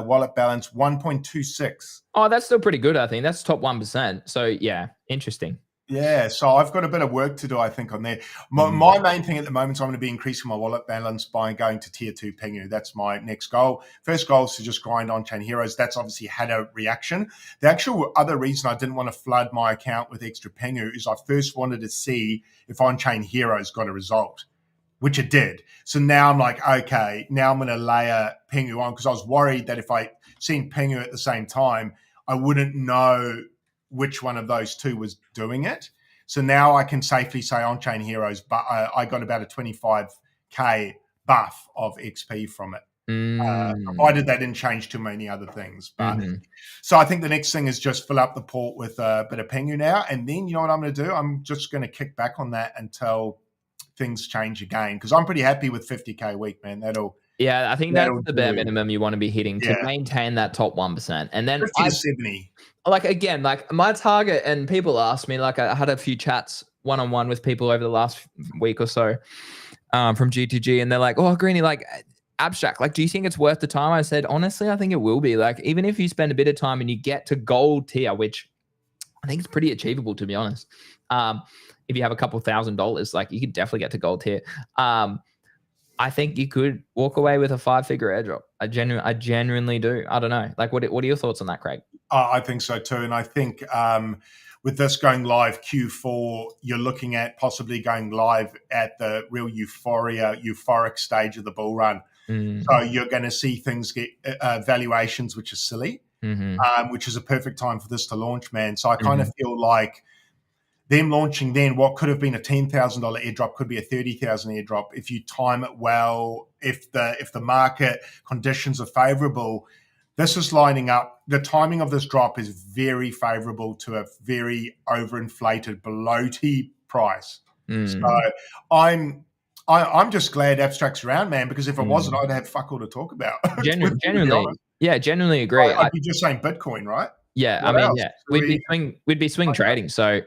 wallet balance 1.26. Oh, that's still pretty good, I think. That's top 1%. So, yeah, interesting. Yeah, so I've got a bit of work to do, I think, on there. My main thing at the moment is I'm going to be increasing my wallet balance by going to tier 2 Pingu. That's my next goal. First goal is to just grind on-chain heroes. That's obviously had a reaction. The actual other reason I didn't want to flood my account with extra Pingu is I first wanted to see if on-chain heroes got a result, which it did. So now I'm like, okay, now I'm going to layer Pingu on, because I was worried that if I seen Pingu at the same time, I wouldn't know which one of those two was doing it. So now I can safely say on-chain heroes, but I got about a 25k buff of XP from it. Provided they didn't change too many other things. But so I think the next thing is just fill up the port with a bit of Pingu now. And then you know what I'm going to do? I'm just going to kick back on that until things change again, because I'm pretty happy with 50k a week, man. Yeah, I think that's the bare minimum you want to be hitting to maintain that top 1%. And then 50 to 70. Like, again, like my target, and people ask me, like I had a few chats one-on-one with people over the last week or so from GTG, and they're like, oh, Greeny, like abstract, like, do you think it's worth the time? I said, honestly, I think it will be. Like, even if you spend a bit of time and you get to gold tier, which I think is pretty achievable, to be honest. If you have a couple $1,000, like you could definitely get to gold tier. I think you could walk away with a 5-figure airdrop. I genuinely do. I don't know. Like, what are your thoughts on that, Craig? I think so too. And I think with this going live Q4, you're looking at possibly going live at the real euphoric stage of the bull run. So you're going to see things get valuations, which is silly, which is a perfect time for this to launch, man. So I kind of feel like them launching then what could have been a $10,000 airdrop could be a $30,000 airdrop if you time it well, if the market conditions are favorable. This is lining up. The timing of this drop is very favorable to a very overinflated bloaty price. So I'm just glad abstract's around, man, because if it wasn't, I'd have fuck all to talk about. Genuinely, yeah, genuinely agree. I'd be just saying Bitcoin, right? Yeah, What I mean, else? yeah, we'd be swing trading. So,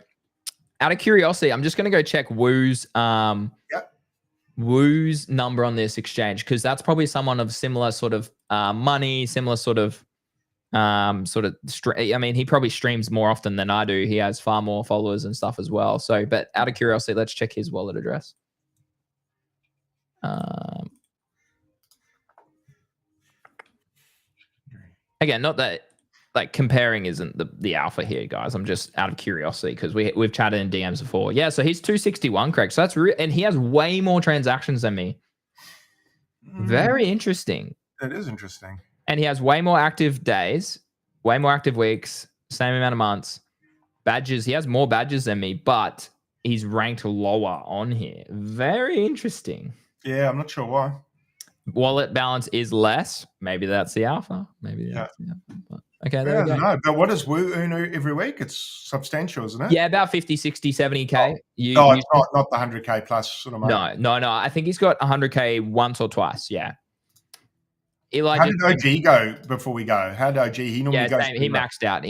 out of curiosity, I'm just going to go check Woo's number on this exchange, because that's probably someone of similar sort of money, similar sort of I mean, he probably streams more often than I do. He has far more followers and stuff as well. So, but out of curiosity, let's check his wallet address. Again, not that like comparing isn't the alpha here, guys. I'm just out of curiosity because we've chatted in DMs before. Yeah, so he's 261, correct? So that's real, and he has way more transactions than me. Very interesting. It is interesting. And he has way more active days, way more active weeks, same amount of months. Badges, he has more badges than me, but he's ranked lower on here. Very interesting. Yeah, I'm not sure why. Wallet balance is less. Maybe that's the alpha. Maybe that's the alpha. But, okay, there we go. No, but what does Woo earn every week? It's substantial, isn't it? Yeah, about 50, 60, 70K. It's not the 100K plus sort of money. No. I think he's got 100K once or twice. Yeah. Eli How did OG go before we go? How did OG? He normally goes. Same. He maxed out.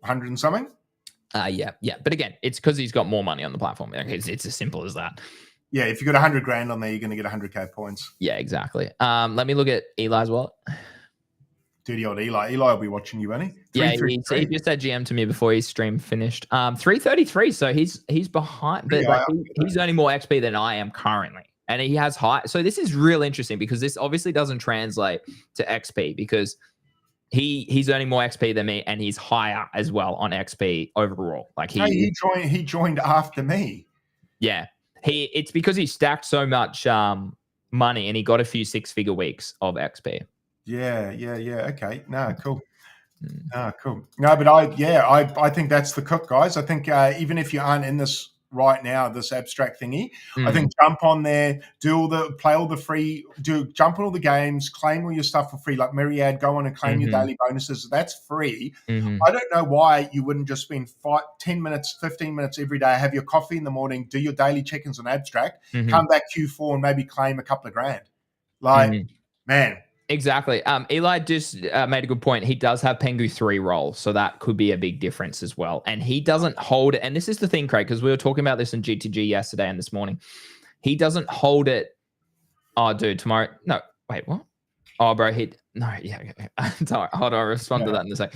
100 and something. Yeah. But again, it's because he's got more money on the platform. It's as simple as that. Yeah, if you got 100 grand on there, you're going to get 100K points. Yeah, exactly. Let me look at Eli's wallet. Dirty old Eli. Eli will be watching you, won't he? Yeah, he just said GM to me before his stream finished. 333. So he's behind, but he's earning more XP than I am currently, and he has high. So this is real interesting because this obviously doesn't translate to XP because he's earning more XP than me, and he's higher as well on XP overall. Like he joined after me. Yeah. It's because he stacked so much money and he got a few 6-figure weeks of XP. Yeah. Okay. No, cool. Cool. No, but I think that's the cook, guys. I think even if you aren't in this right now, this abstract thingy, I think jump on there, jump on all the games, claim all your stuff for free. Like Myriad, go on and claim your daily bonuses. That's free. I don't know why you wouldn't just spend 10 minutes, 15 minutes every day, have your coffee in the morning, do your daily check-ins on abstract, come back Q4 and maybe claim a couple of grand. Man. Exactly. Eli just made a good point. He does have Pengu 3 roll, so that could be a big difference as well. And he doesn't hold it. And this is the thing, Craig, because we were talking about this in GTG yesterday and this morning. He doesn't hold it. Oh, dude, tomorrow. No, wait, what? Oh, bro, hold on, I'll respond to that in a sec.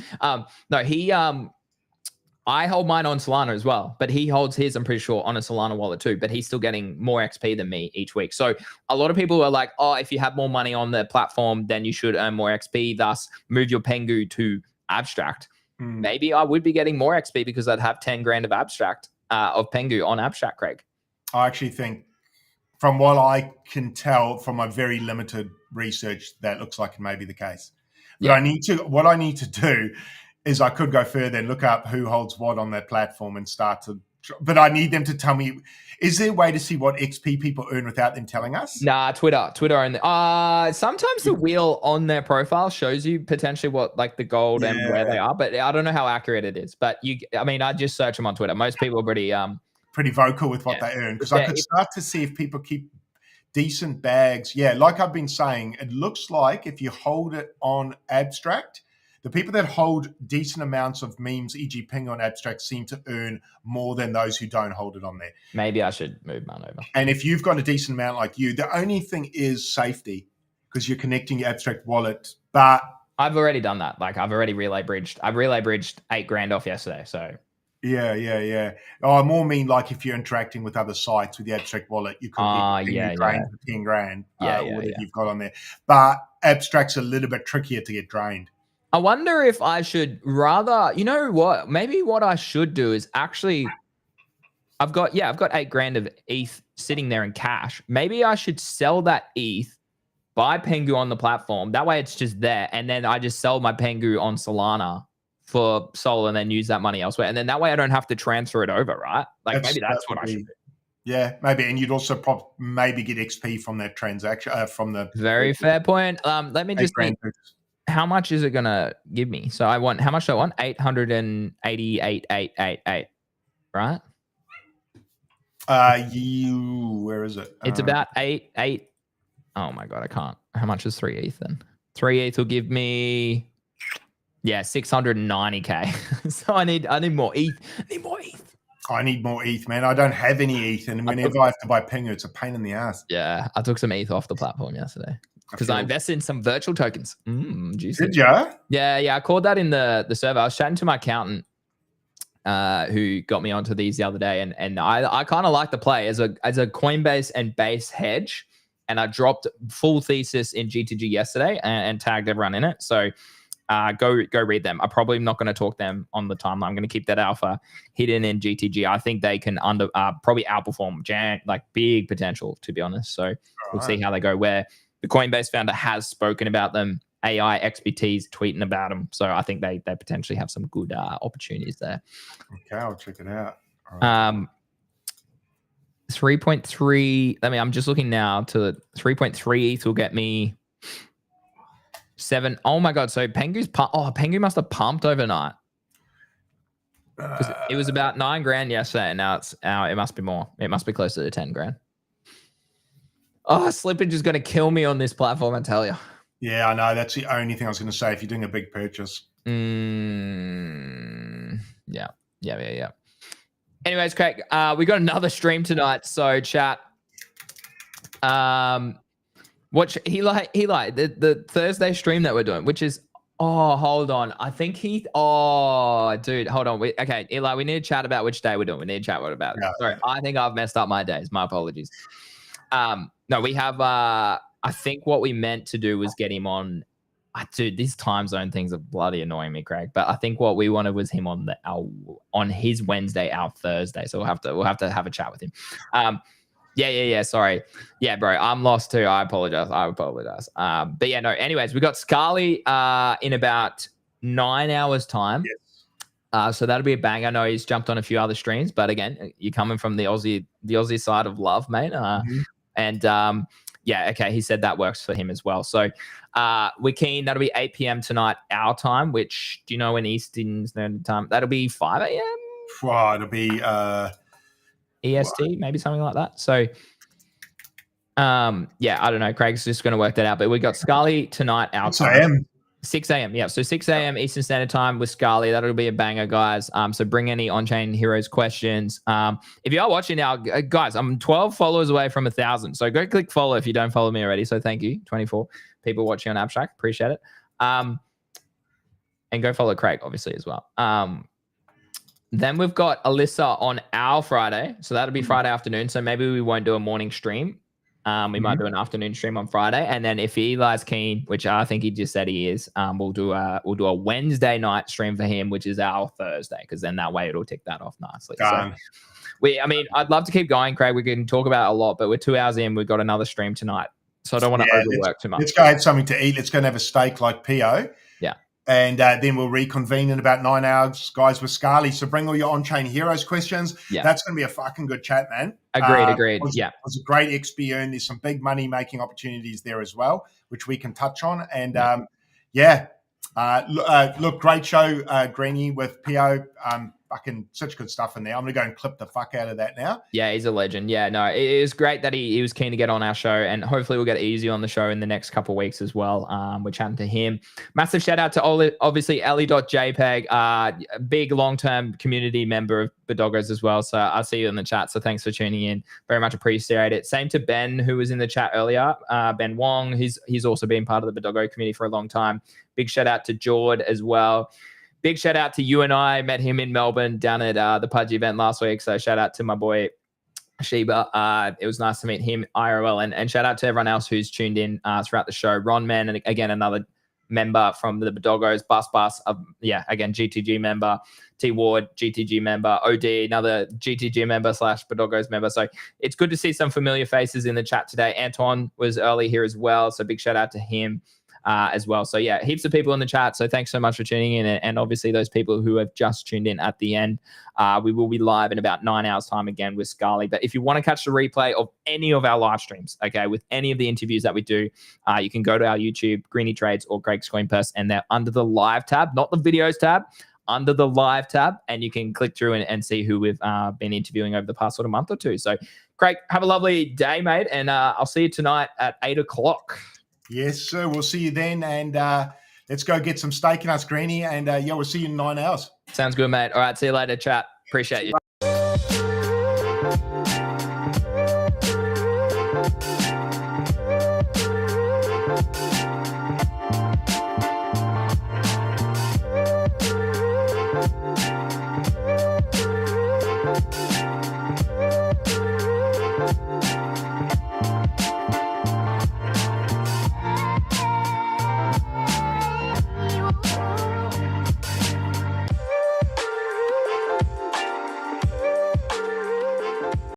I hold mine on Salana as well, but he holds his, I'm pretty sure, on a Salana wallet too, but he's still getting more XP than me each week. So a lot of people are like, oh, if you have more money on the platform, then you should earn more XP, thus move your Pengu to abstract. Maybe I would be getting more XP because I'd have 10 grand of abstract, of Pengu on abstract, Craig. I actually think, from what I can tell from my very limited research, that looks like it may be the case. But what I need to do is I could go further and look up who holds what on that platform and start to, but I need them to tell me, is there a way to see what XP people earn without them telling us? Twitter only. Sometimes the wheel on their profile shows you potentially what like the gold and where they are, but I don't know how accurate it is. But I just search them on Twitter. Most people are pretty vocal with what they earn, because I could start to see if people keep decent bags. Yeah, like I've been saying, it looks like if you hold it on abstract, the people that hold decent amounts of memes, e.g. Ping on abstract, seem to earn more than those who don't hold it on there. Maybe I should move mine over. And if you've got a decent amount like you, the only thing is safety, because you're connecting your abstract wallet. But I've already done that. Like I've already relay bridged. I relay bridged 8 grand off yesterday. So yeah. Oh, I more mean like if you're interacting with other sites with the abstract wallet, you could get drained for 10 grand. Whatever you've got on there. But abstract's a little bit trickier to get drained. I wonder if I should rather, you know what? Maybe what I should do is actually, I've got 8 grand of ETH sitting there in cash. Maybe I should sell that ETH, buy Pengu on the platform. That way it's just there. And then I just sell my Pengu on Salana for Sol and then use that money elsewhere. And then that way I don't have to transfer it over, right? Like maybe that's what I should do. Yeah, maybe. And you'd also maybe get XP from that transaction, from the... Very fair point. Let me just think. How much is it going to give me? So how much do I want? 888,888, right? Where is it? It's about 8. Oh my God, I can't. How much is 3 ETH then? 3 ETH will give me, 690K. So I need more ETH. I need more ETH, man. I don't have any ETH. And whenever I have to buy Pengu, it's a pain in the ass. Yeah, I took some ETH off the platform yesterday. Because I invested in some virtual tokens. Juicy. Did you? Yeah. I called that in the server. I was chatting to my accountant who got me onto these the other day. And I kind of like the play as a Coinbase and base hedge. And I dropped full thesis in GTG yesterday and tagged everyone in it. So go read them. I'm probably not going to talk them on the timeline. I'm going to keep that alpha hidden in GTG. I think they can probably outperform like big potential, to be honest. So we'll see how they go. Where the Coinbase founder has spoken about them, AI expertise tweeting about them. So I think they potentially have some good opportunities there. Okay, I'll check it out. 3.3. I'm just looking now to 3.3 ETH will get me 7. Oh my God. So Pengu must have pumped overnight. It was about 9 grand yesterday. And now it must be more. It must be closer to 10 grand. Oh, slippage is going to kill me on this platform, I tell you. Yeah, I know. That's the only thing I was going to say. If you're doing a big purchase. Yeah. Anyways, Craig, we got another stream tonight. So chat. Watch the Thursday stream that we're doing, which is hold on. I think dude, hold on. Okay, Eli, we need to chat about which day we're doing. We need to chat about it. Sorry, I think I've messed up my days. My apologies. No, we have I think what we meant to do was get him on. Dude, these time zone things are bloody annoying me, Craig. But I think what we wanted was him on his Wednesday, our Thursday. So we'll have to have a chat with him. Yeah. Sorry. Yeah, bro. I'm lost too. I apologize. But yeah, no. Anyways, we got Scarly in about 9 hours time. Yes. So that'll be a bang. I know he's jumped on a few other streams, but again, you're coming from the Aussie side of love, mate. And yeah, okay. He said that works for him as well. So we're keen. That'll be 8 p.m. tonight, our time. Which do you know when Eastern Standard Time? That'll be 5 a.m. Wow, it'll be EST, maybe something like that. So, yeah, I don't know. Craig's just going to work that out. But we got Scarly tonight, our time. 6 a.m. Yeah, so 6 a.m. Eastern Standard Time with Scarly. That'll be a banger, guys. So bring any on-chain heroes questions. If you are watching now, guys, I'm 12 followers away from 1,000. So go click follow if you don't follow me already. So thank you, 24 people watching on Abstract. Appreciate it. And go follow Craig, obviously, as well. Then we've got Alyssa on our Friday. So that'll be Friday afternoon. So maybe we won't do a morning stream. We might do an afternoon stream on Friday. And then if Eli's keen, which I think he just said he is, we'll do a Wednesday night stream for him, which is our Thursday, because then that way it'll tick that off nicely. So I'd love to keep going, Craig. We can talk about it a lot, but we're 2 hours in. We've got another stream tonight. So I don't want to overwork too much. Let's go have something to eat. Let's go and have a steak like Pio. Yeah. And then we'll reconvene in about 9 hours, guys, with Scarly. So bring all your on-chain heroes questions. Yeah. That's going to be a fucking good chat, man. Agreed. It was a great XP earn. There's some big money-making opportunities there as well, which we can touch on. And, look, great show, Greeny, with Pio. Fucking such good stuff in there. I'm going to go and clip the fuck out of that now. Yeah, he's a legend. Yeah, no, it is great that he was keen to get on our show, and hopefully we'll get Easy on the show in the next couple of weeks as well. We're chatting to him. Massive shout out to obviously Ellie.jpg, big long-term community member of Bodoggos as well. So I see you in the chat. So thanks for tuning in. Very much appreciate it. Same to Ben, who was in the chat earlier. Ben Wong, he's also been part of the Bodoggo community for a long time. Big shout out to Jord as well. Big shout out to you and I. Met him in Melbourne down at the Pudgy event last week. So shout out to my boy Sheba. It was nice to meet him IRL. And shout out to everyone else who's tuned in throughout the show. Ron Man, and again, another member from the Bodoggos. Bus, again, GTG member. T Ward, GTG member. OD, another GTG member / Bodoggos member. So it's good to see some familiar faces in the chat today. Anton was early here as well. So big shout out to him. As well. So yeah, heaps of people in the chat. So thanks so much for tuning in. And obviously those people who have just tuned in at the end, we will be live in about 9 hours time again with Scarly. But if you want to catch the replay of any of our live streams, okay, with any of the interviews that we do, you can go to our YouTube, Greeny Trades or Greg's Coin Purse, and they're under the live tab, not the videos tab, under the live tab. And you can click through and see who we've been interviewing over the past sort of month or two. So Craig, have a lovely day, mate. And I'll see you tonight at 8 o'clock. Yes, sir. We'll see you then. And let's go get some steak in us, Greeny. And we'll see you in 9 hours. Sounds good, mate. All right. See you later, chat. Appreciate you.